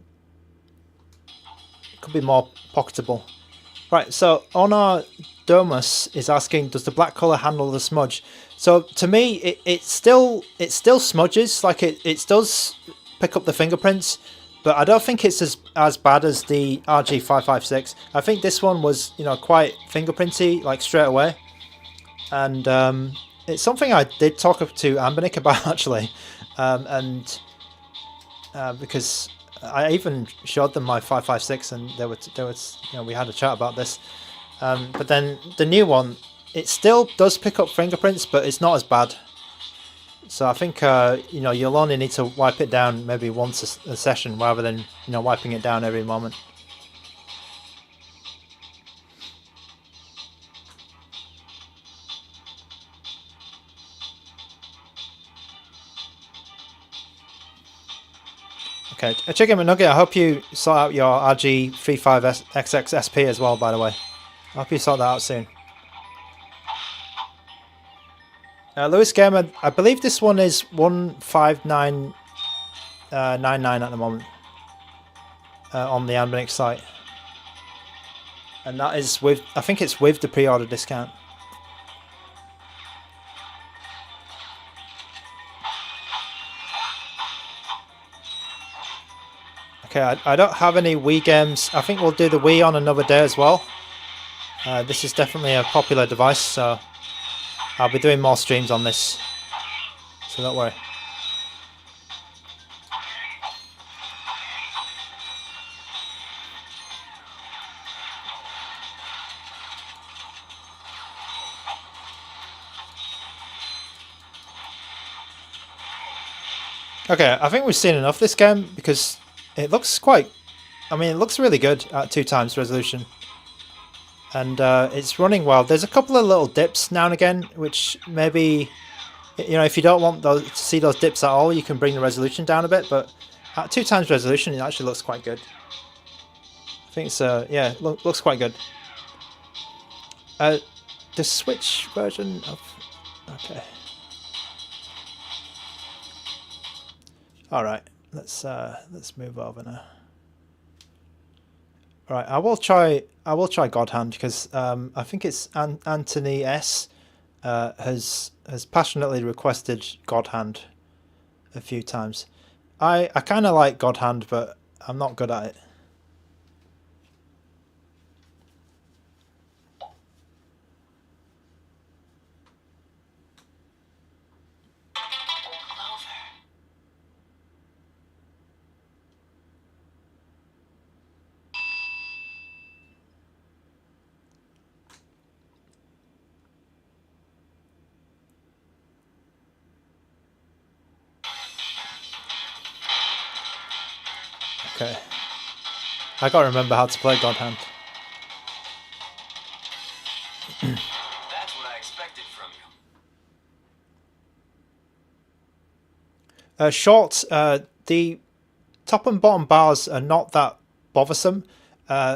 pocketable. Right, so Honor Domus is asking, does the black color handle the smudge? So to me, it still smudges, like it does pick up the fingerprints. But I don't think it's as bad as the RG556. I think this one was, quite fingerprinty, like straight away. And it's something I did talk to ANBERNIC about, actually. Because I even showed them my 556, and there was we had a chat about this. But then the new one, it still does pick up fingerprints, but it's not as bad. So I think you'll only need to wipe it down maybe once a session rather than wiping it down every moment. Okay, Chicken McNugget, I hope you sort out your RG35XX SP as well, by the way. I hope you sort that out soon. Lewis Gamer, I believe this one is 15999 at the moment on the ANBERNIC site. And that is with, I think it's with the pre-order discount. Okay, I don't have any Wii games. I think we'll do the Wii on another day as well. This is definitely a popular device, so I'll be doing more streams on this. So don't worry. Okay, I think we've seen enough of this game because it looks quite... I mean, it looks really good at 2x resolution. And it's running well. There's a couple of little dips now and again, which maybe, if you don't want to see those dips at all, you can bring the resolution down a bit. But at 2x resolution, it actually looks quite good. I think it's, yeah, looks quite good. The Switch version of... Okay. All right, let's move over now. All right, I will try God Hand because I think it's Anthony S has passionately requested God Hand a few times. I kind of like God Hand, but I'm not good at it. Okay. I gotta remember how to play God Hand. That's what I expected from you. Short, the top and bottom bars are not that bothersome.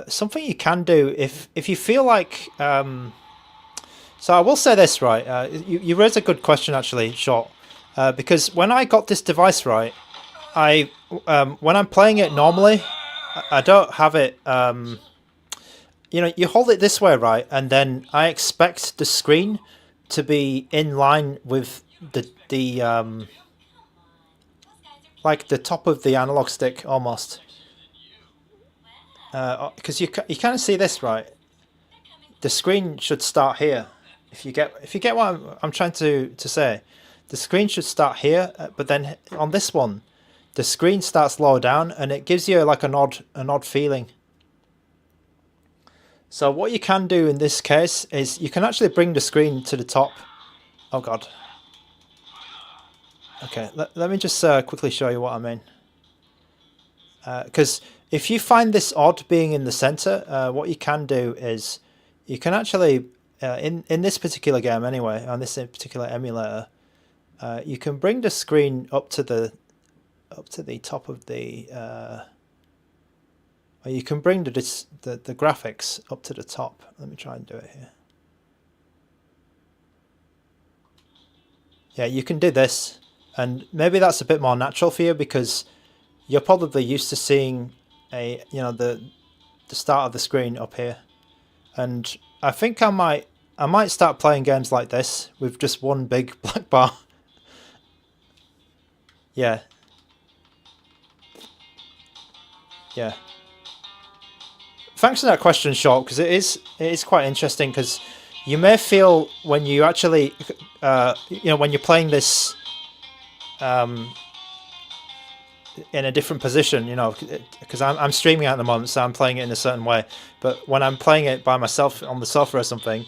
Something you can do if you feel like... So I will say this, right? You raised a good question, actually, Short. Because when I got this device right, when I'm playing it normally, I don't have it... you hold it this way, right? And then I expect the screen to be in line with the like the top of the analog stick almost. Because you kind of see this, right? The screen should start here. If you get what I'm trying to say, the screen should start here, but then on this one, the screen starts lower down, and it gives you like an odd feeling. So what you can do in this case is you can actually bring the screen to the top. Oh god. Okay, let me just quickly show you what I mean. Because if you find this odd being in the center, what you can do is you can actually, in this particular game anyway, on this particular emulator, you can bring the screen up to the top of the, or you can bring the graphics up to the top. Let me try and do it here. Yeah, you can do this, and maybe that's a bit more natural for you because you're probably used to seeing the start of the screen up here. And I think I might start playing games like this with just one big black bar. Yeah. Yeah. Thanks for that question, Short, because it is quite interesting, because you may feel when you actually when you're playing this in a different position, you know, because I'm streaming at the moment, so I'm playing it in a certain way. But when I'm playing it by myself on the sofa or something,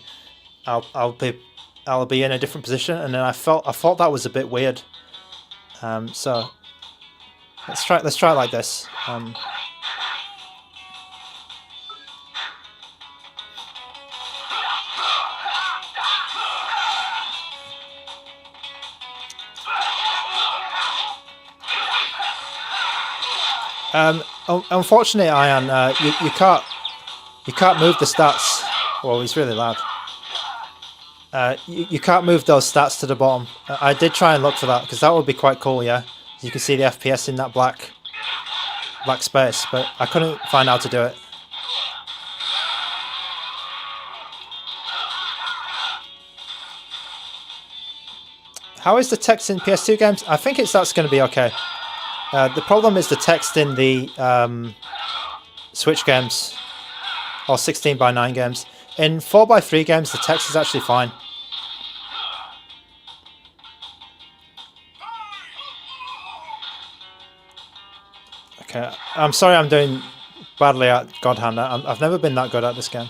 I'll be in a different position, and then I thought that was a bit weird. So let's try it like this. Unfortunately, Ian, you can't move the stats. Well, he's really loud. You can't move those stats to the bottom. I did try and look for that because that would be quite cool. Yeah, you can see the FPS in that black space, but I couldn't find out how to do it. How is the text in PS2 games? I think that's going to be okay. The problem is the text in the Switch games, or 16:9 games. In 4:3 games, the text is actually fine. Okay, I'm sorry I'm doing badly at God Hand. I've never been that good at this game.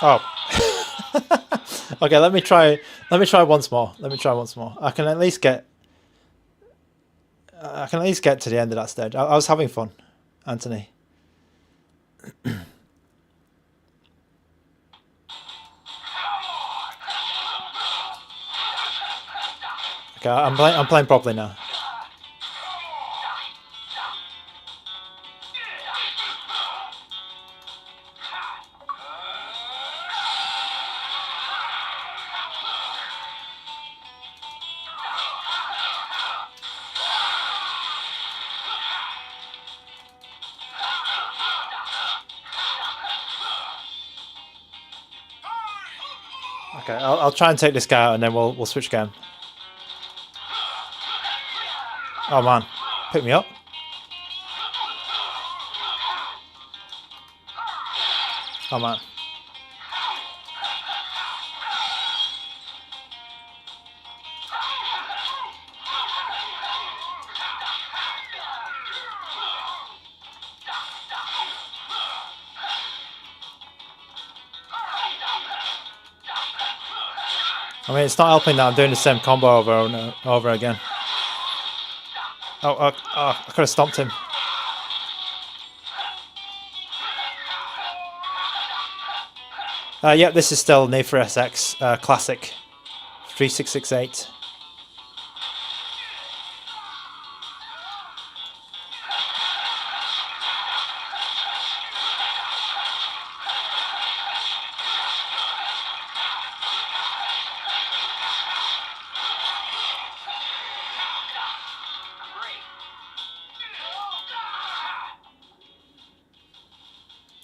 Oh. Okay, let me try once more. I can at least get to the end of that stage. I was having fun, Anthony. Okay, I'm playing properly now. Okay, I'll try and take this guy out, and then we'll switch game. Oh man, pick me up. Oh man. I mean, it's not helping that I'm doing the same combo over and over again. Oh, I could have stomped him. Yep, this is still Need for SX Classic 3668.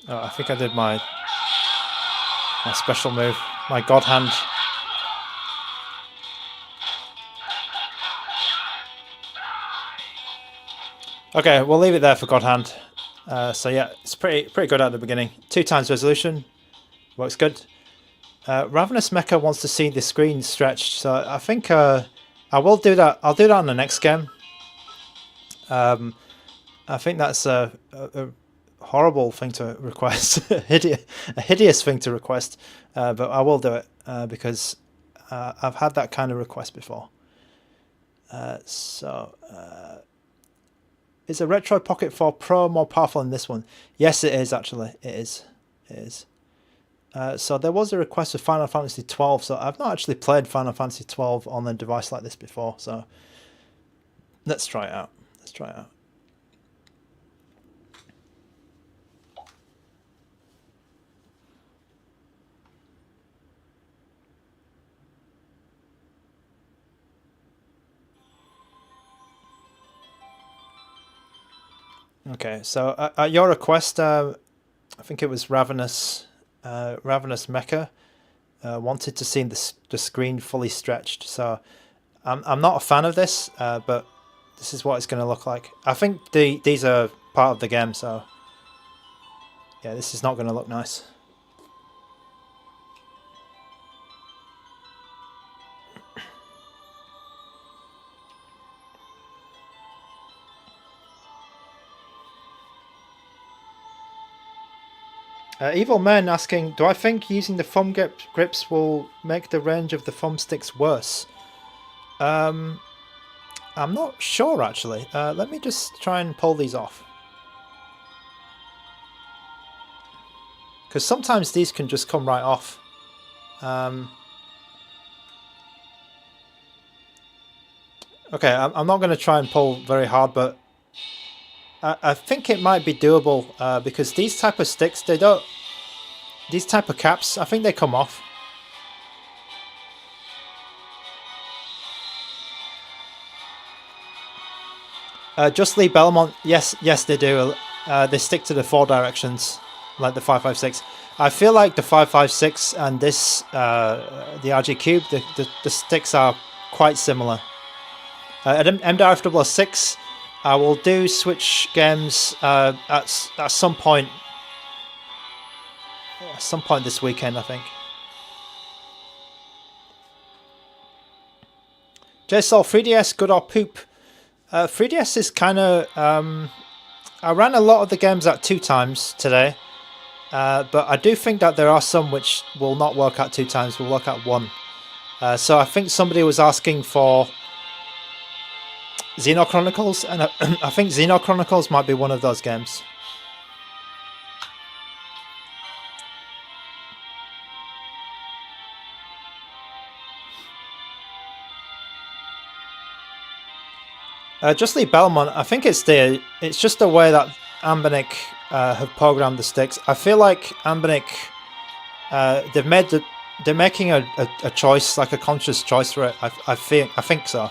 Oh, I think I did my special move, my God Hand. Okay, we'll leave it there for God Hand. So yeah, it's pretty good at the beginning. 2x resolution, works good. Ravenous Mecha wants to see the screen stretched, so I think I will do that. I'll do that on the next game. I think that's a horrible thing to request, a hideous thing to request, but I will do it because I've had that kind of request before. Is a Retro Pocket 4 Pro more powerful than this one? Yes, it is actually. It is. So there was a request for Final Fantasy XII. So I've not actually played Final Fantasy XII on a device like this before. So let's try it out. Okay, so at your request, I think it was Ravenous Mecha wanted to see the screen fully stretched. So I'm not a fan of this, but this is what it's going to look like. I think these are part of the game, so yeah, this is not going to look nice. Evil Man asking, do I think using the thumb grips will make the range of the thumbsticks worse? I'm not sure actually. Let me just try and pull these off. Because sometimes these can just come right off. Okay, I'm not going to try and pull very hard, but I think it might be doable because these type of sticks, they don't... These type of caps, I think they come off. Just Lee Belmont, yes they do. They stick to the 4 directions, like the 556. I feel like the 556 and this, the RG Cube, the sticks are quite similar. At MDR006, I will do Switch games at some point. At some point this weekend, I think. JSOL 3DS, good or poop? 3DS is kind of... I ran a lot of the games at 2 times today. But I do think that there are some which will not work at 2 times, will work at 1. So I think somebody was asking for Xeno Chronicles, and I think Xeno Chronicles might be one of those games. Just Lee Belmont, I think it's just the way that ANBERNIC have programmed the sticks. I feel like ANBERNIC they're making a choice, like a conscious choice for it. I think so.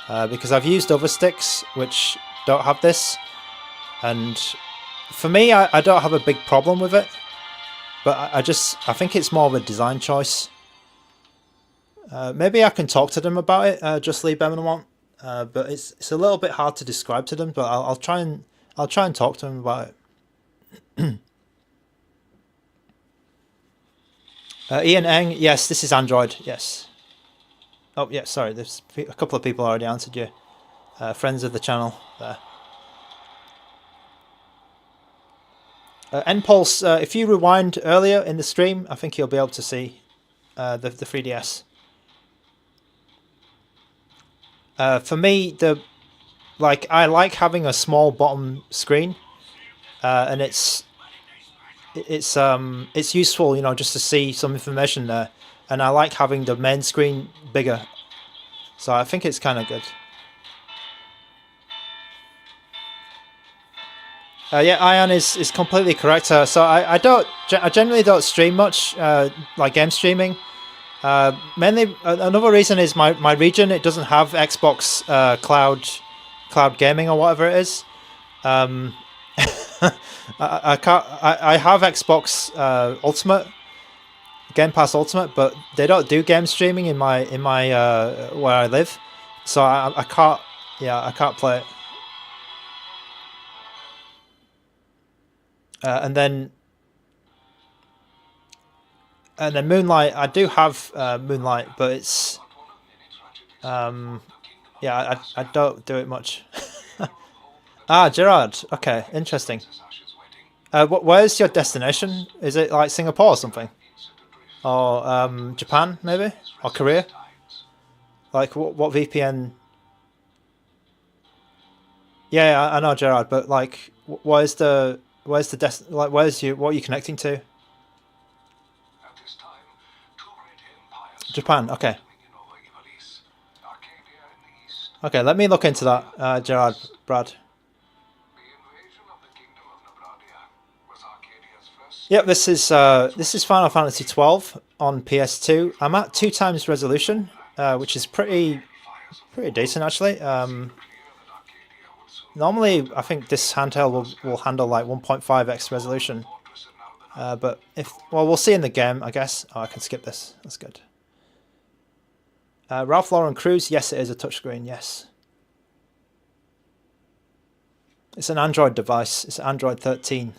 Because I've used other sticks which don't have this, and for me I don't have a big problem with it, but I think it's more of a design choice. Maybe I can talk to them about it, just Lee Belmont. But it's a little bit hard to describe to them, but I'll try and talk to them about it. Ian Eng, yes, this is Android, yes. Oh yeah, sorry, there's a couple of people already answered you. Friends of the channel there. NPulse, if you rewind earlier in the stream, I think you'll be able to see the 3DS. For me, I like having a small bottom screen, and it's useful, you know, just to see some information there, and I like having the main screen bigger, so I think it's kind of good. Yeah, Ion is completely correct. So I generally don't stream much, like game streaming. Mainly, another reason is my region. It doesn't have Xbox cloud gaming or whatever it is. I have Xbox Ultimate, Game Pass Ultimate, but they don't do game streaming in my where I live, so I can't play it. And then Moonlight, I do have Moonlight, but it's yeah, I don't do it much. Ah, Gerard. Okay, interesting. Where's your destination? Is it like Singapore or something, or Japan maybe, or Korea? Like what VPN? Yeah, I know, Gerard, but like, where's the what are you connecting to? Japan, okay. Okay, let me look into that, Gerard, Brad. Yep, this is Final Fantasy XII on PS2. I'm at 2 times resolution, which is pretty decent actually. Normally, I think this handheld will handle like 1.5x resolution, but we'll see in the game, I guess. Oh, I can skip this. That's good. Ralph Lauren Cruz, yes, it is a touchscreen. Yes. It's an Android device. It's Android 13.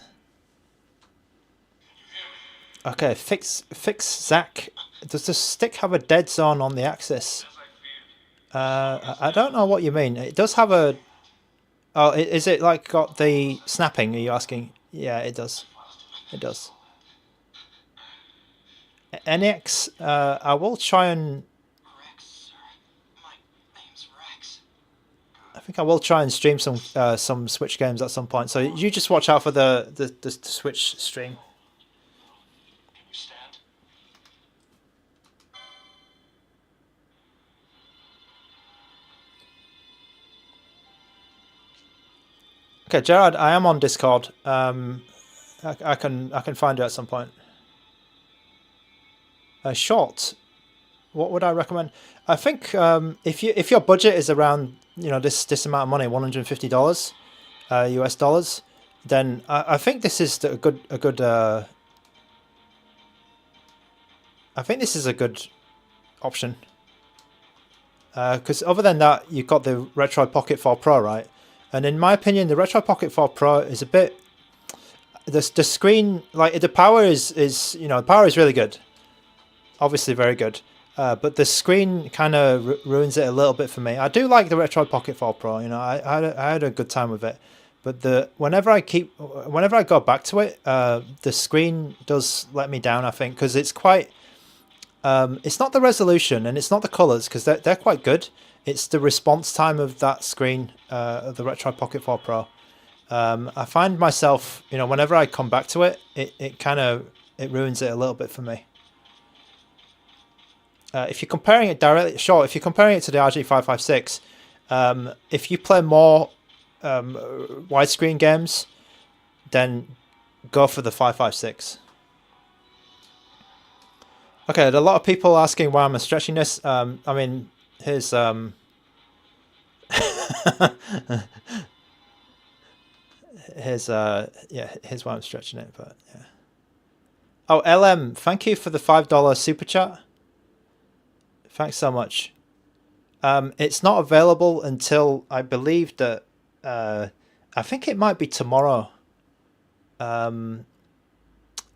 Okay, fix Zach. Does the stick have a dead zone on the axis? I don't know what you mean. It does have a... Oh, is it like got the snapping? Are you asking? Yeah, it does. It does. NX, I will try and... I think I will try and stream some Switch games at some point. So you just watch out for the Switch stream. Can you stand? Okay, Gerard, I am on Discord. I can find you at some point. Short. What would I recommend? I think if your budget is around this amount of money, $150 US dollars, then I think this is a good I think this is a good option. Because other than that, you've got the Retro Pocket 4 Pro, right? And in my opinion, the Retro Pocket 4 Pro is a bit... The screen, like the power is the power is really good. Obviously very good. But the screen kind of ruins it a little bit for me. I do like the Retro Pocket 4 Pro. I had a good time with it. But whenever I go back to it, the screen does let me down, I think, because it's quite... it's not the resolution and it's not the colors, because they're quite good. It's the response time of that screen, of the Retro Pocket 4 Pro. I find myself, whenever I come back to it, it ruins it a little bit for me. If you're comparing it directly, sure. If you're comparing it to the RG556, if you play more widescreen games, then go for the 556. Okay, there are a lot of people asking why I'm stretching this. I mean, here's here's why I'm stretching it. But yeah. Oh, LM, thank you for the $5 super chat. Thanks so much. It's not available until I believe that I think it might be tomorrow.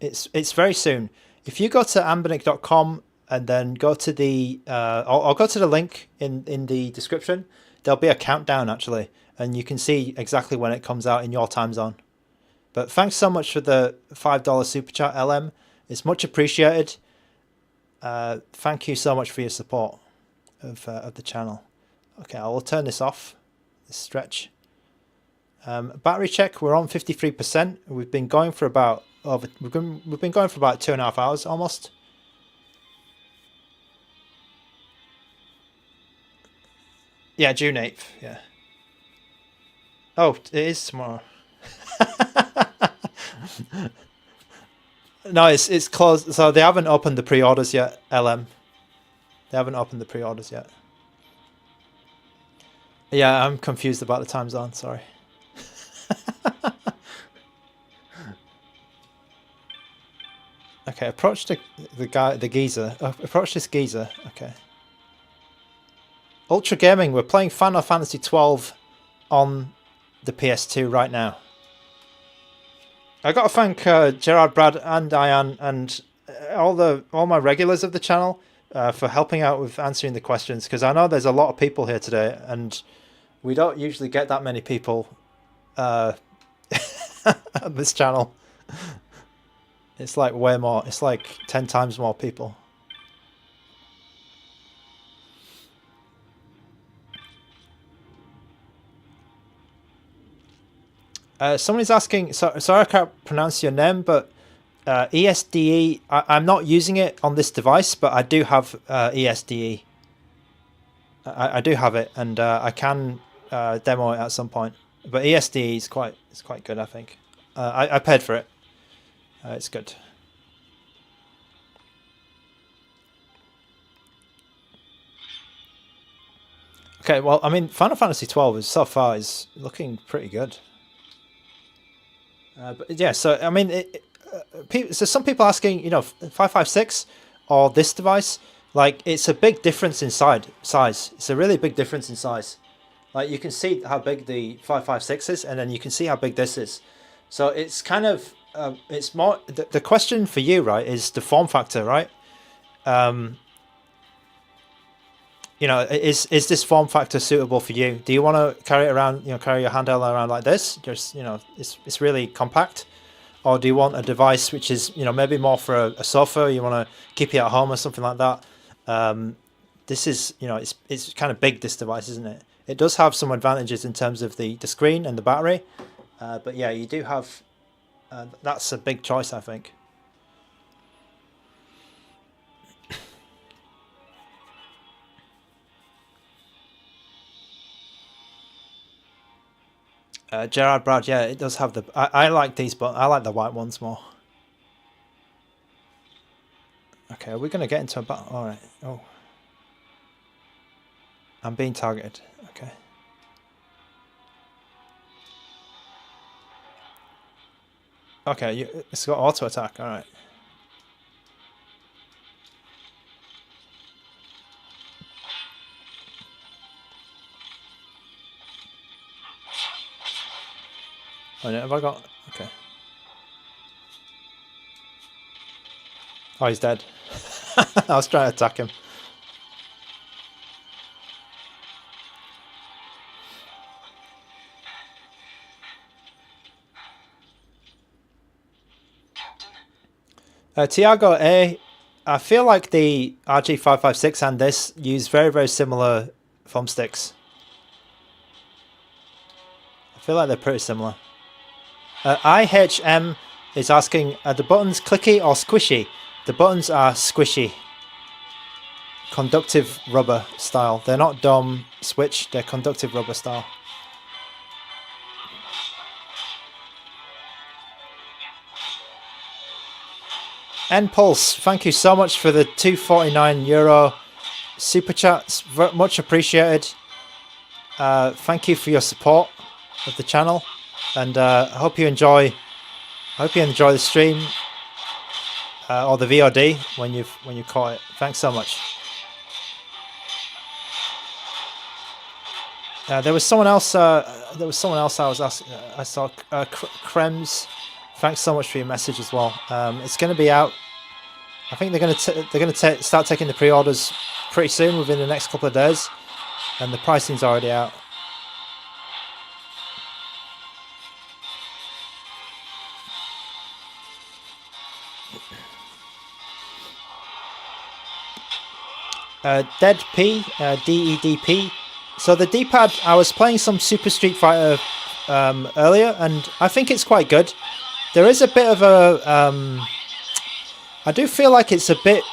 It's very soon. If you go to ANBERNIC.com and then go to the I'll go to the link in the description, there'll be a countdown actually, and you can see exactly when it comes out in your time zone. But thanks so much for the $5 super chat, LM. It's much appreciated. Thank you so much for your support of the channel. Okay, I will turn this off. This stretch. Battery check. We're on 53%. We've been going for about we've been going for about 2.5 hours almost. Yeah, June 8th. Yeah. Oh, it is tomorrow. No, it's closed. So they haven't opened the pre-orders yet, LM. They haven't opened the pre-orders yet. Yeah, I'm confused about the time zone, sorry. Okay, approach the geezer. Approach this geezer. Okay. Ultra Gaming, we're playing Final Fantasy XII on the PS2 right now. I got to thank Gerard, Brad, and Diane, and all my regulars of the channel for helping out with answering the questions, because I know there's a lot of people here today, and we don't usually get that many people on this channel. It's like way more. It's like 10 times more people. Somebody's asking, sorry I can't pronounce your name, but ESDE, I'm not using it on this device, but I do have ESDE. I do have it, and I can demo it at some point. But ESDE is quite good, I think. I paid for it. It's good. Okay, well, I mean, Final Fantasy XII so far is looking pretty good. But yeah, so I mean, so some people asking, 556 or this device, like it's a big difference in size. It's a really big difference in size. Like you can see how big the 556 is, and then you can see how big this is. So it's kind of it's more the question for you, right, is the form factor, right? You know, is this form factor suitable for you? Do you want to carry it around, you know, carry your handheld around like this? Just, you know, it's really compact. Or do you want a device which is, you know, maybe more for a sofa? You want to keep it at home or something like that? This is, you know, it's kind of big, this device, isn't it? It does have some advantages in terms of the screen and the battery. But yeah, you do have, that's a big choice, I think. Gerard Brad, yeah, it does have the. I like these, but I like the white ones more. Okay, are we going to get into a battle? All right. Oh, I'm being targeted. Okay. Okay, it's got auto attack. All right. Oh, no, have I got... Okay. Oh, he's dead. I was trying to attack him. Tiago A, I feel like the RG556 and this use very, very similar thumbsticks. I feel like they're pretty similar. IHM is asking, are the buttons clicky or squishy? The buttons are squishy. Conductive rubber style. They're not DOM switch, they're conductive rubber style. NPulse, thank you so much for the €249 super chats. Much appreciated. Thank you for your support of the channel, and I hope you enjoy. The stream or the VOD when you caught it. Thanks so much. There was someone else. I was asking. I saw Krems. Thanks so much for your message as well. It's going to be out. I think they're going to start taking the pre-orders pretty soon, within the next couple of days, and the pricing's already out. Dead P, DEDP. So the D-pad, I was playing some Super Street Fighter earlier, and I think it's quite good. There is a bit of a... I do feel like it's a bit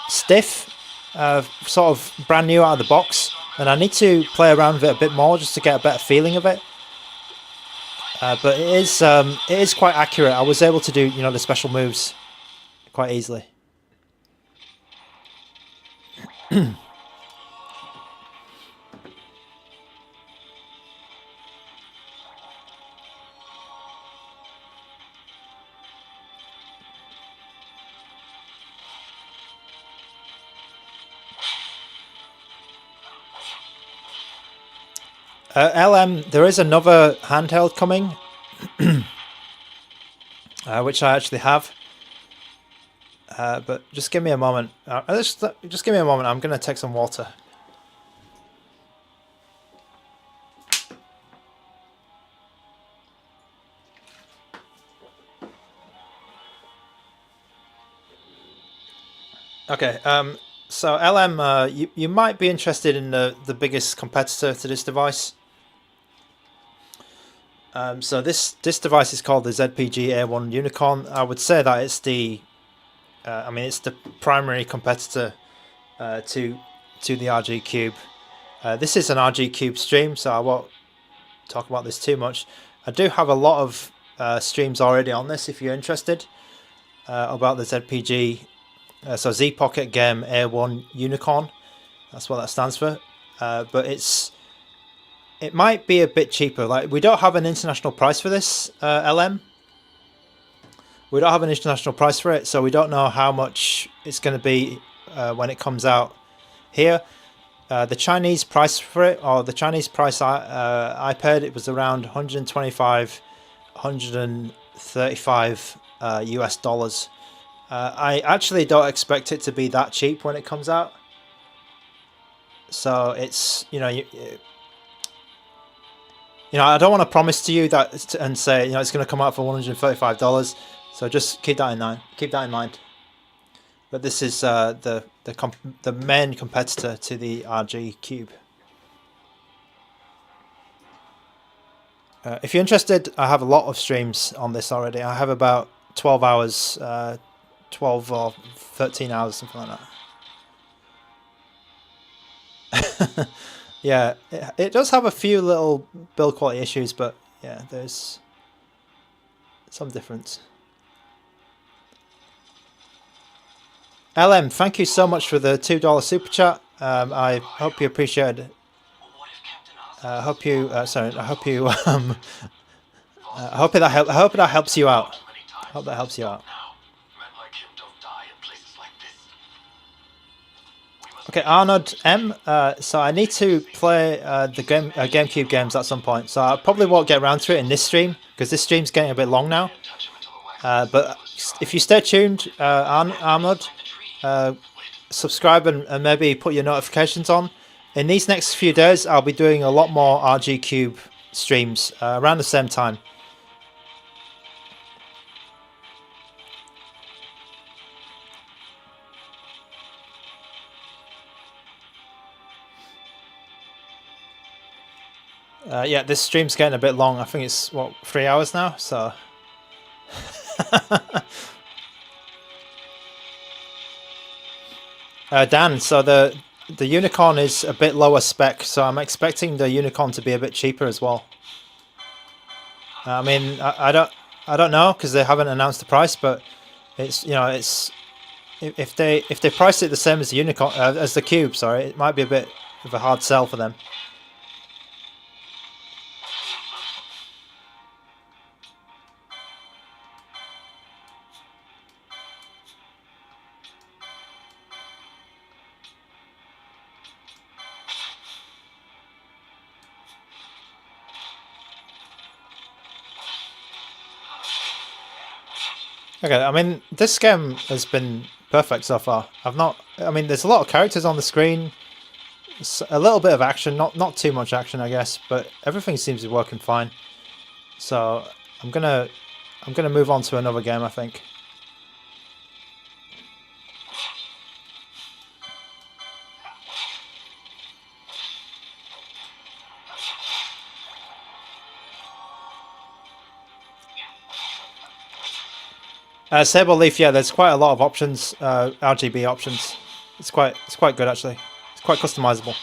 stiff, sort of brand new out of the box, and I need to play around with it a bit more just to get a better feeling of it. But it is quite accurate. I was able to do, you know, the special moves quite easily. LM, there is another handheld coming, which I actually have. But just give me a moment. Just give me a moment. I'm going to take some water. Okay. So LM, you might be interested in the biggest competitor to this device. So this device is called the ZPG A1 Unicorn. I would say that it's the it's the primary competitor to the RG Cube. This is an RG Cube stream, so I won't talk about this too much. I do have a lot of streams already on this if you're interested about the ZPG. So Z Pocket Game A1 Unicorn. That's what that stands for. But it might be a bit cheaper. Like, we don't have an international price for this LM. We don't have an international price for it, so we don't know how much it's going to be when it comes out here. The Chinese price for it, or the Chinese price I paid, it was around 125, 135 US dollars. I actually don't expect it to be that cheap when it comes out. So it's, you know, I don't want to promise to you that and say, you know, it's going to come out for $135. So just keep that in mind. Keep that in mind. But this is the main competitor to the RG Cube. If you're interested, I have a lot of streams on this already. I have about 12 hours, 12 or 13 hours, something like that. Yeah, it does have a few little build quality issues, but yeah, there's some difference. LM, thank you so much for the $2 super chat. I hope you appreciate it. I hope you. Sorry, I hope you. I hope that helps you out. I hope that helps you out. Okay, Arnold M. So I need to play the GameCube games at some point. So I probably won't get around to it in this stream because this stream's getting a bit long now. But if you stay tuned, Arnold, subscribe and maybe put your notifications on. In these next few days, I'll be doing a lot more RG Cube streams around the same time. Yeah, this stream's getting a bit long. I think it's, what, 3 hours now? So... Dan, so the Unicorn is a bit lower spec, so I'm expecting the Unicorn to be a bit cheaper as well. I mean, I don't know because they haven't announced the price, but it's, you know, it's if they price it the same as the Unicorn as the Cube, sorry, it might be a bit of a hard sell for them. Okay, I mean, this game has been perfect so far. I mean, there's a lot of characters on the screen, a little bit of action, not too much action, I guess, but everything seems to be working fine. So I'm gonna move on to another game, I think. Sable Leaf, yeah, there's quite a lot of options, RGB options. It's quite good actually. It's quite customizable.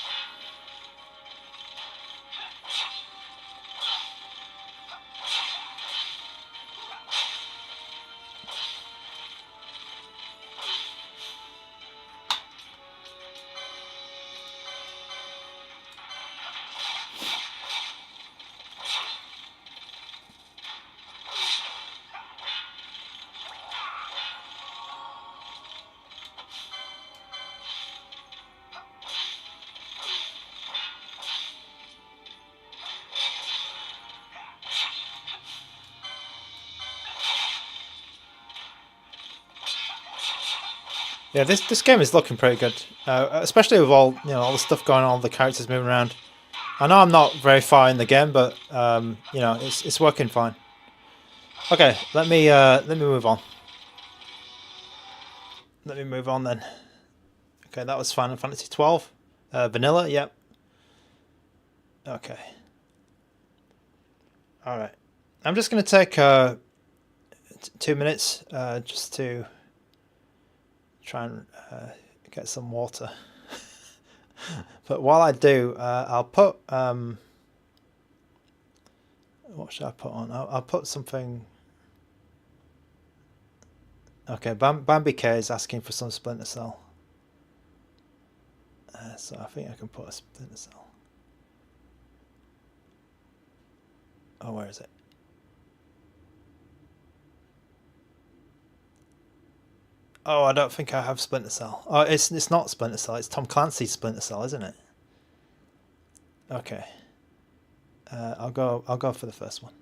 Yeah, this game is looking pretty good, especially with all all the stuff going on, the characters moving around. I know I'm not very far in the game, but it's working fine. Okay, let me move on. Let me move on then. Okay, that was Final Fantasy XII, vanilla. Yep. Okay. All right. I'm just gonna take 2 minutes just to try and get some water. But while I do, I'll put what should I put on? I'll put something. Okay, Bambi K is asking for some Splinter Cell, so I think I can put a Splinter Cell. Oh, where is it? Oh, I don't think I have Splinter Cell. Oh, it's not Splinter Cell. It's Tom Clancy's Splinter Cell, isn't it? Okay. I'll go for the first one.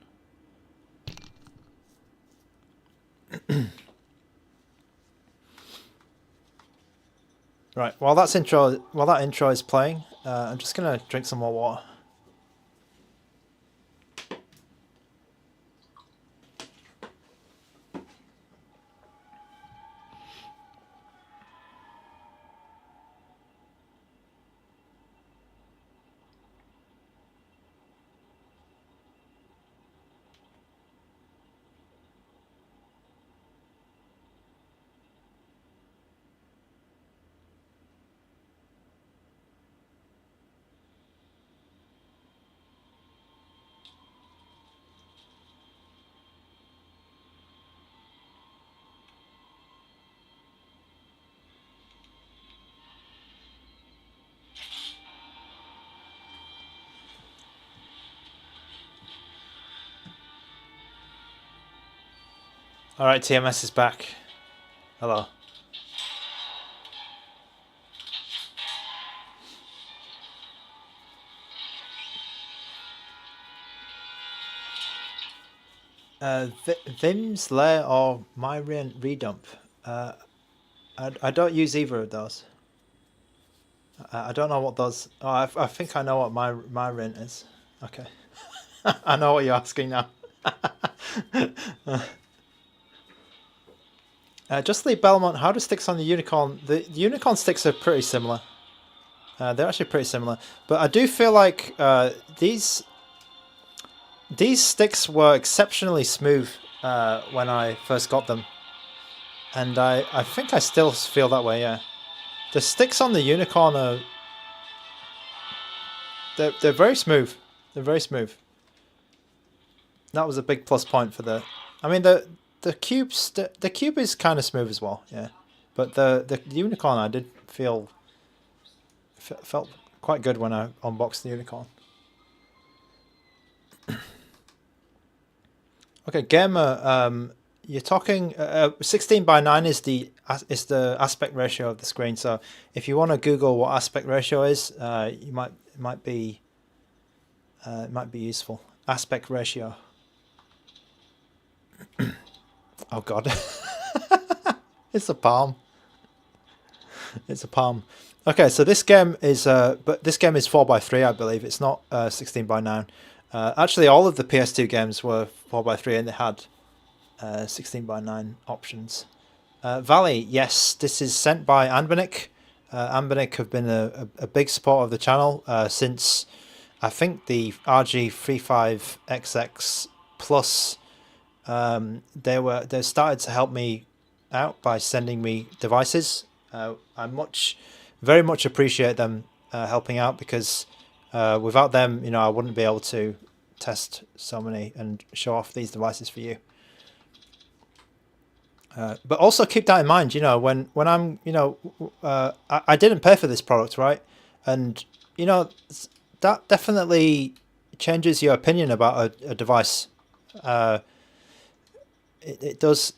Right. While that intro is playing, I'm just gonna drink some more water. All right, TMS is back. Hello. Vim's Lair or Myrian Redump. I don't use either of those. I don't know what those. Oh, I think I know what Myrian is. Okay. I know what you're asking now. Just leave Belmont. How do sticks on the Unicorn? The Unicorn sticks are pretty similar. They're actually pretty similar, but I do feel like these sticks were exceptionally smooth when I first got them, and I think I still feel that way. Yeah, the sticks on the Unicorn are they're very smooth. They're very smooth. That was a big plus point for the. I mean the cube is kind of smooth as well. Yeah, but the Unicorn I did felt quite good when I unboxed the Unicorn. Okay, Gamer, you're talking 16:9 is the aspect ratio of the screen. So if you want to Google what aspect ratio is, it might be useful. Aspect ratio. Oh God, it's a palm. It's a palm. Okay, so this game is but this game is 4:3, I believe. It's not 16:9. Actually, all of the PS2 games were 4:3, and they had 16:9 options. Valley, yes, this is sent by ANBERNIC. ANBERNIC have been a big support of the channel since I think the RG35XX Plus. They started to help me out by sending me devices. I very much appreciate them helping out, because without them, I wouldn't be able to test so many and show off these devices for you. But also keep that in mind, when I'm, I didn't pay for this product, right? And, that definitely changes your opinion about a device. It does,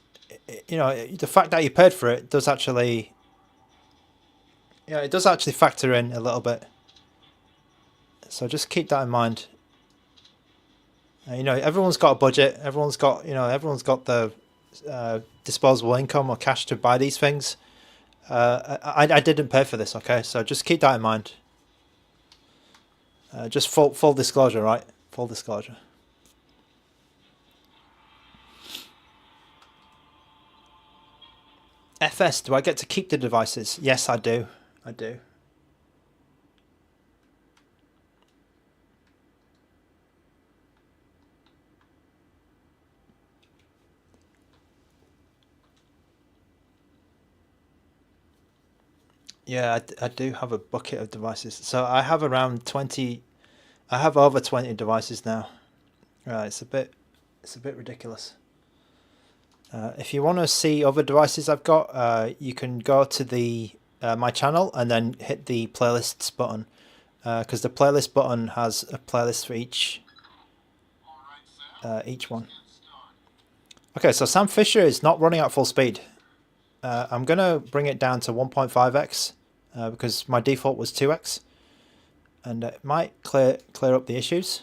the fact that you paid for it does actually, it does actually factor in a little bit. So just keep that in mind. Everyone's got a budget. Everyone's got the disposable income or cash to buy these things. I didn't pay for this, okay? So just keep that in mind. Just full disclosure, right? Full disclosure. FS, do I get to keep the devices? Yes, I do. I do. Yeah, I do have a bucket of devices. So I have around 20. I have over 20 devices now. Right, it's a bit ridiculous. If you want to see other devices I've got, you can go to the my channel and then hit the playlists button, because the playlist button has a playlist for each one. Okay, so Sam Fisher is not running at full speed. I'm gonna bring it down to 1.5x because my default was 2x. and it might clear up the issues.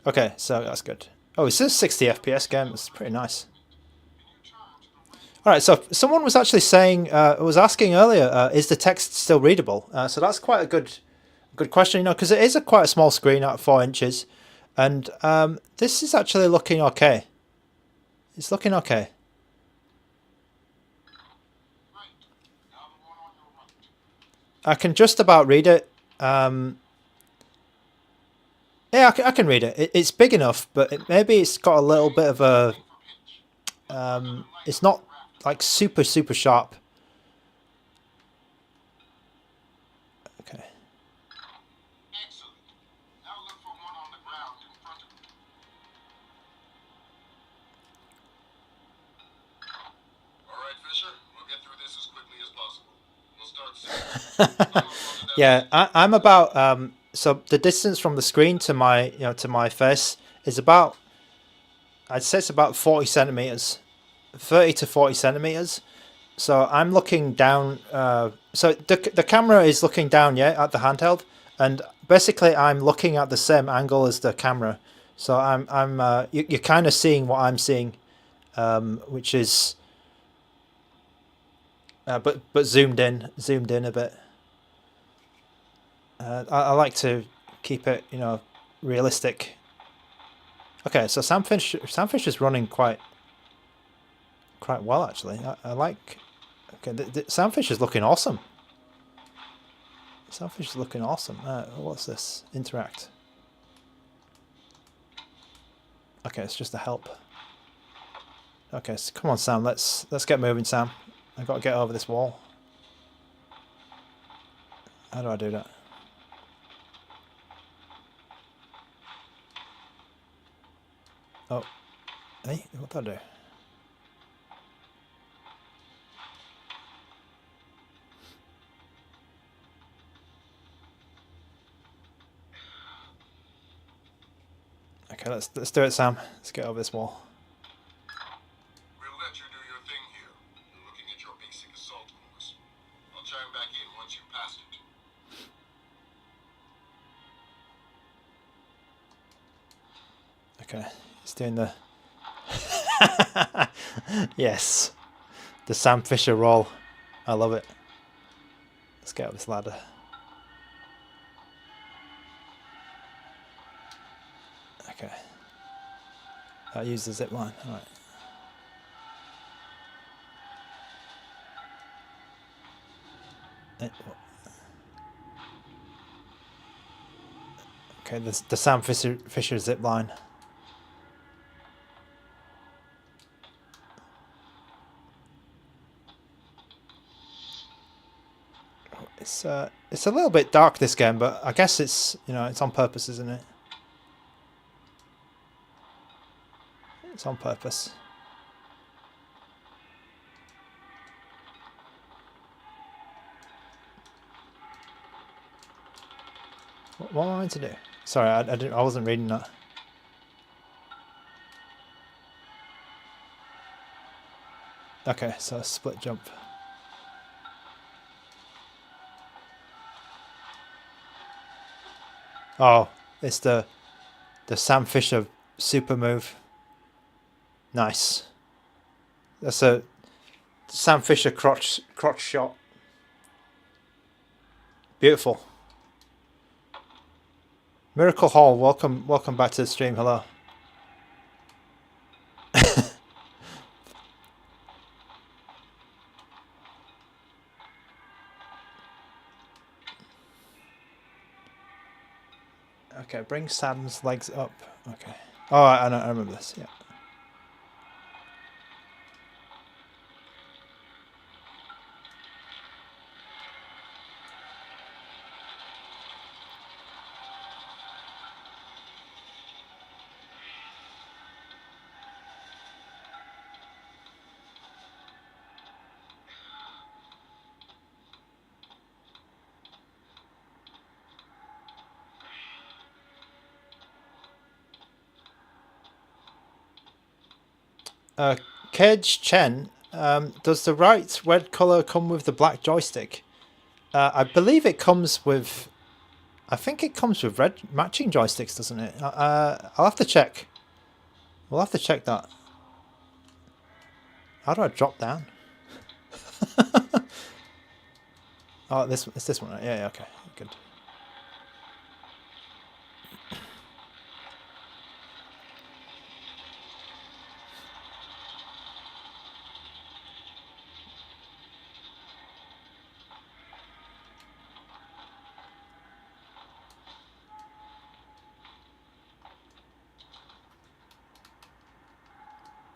Okay, so that's good. Oh, it's a 60 FPS game. It's pretty nice. All right, so someone was actually saying, was asking earlier, is the text still readable? So that's quite a good question, you know, because it is quite a small screen at 4 inches, and this is actually looking okay. It's looking okay. I can just about read it. Yeah, I can read it. It's big enough, but maybe it's got a little bit of a... it's not like super sharp. Okay. Excellent. Now look for one on the ground in front of you. All right, Fisher. We'll get through this as quickly as possible. We'll start soon. Yeah, I'm about so the distance from the screen to my to my face is about, I'd say it's about 40 centimeters, 30 to 40 centimeters. So I'm looking down. So the camera is looking down, yeah, at the handheld, and basically I'm looking at the same angle as the camera. So you're kind of seeing what I'm seeing, which is but zoomed in a bit. I like to keep it, you know, realistic. Okay, so Sam Fish is running quite well actually. I like. Okay, Sam Fish is looking awesome. Sam Fish is looking awesome. What's this? Interact. Okay, it's just a help. Okay, so come on, Sam. Let's get moving, Sam. I've got to get over this wall. How do I do that? Oh, hey, what did I do? Okay, let's do it, Sam. Let's get over this wall. We'll let you do your thing here. You're looking at your basic assault course. I'll chime back in once you've passed it. Okay, he's doing the... Yes. The Sam Fisher roll. I love it. Let's get up this ladder. Okay. I'll use the zip line. Alright. Okay, the Sam Fisher zip line. It's a little bit dark, this game, but I guess it's, you know, it's on purpose, isn't it? It's on purpose. What am I meant to do? Sorry, I wasn't reading that. Okay, so a split jump. Oh, it's the Sam Fisher super move. Nice. That's a Sam Fisher crotch shot. Beautiful. Miracle Hall, welcome back to the stream. Hello. Okay, bring Sam's legs up. Okay. Oh, I remember this. Yeah. Kedge Chen, does the right red colour come with the black joystick? I believe it comes with... I think it comes with red matching joysticks, doesn't it? I'll have to check. We'll have to check that. How do I drop down? Oh, it's this one, right? Yeah, okay, good.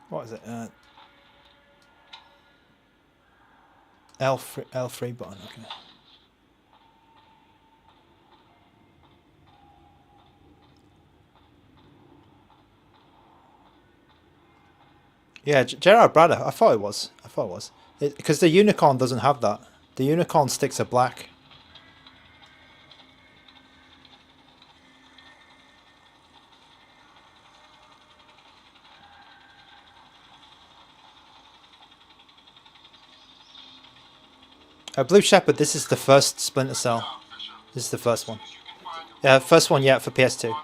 What is it? L3 button. Okay. Yeah, Gerard Bradder. I thought it was. Because the Unicorn doesn't have that. The Unicorn sticks are black. Blue Shepherd, this is the first Splinter Cell. This is the first one. Yeah, first one yet for PS2.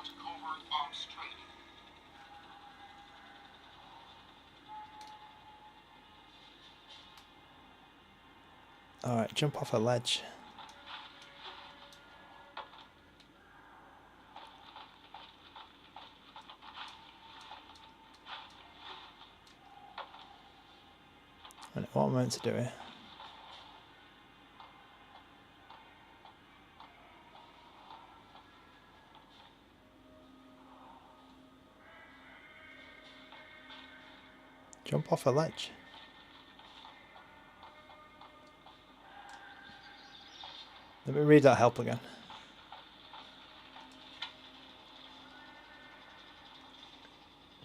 Alright, jump off a ledge. What am I meant to do here? Jump off a ledge. Let me read that help again.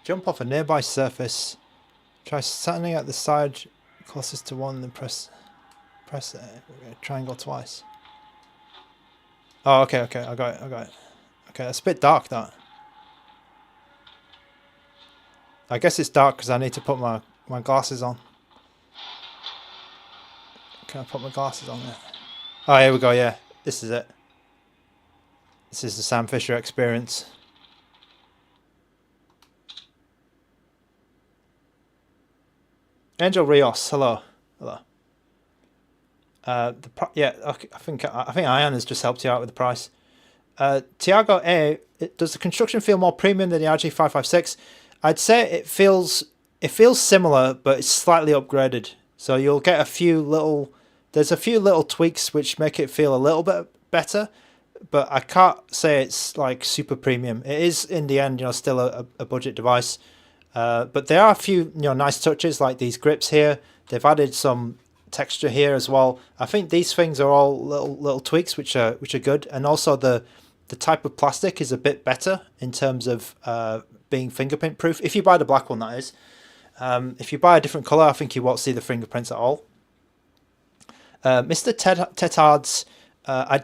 Jump off a nearby surface. Try standing at the side closest to one, then press triangle twice. Oh, okay, I got it. Okay, that's a bit dark, that. I guess it's dark because I need to put my glasses on. Can I put my glasses on there? Oh, here we go, yeah. This is it. This is the Sam Fisher experience. Angel Rios, hello. Yeah, okay, I think Ian has just helped you out with the price. Tiago A, does the construction feel more premium than the RG556? I'd say it feels similar, but it's slightly upgraded. So you'll get there's a few little tweaks which make it feel a little bit better, but I can't say it's like super premium. It is in the end, still a budget device. But there are a few, nice touches like these grips here. They've added some texture here as well. I think these things are all little tweaks which are good, and also the type of plastic is a bit better in terms of being fingerprint proof. If you buy the black one, that is. If you buy a different color, I think you won't see the fingerprints at all. Mr. Tetards, I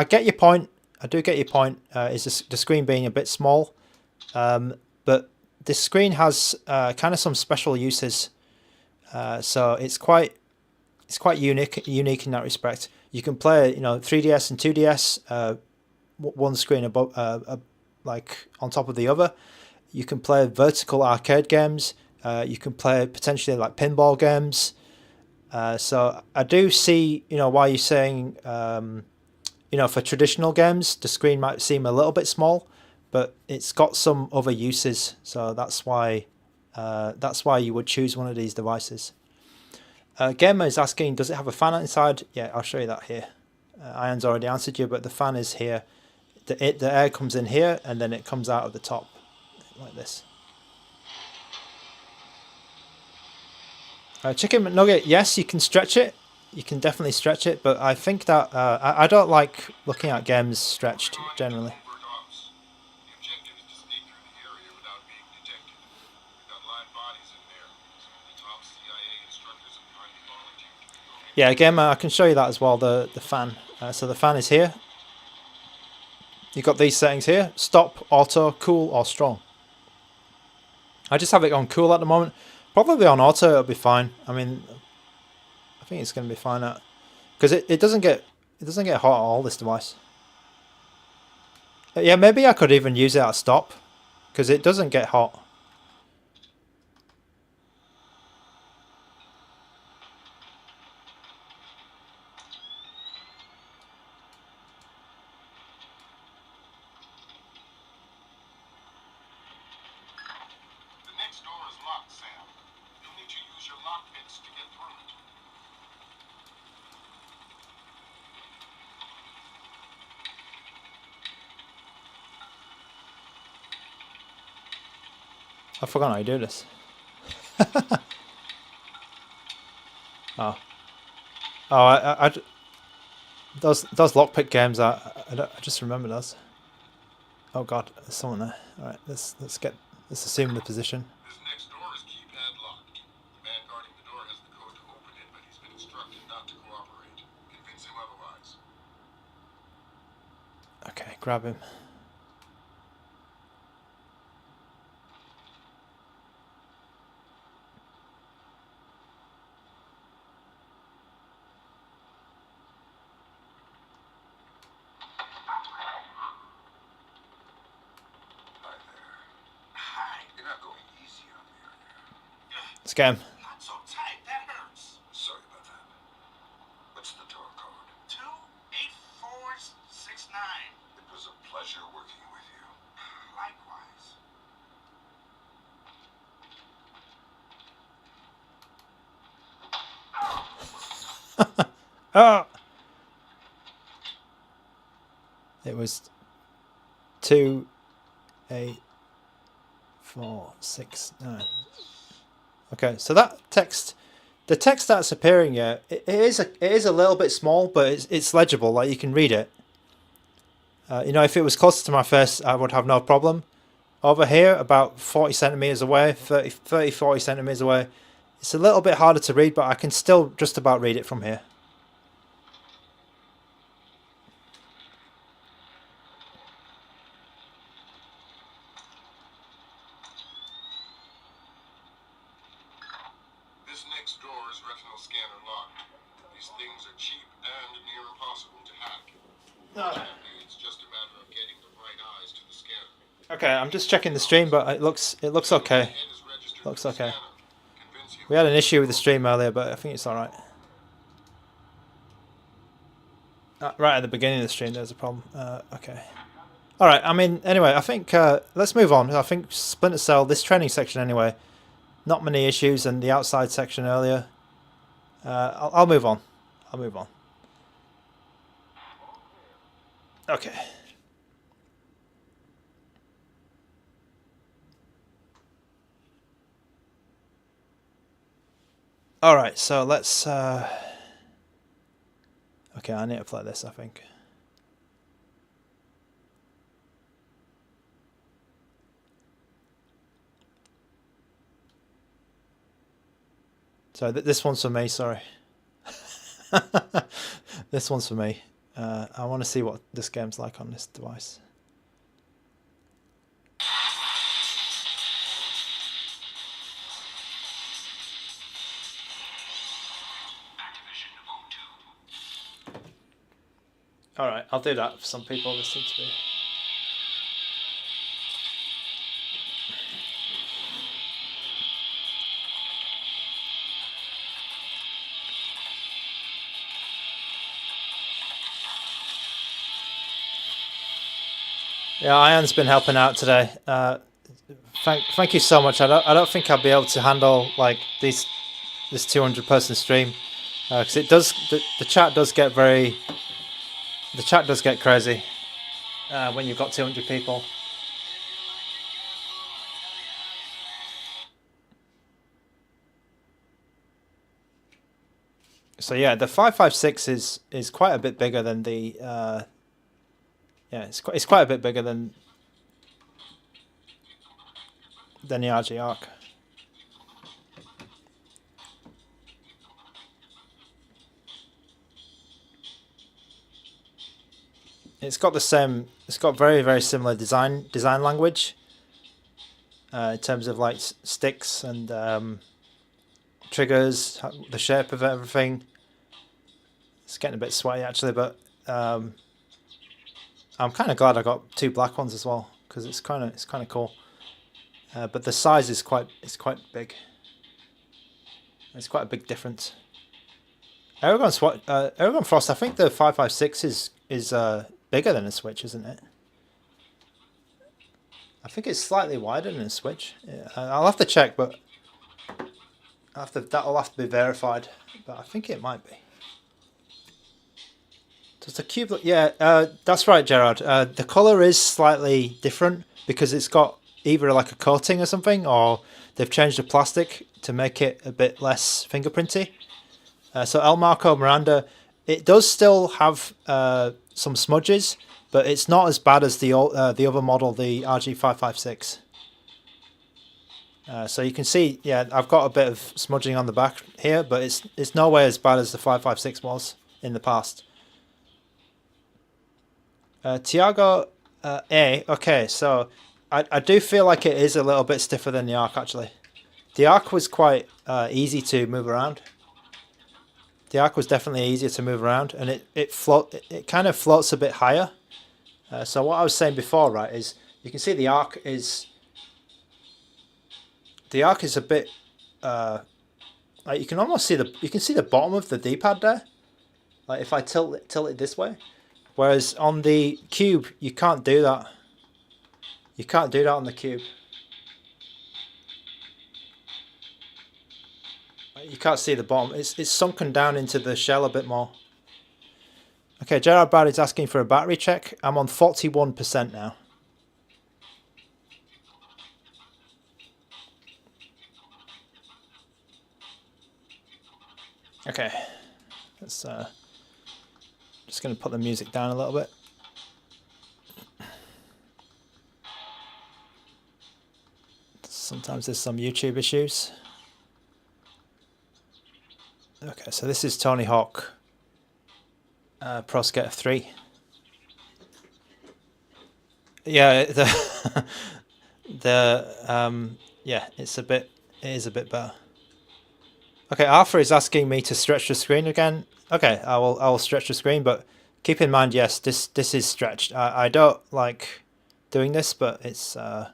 get your point. I do get your point. Is the screen being a bit small, but this screen has kind of some special uses. So it's quite unique in that respect. You can play 3DS and 2DS, one screen above, like on top of the other. You can play vertical arcade games. You can play potentially like pinball games. So I do see why you're saying for traditional games the screen might seem a little bit small, but it's got some other uses. So that's why you would choose one of these devices. Gamer is asking, does it have a fan inside? Yeah, I'll show you that here. Ian's already answered you, but the fan is here. The air comes in here and then it comes out of the top like this. Chicken McNugget, yes, you can stretch it. You can definitely stretch it, but I think that I don't like looking at games stretched generally. Yeah, again, I can show you that as well, the fan. So the fan is here. You've got these settings here: stop, auto, cool, or strong. I just have it on cool at the moment. Probably on auto, it'll be fine. I mean, I think it's going to be fine at because it doesn't get hot at all, this device. Yeah, maybe I could even use it at stop, because it doesn't get hot. The next door is locked, Sam. You'll need to use your lock picks to get through it. I forgot how you do this. Oh. Oh, those lockpick games, I just remember those. Oh god, there's someone there. Alright, let's assume the position. This next door is keypad locked. The man guarding the door has the code to open it, but he's been instructed not to cooperate. Convince him otherwise. Okay, grab him. Hi there. Hi. You're not going easy on me, are you? Let's get him. Not so tight. That hurts. Sorry about that. What's the door code? 28469. It was a pleasure working with you. Likewise. Ah! It was 2, 8, 4, 6, 9. Okay, so that text, the text that's appearing here, it is a little bit small, but it's legible. Like, you can read it. You know, if it was closer to my face, I would have no problem. Over here, about 40 centimeters away, 30, 40 centimeters away, it's a little bit harder to read, but I can still just about read it from here. This next door is retinal scanner locked. These things are cheap and near impossible to hack. Fortunately, it's just a matter of getting the right eyes to the scanner. Okay, I'm just checking the stream, but it looks okay. Head is registered Looks with the okay. scanner. Convince him. We had an issue with the stream earlier, but I think it's alright. Right at the beginning of the stream, there's a problem. Okay. Alright, I mean, anyway, I think let's move on. I think Splinter Cell, this training section anyway, not many issues, and the outside section earlier. I'll move on. I'll move on. Okay. Alright, so let's... Okay, I need to play this, I think. So this one's for me, sorry. This one's for me. I want to see what this game's like on this device. Alright, I'll do that for some people listening to me. Yeah, Ian's been helping out today. Thank you so much. I don't think I'll be able to handle like this 200-person stream because it does the chat does get crazy when you've got 200 people. So yeah, the 556 is quite a bit bigger than the yeah, it's quite a bit bigger than the RG Arc. It's got the same. It's got very similar design language in terms of like sticks and triggers, the shape of everything. It's getting a bit sweaty actually, but I'm kind of glad I got 2 black ones as well, because it's kind of cool. But the size is quite big. It's quite a big difference. Aragon Frost, I think the 556 is bigger than a Switch, isn't it? I think it's slightly wider than a Switch. Yeah, I'll have to check, but that'll have to be verified. But I think it might be. Does the cube look? Yeah, that's right, Gerard. The color is slightly different because it's got either like a coating or something, or they've changed the plastic to make it a bit less fingerprinty. So El Marco Miranda, it does still have some smudges, but it's not as bad as the other model, the RG556. So you can see, yeah, I've got a bit of smudging on the back here, but it's no way as bad as the 556 was in the past. Tiago A, okay, so I do feel like it is a little bit stiffer than the Arc actually. The Arc was quite easy to move around. The Arc was definitely easier to move around, and it kind of floats a bit higher. So what I was saying before, right, is you can see the Arc is a bit like you can almost see the bottom of the D-pad there. Like if I tilt it this way, whereas on the Cube you can't do that. You can't do that on the Cube. You can't see the bottom. It's sunken down into the shell a bit more. Okay, Gerard Barry's asking for a battery check. I'm on 41% now. Okay, let's just going to put the music down a little bit. Sometimes there's some YouTube issues. Okay, so this is Tony Hawk Pro Skater 3. Yeah, yeah, it is a bit better. Okay, Arthur is asking me to stretch the screen again. Okay, I will stretch the screen, but keep in mind, yes, this is stretched. I don't like doing this, but it's I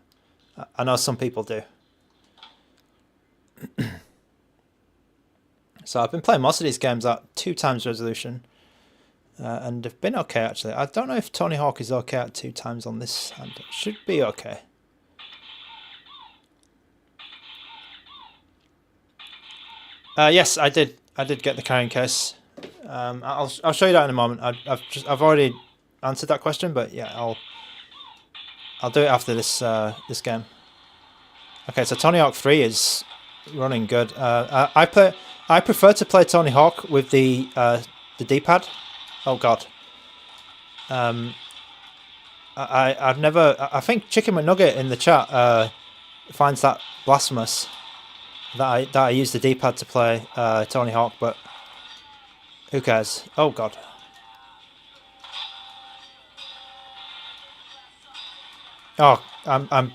know some people do. So I've been playing most of these games at 2x resolution, and they've been okay actually. I don't know if Tony Hawk is okay at 2x on this hand. It should be okay. Yes, I did get the carrying case. I'll show you that in a moment. I've already answered that question, but yeah, I'll do it after this this game. Okay, so Tony Hawk 3 is running good. I prefer to play Tony Hawk with the D-pad. Oh god. I think Chicken McNugget in the chat finds that blasphemous that I use the D-pad to play Tony Hawk, but who cares? Oh god. Oh, I'm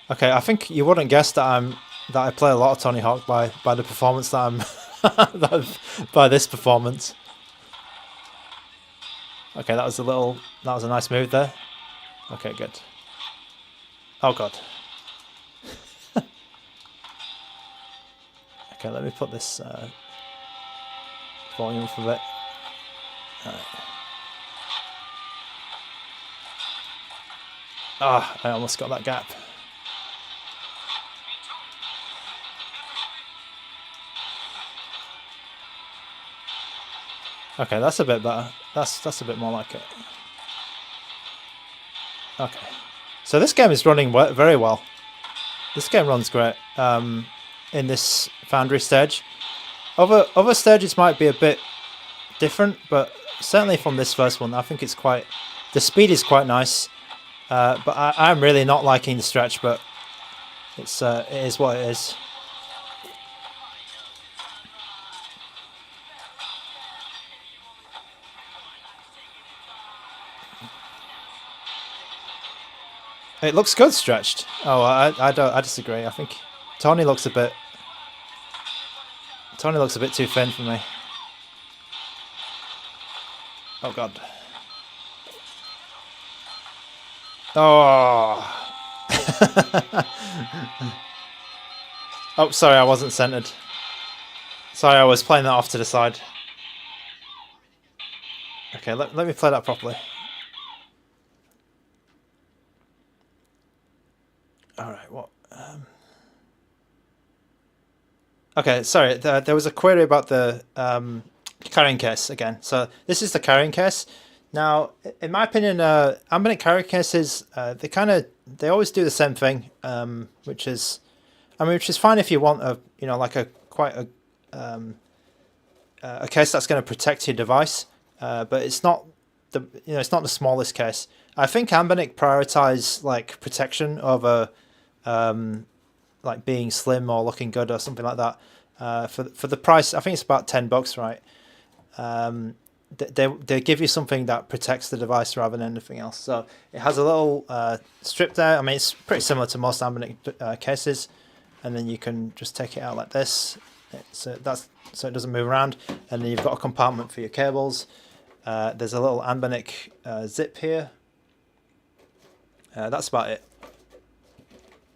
okay. I think you wouldn't guess that I play a lot of Tony Hawk by the performance that I'm by this performance. Okay, that was a nice move there. Okay, good. Oh god. Okay, let me put this volume up a bit. Alright. Ah, I almost got that gap. Okay, that's a bit better. That's a bit more like it. Okay, so this game is running very well. This game runs great in this Foundry stage. Other stages might be a bit different, but certainly from this first one, I think it's quite. The speed is quite nice, but I'm really not liking the stretch. But it is what it is. It looks good stretched. Oh, I disagree. I think Tony looks a bit too thin for me. Oh god. Oh. Oh, sorry, I wasn't centered. Sorry, I was playing that off to the side. Okay, let me play that properly. Alright, what? Okay, sorry, there was a query about the carrying case again. So this is the carrying case. Now, in my opinion, ANBERNIC carrying cases, they always do the same thing, which is fine if you want a a case that's going to protect your device, but it's not it's not the smallest case. I think ANBERNIC prioritize like protection over like being slim or looking good or something like that. For the price, I think it's about $10, right? They give you something that protects the device rather than anything else. So it has a little strip there. I mean, it's pretty similar to most ANBERNIC cases, and then you can just take it out like this. So it doesn't move around, and then you've got a compartment for your cables. There's a little ANBERNIC zip here. That's about it.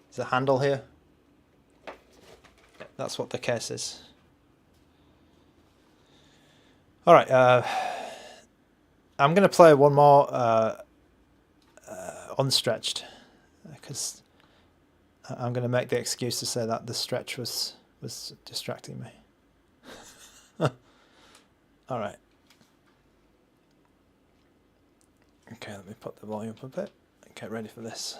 There's a handle here. That's what the case is. All right, I'm going to play one more unstretched, because I'm going to make the excuse to say that the stretch was distracting me. All right. Okay, let me put the volume up a bit. Get ready for this.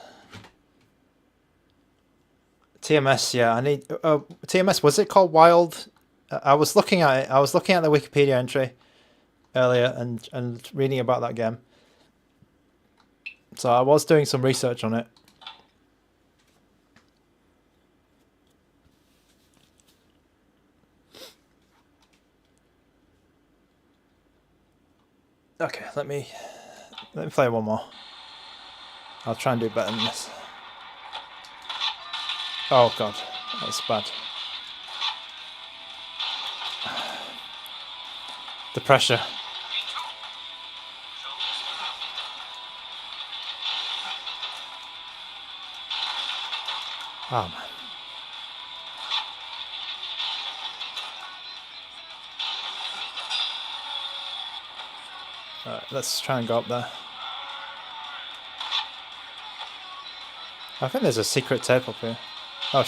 TMS, yeah, I need TMS. Was it called Wild? I was looking at it. I was looking at the Wikipedia entry earlier and reading about that game. So I was doing some research on it. Okay, let me play one more. I'll try and do better than this. Oh god, that's bad. The pressure. Oh man. Alright, let's try and go up there. I think there's a secret tape up here. Oh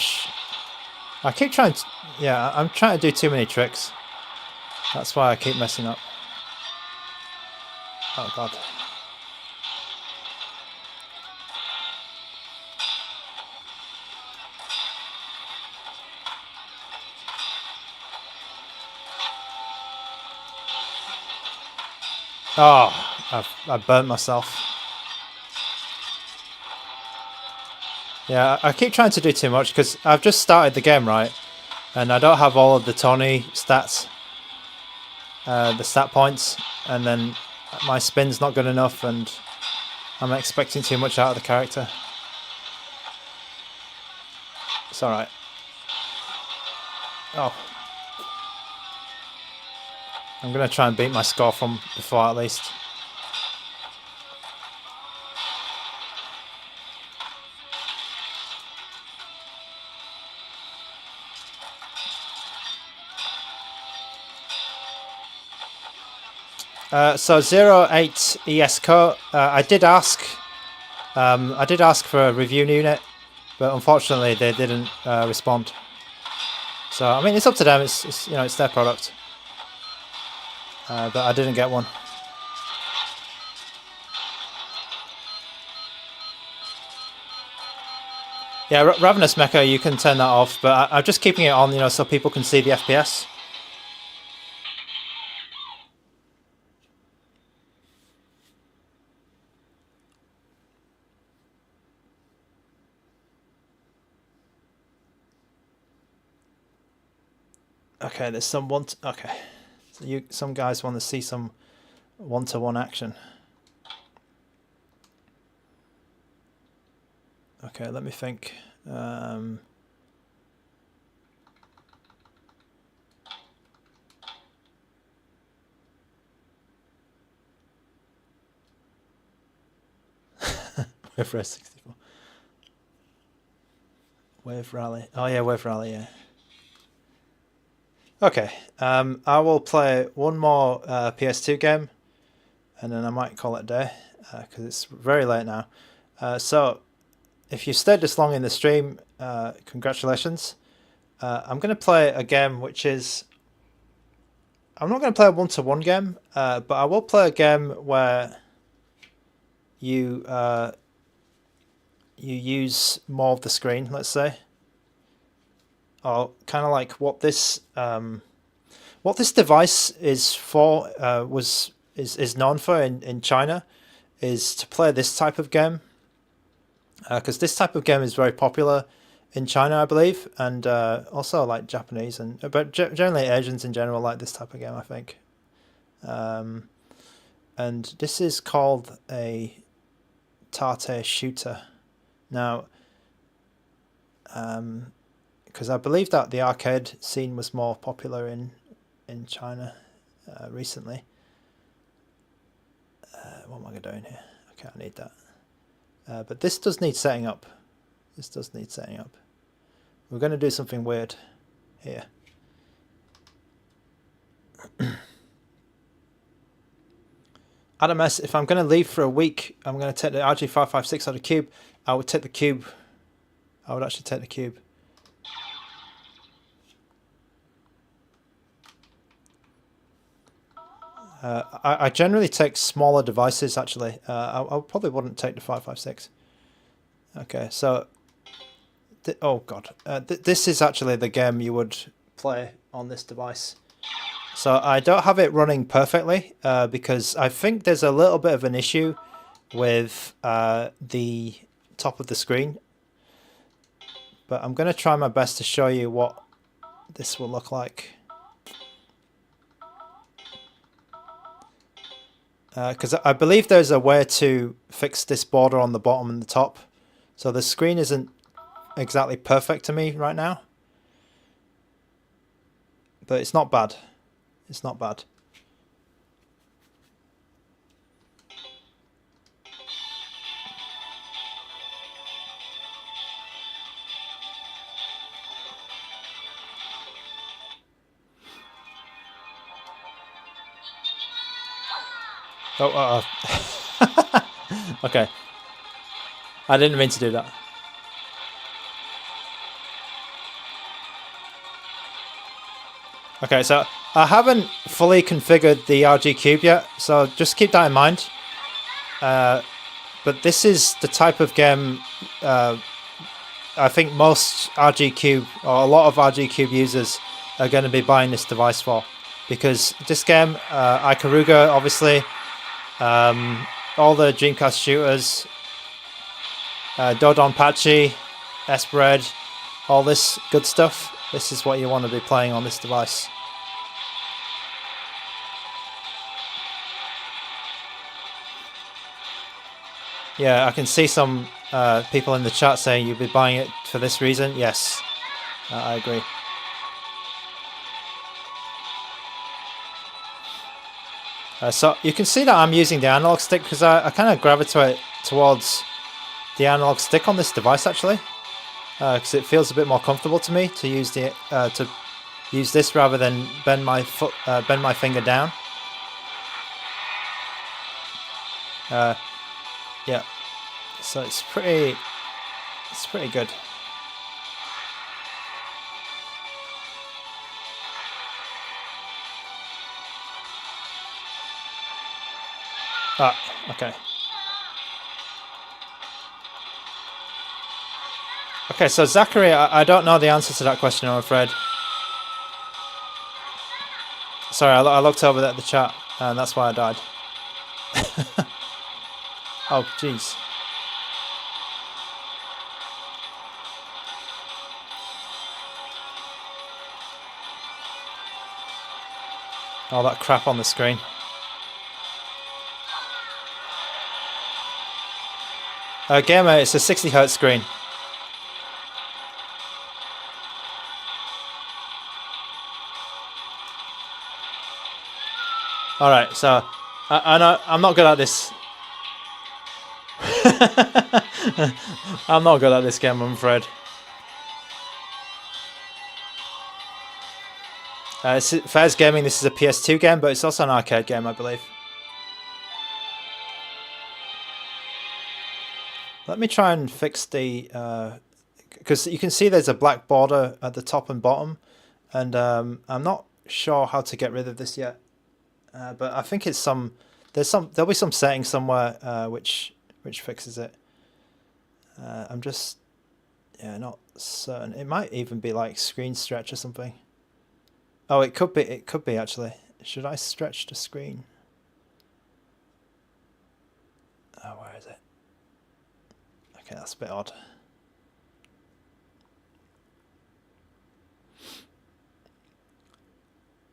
I keep trying to... Yeah, I'm trying to do too many tricks. That's why I keep messing up. Oh god. Oh, I've burnt myself. Yeah, I keep trying to do too much because I've just started the game, right? And I don't have all of the Tony stats, the stat points, and then my spin's not good enough, and I'm expecting too much out of the character. It's alright. Oh. I'm going to try and beat my score from before at least. So 08 ESCO, I did ask for a review unit, but unfortunately they didn't respond. So I mean, it's up to them. It's it's their product, but I didn't get one. Yeah, Ravenous Mecha, you can turn that off, but I'm just keeping it on, so people can see the FPS. Okay, there's some okay, so some guys want to see some one-to-one action. Okay, let me think. Wave Race 64. Wave Rally. Oh yeah, Wave Rally, yeah. Okay, I will play one more PS2 game, and then I might call it a day, because it's very late now. So, if you stayed this long in the stream, congratulations. I'm going to play a game which is... I'm not going to play a one-to-one game, but I will play a game where you use more of the screen, let's say. Or kind of like what this device is for, is known for in China, is to play this type of game. Because this type of game is very popular in China, I believe, and also like Japanese, but generally Asians in general like this type of game, I think. And this is called a Tate shooter. Now, because I believe that the arcade scene was more popular in China recently. What am I doing here? Okay, I need that. But this does need setting up. This does need setting up. We're going to do something weird here. Adam S, if I'm going to leave for a week, I'm going to take the RG556 out of the cube. I would take the cube. I would actually take the cube. I generally take smaller devices, actually. I probably wouldn't take the 556. Okay, so... oh, God. This is actually the game you would play on this device. So I don't have it running perfectly, because I think there's a little bit of an issue with the top of the screen. But I'm going to try my best to show you what this will look like. Because I believe there's a way to fix this border on the bottom and the top. So the screen isn't exactly perfect to me right now. But it's not bad. It's not bad. Oh, okay. I didn't mean to do that. Okay, so I haven't fully configured the RG Cube yet, so just keep that in mind. But this is the type of game I think most RG Cube, or a lot of RG Cube users, are going to be buying this device for. Because this game, Ikaruga, obviously, all the Dreamcast shooters, DoDonPachi, S-Bread, all this good stuff. This is what you want to be playing on this device. Yeah, I can see some people in the chat saying you'll be buying it for this reason. Yes, I agree. So you can see that I'm using the analog stick because I kind of gravitate towards the analog stick on this device actually, because it feels a bit more comfortable to me to use this rather than bend my finger down. Yeah, so it's pretty good. Ah, okay. Okay, so Zachary, I don't know the answer to that question, I'm afraid. Sorry, I looked over at the chat, and that's why I died. Oh, jeez. All that crap on the screen. Gamer, it's a 60 Hz screen. Alright, so I'm not good at this. I'm not good at this game, I'm afraid. Fairs Gaming, this is a PS2 game, but it's also an arcade game, I believe. Let me try and fix the... because you can see there's a black border at the top and bottom, and I'm not sure how to get rid of this yet. But I think it's there'll be some setting somewhere which fixes it. I'm just not certain. It might even be like screen stretch or something. Oh, it could be actually. Should I stretch the screen? Oh, where is it? Okay, that's a bit odd.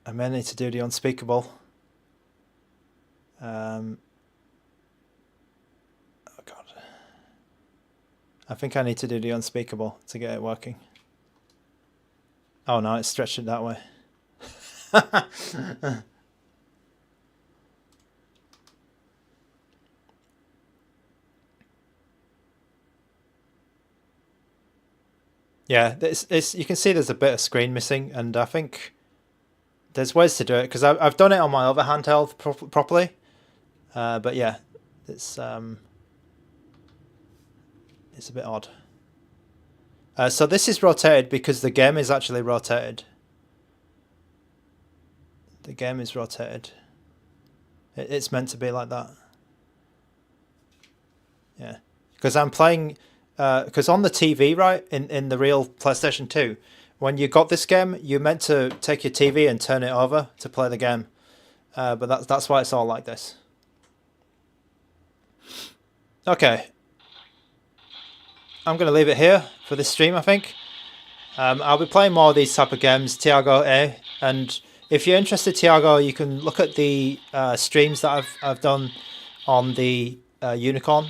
I may need to do the unspeakable. Oh god. I think I need to do the unspeakable to get it working. Oh no, it's stretched it that way. Yeah, you can see there's a bit of screen missing, and I think there's ways to do it because I've done it on my other handheld properly, but yeah, it's a bit odd. So this is rotated because the game is actually rotated. The game is rotated. It's meant to be like that. Yeah, because I'm playing. Because on the TV, right, in the real PlayStation 2, when you got this game, you meant to take your TV and turn it over to play the game. But that's why it's all like this. Okay. I'm going to leave it here for this stream, I think. I'll be playing more of these type of games, Tiago A. And if you're interested, Tiago, you can look at the streams that I've done on the Unicorn.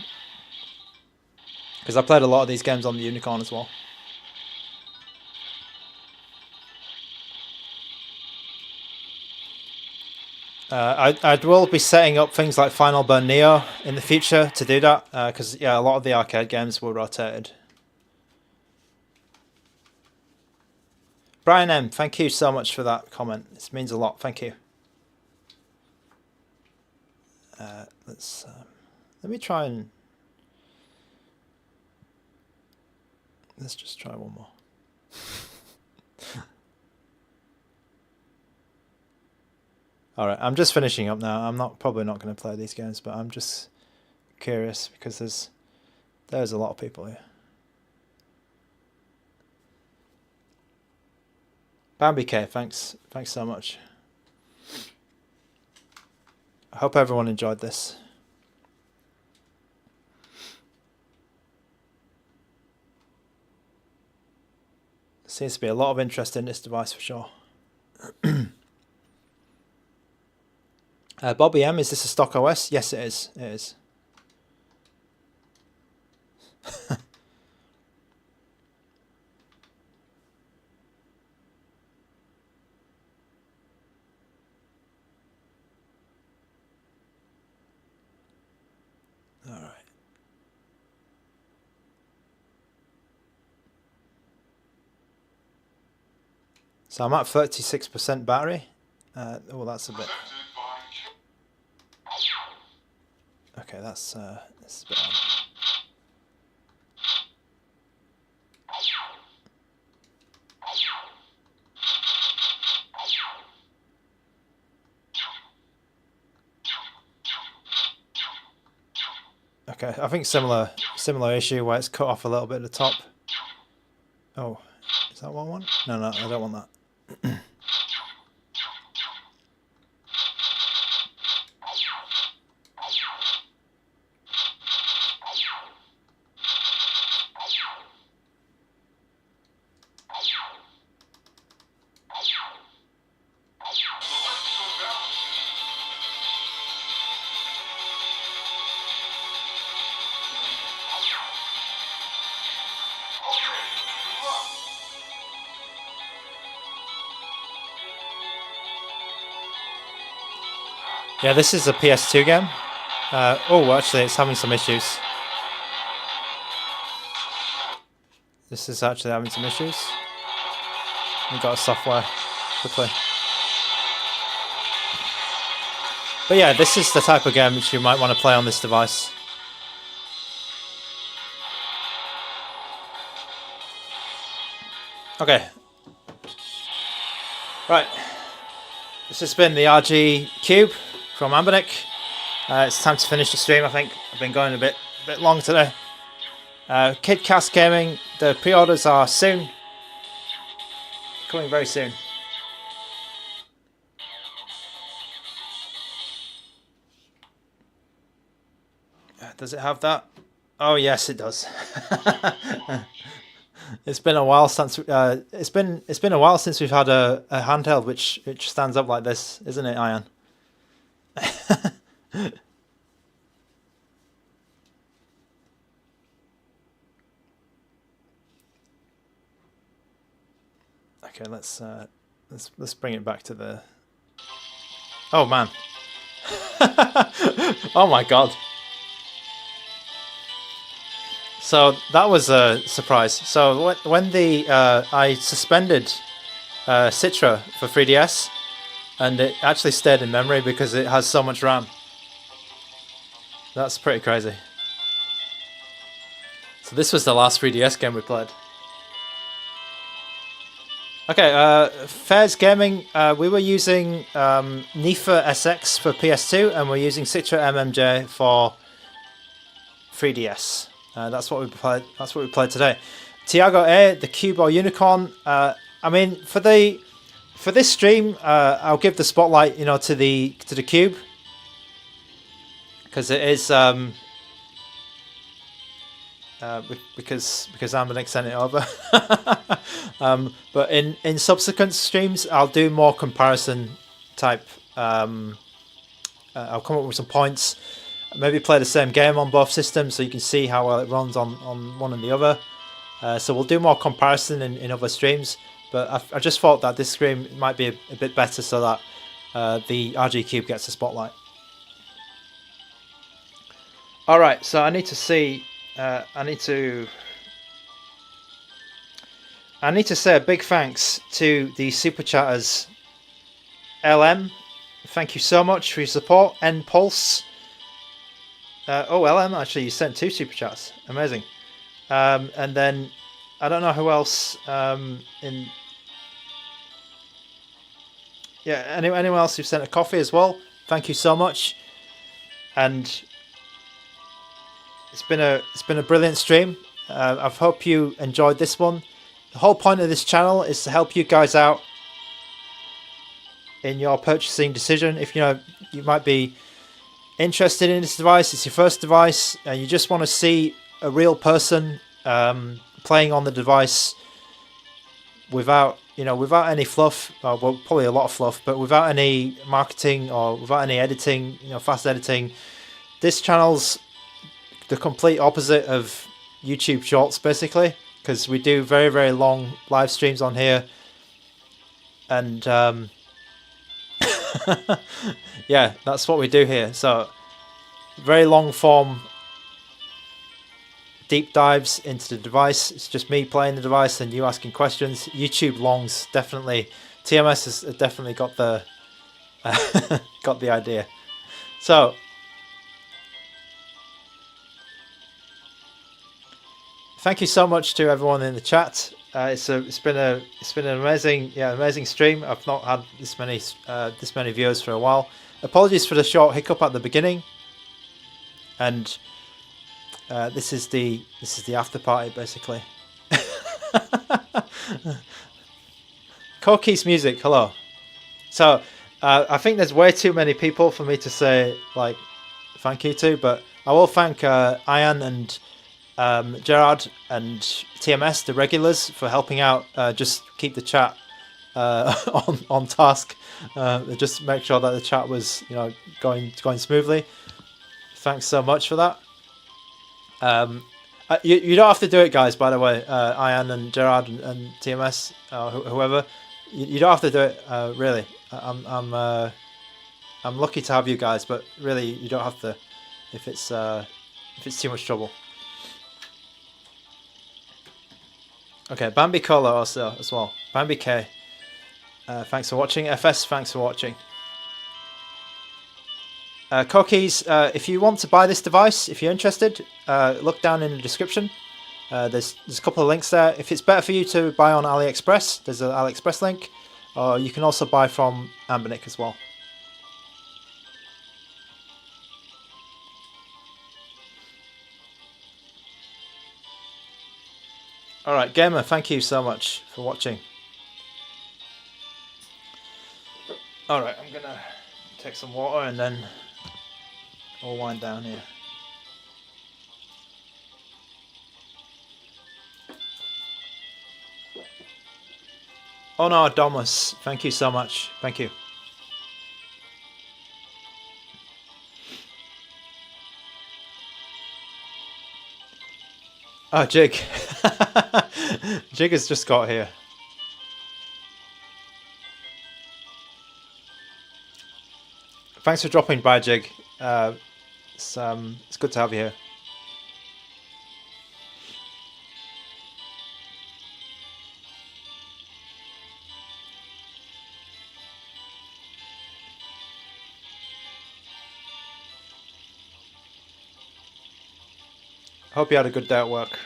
Because I played a lot of these games on the Unicorn as well. I will be setting up things like Final Burn Neo in the future to do that. Because, yeah, a lot of the arcade games were rotated. Brian M, thank you so much for that comment. This means a lot. Thank you. Let me try and... Let's just try one more. Alright, I'm just finishing up now. I'm probably not going to play these games, but I'm just curious because there's a lot of people here. Bambi K, thanks so much. I hope everyone enjoyed this. Seems to be a lot of interest in this device for sure. Bobby M, is this a stock OS? Yes, it is. It is. All right. So I'm at 36% battery. Oh, that's a bit. Okay, that's a bit odd. Okay, I think similar issue where it's cut off a little bit at the top. Oh, is that what I want? No, I don't want that. Yeah, this is a PS2 game. Oh, actually, it's having some issues. This is actually having some issues. We got a software quickly. But yeah, this is the type of game which you might want to play on this device. Okay. Right. This has been the RG Cube from ANBERNIC. It's time to finish the stream, I think. I've been going a bit long today. KidCast Gaming, the pre-orders are soon. Coming very soon. Does it have that? Oh yes, it does. It's been a while since it's been a while since we've had a handheld which stands up like this, isn't it, Ian? Okay, let's bring it back to the. Oh man! Oh my god! So that was a surprise. So when the I suspended Citra for 3DS, and it actually stayed in memory because it has so much RAM. That's pretty crazy. So this was the last 3DS game we played. Okay, Fairs Gaming, we were using NIFA SX for PS2, and we're using Citra MMJ for 3DS. That's what we played. That's what we played today. Tiago A, the Cube or Unicorn. I mean, for this stream, I'll give the spotlight, you know, to the Cube, because it is because ANBERNIC sent it over. But in subsequent streams, I'll do more comparison type. I'll come up with some points. Maybe play the same game on both systems so you can see how well it runs on one and the other. So we'll do more comparison in other streams. But I just thought that this stream might be a bit better so that the RG Cube gets the spotlight. Alright, so I need to see... I need to say a big thanks to the super chatters. LM, thank you so much for your support. N-Pulse. LM, actually, you sent 2 super chats. Amazing. And then, I don't know who else anyone else who sent a coffee as well. Thank you so much. And it's been a brilliant stream. I hope you enjoyed this one. The whole point of this channel is to help you guys out in your purchasing decision. If you might be interested in this device, it's your first device, and you just want to see a real person playing on the device without any fluff, well, probably a lot of fluff, but without any marketing or without any editing, fast editing. This channel's the complete opposite of YouTube Shorts, basically, because we do very, very long live streams on here, and yeah, that's what we do here. So very long form deep dives into the device. It's just me playing the device and you asking questions. YouTube longs, definitely. TMS has definitely got the got the idea. So thank you so much to everyone in the chat. It's been an amazing stream. I've not had this many viewers for a while. Apologies for the short hiccup at the beginning. And this is the after party, basically. Koki's music, hello. So I think there's way too many people for me to say like thank you to, but I will thank Ian and Gerard and TMS, the regulars, for helping out. Just keep the chat on task. Just make sure that the chat was going smoothly. Thanks so much for that. You don't have to do it, guys. By the way, Ian and Gerard and TMS, whoever, you don't have to do it. Really, I'm lucky to have you guys, but really, you don't have to if it's too much trouble. Okay, Bambi Cola also as well. Bambi K. Thanks for watching. FS, thanks for watching. Cookies, if you want to buy this device, if you're interested, look down in the description. There's a couple of links there. If it's better for you to buy on AliExpress, there's an AliExpress link. Or you can also buy from ANBERNIC as well. Alright, Gamer, thank you so much for watching. Alright, I'm gonna take some water and then we'll wind down here. Oh no, Domus, thank you so much. Thank you. Oh, Jig. Jig has just got here. Thanks for dropping by, Jig. It's good to have you here. Hope you had a good day at work.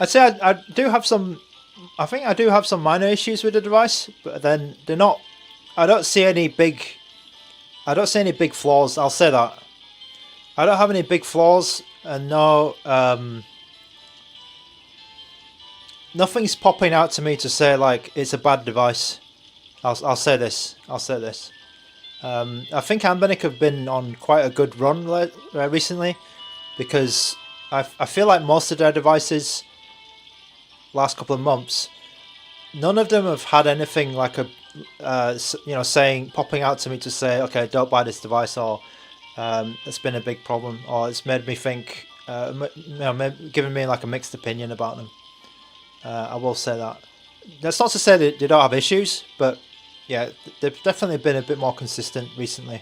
I'd say I do have some. I think I do have some minor issues with the device, but then they're not. I don't see any big flaws. I'll say that. I don't have any big flaws, and no, nothing's popping out to me to say like it's a bad device. I'll say this. I'll say this. I think ANBERNIC have been on quite a good run recently, because I feel like most of their devices, last couple of months, none of them have had anything like a popping out to me to say, okay, don't buy this device, or it's been a big problem, or it's made me think, giving me like a mixed opinion about them. I will say that. That's not to say that they don't have issues, but yeah, they've definitely been a bit more consistent recently.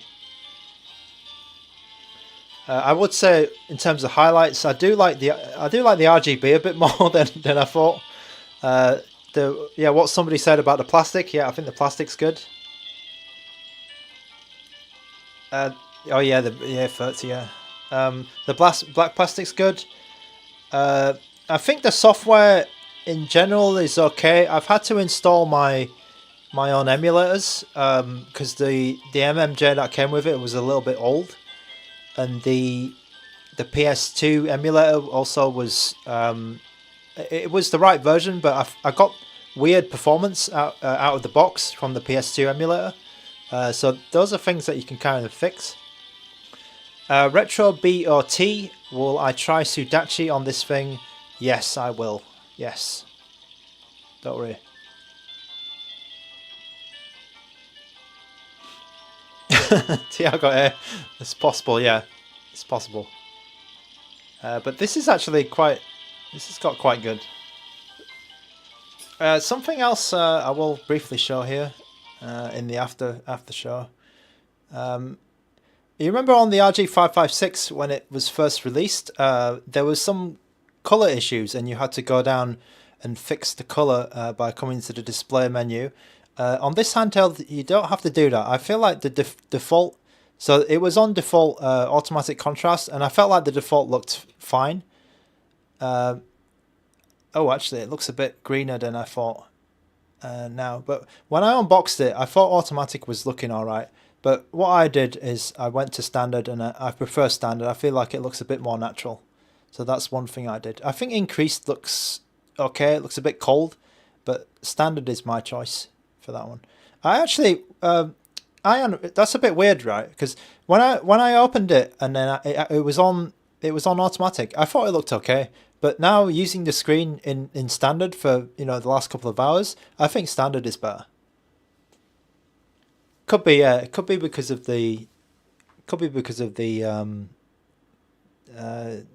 I would say in terms of highlights, I do like the RGB a bit more than I thought. What somebody said about the plastic, yeah, I think the plastic's good. Oh yeah, the 30, yeah. The black plastic's good. I think the software in general is okay. I've had to install my own emulators because the MMJ that came with it was a little bit old, and the PS2 emulator also was it was the right version, but I got weird performance out of the box from the PS2 emulator. So those are things that you can kind of fix. Retro BOT, will I try Sudachi on this thing? Yes, I will. Yes. Don't worry. Tiago A. It's possible, yeah. It's possible. But this is actually quite... This has got quite good. Something else I will briefly show here in the after show. You remember on the RG556 when it was first released, there was some color issues, and you had to go down and fix the color by coming to the display menu. On this handheld, you don't have to do that. I feel like the default, so it was on default automatic contrast, and I felt like the default looked fine. Oh, actually, it looks a bit greener than I thought now. But when I unboxed it, I thought automatic was looking all right. But what I did is I went to standard, and I prefer standard. I feel like it looks a bit more natural. So that's one thing I did. I think increased looks okay. It looks a bit cold, but standard is my choice for that one. I actually, that's a bit weird, right? Because when I opened it and then it was on automatic, I thought it looked okay. But now using the screen in standard for the last couple of hours, I think standard is better. Could be, yeah. It could be because of the the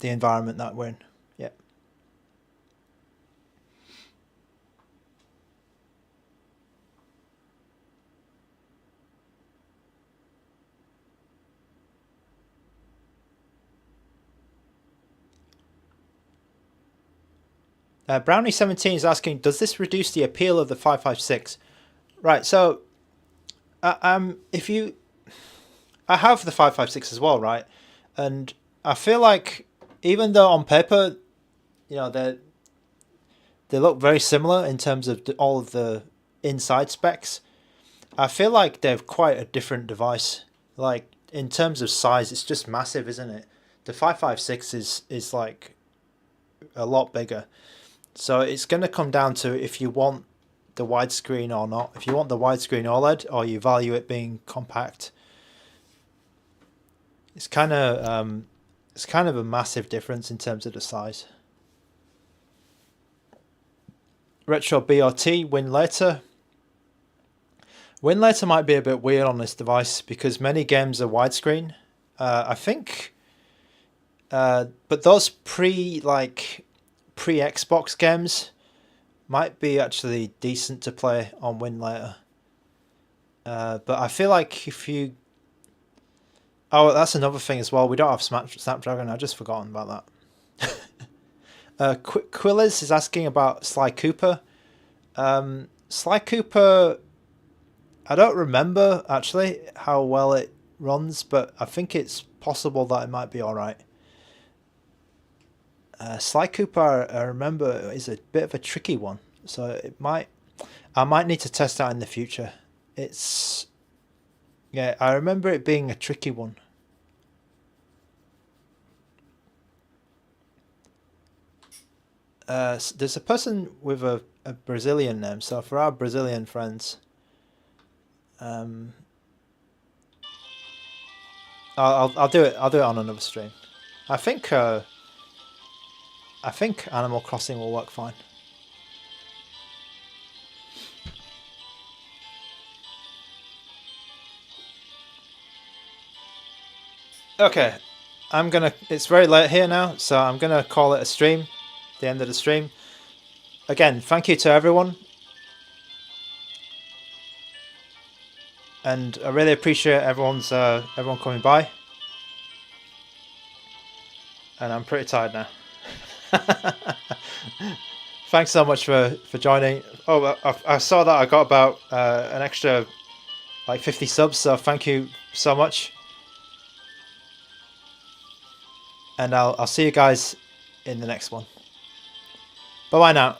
environment that we're in. Yeah. Brownie17 is asking, does this reduce the appeal of the 556? Right, so if you, I have the 556 as well, right? And I feel like even though on paper, you know, they look very similar in terms of all of the inside specs, I feel like they're quite a different device. Like in terms of size, it's just massive, isn't it? The 556 is like a lot bigger. So it's going to come down to if you want the widescreen or not. If you want the widescreen OLED or you value it being compact, it's kind of a massive difference in terms of the size. Retro BOT, win later. Win later might be a bit weird on this device because many games are widescreen. I think, but those pre-Xbox games might be actually decent to play on Win later. But I feel like if you... Oh, that's another thing as well. We don't have Snapdragon. I've just forgotten about that. Quillis is asking about Sly Cooper. Sly Cooper, I don't remember actually how well it runs, but I think it's possible that it might be alright. Sly Cooper, I remember, is a bit of a tricky one, so I might need to test that in the future. Yeah, I remember it being a tricky one. There's a person with a Brazilian name, so for our Brazilian friends, I'll do it on another stream. I think Animal Crossing will work fine. Okay, it's very late here now, so I'm gonna call it a stream, the end of the stream. Again, thank you to everyone. And I really appreciate everyone coming by. And I'm pretty tired now. Thanks so much for joining. Oh, I saw that I got about an extra like 50 subs, so thank you so much. And I'll see you guys in the next one. Bye bye now.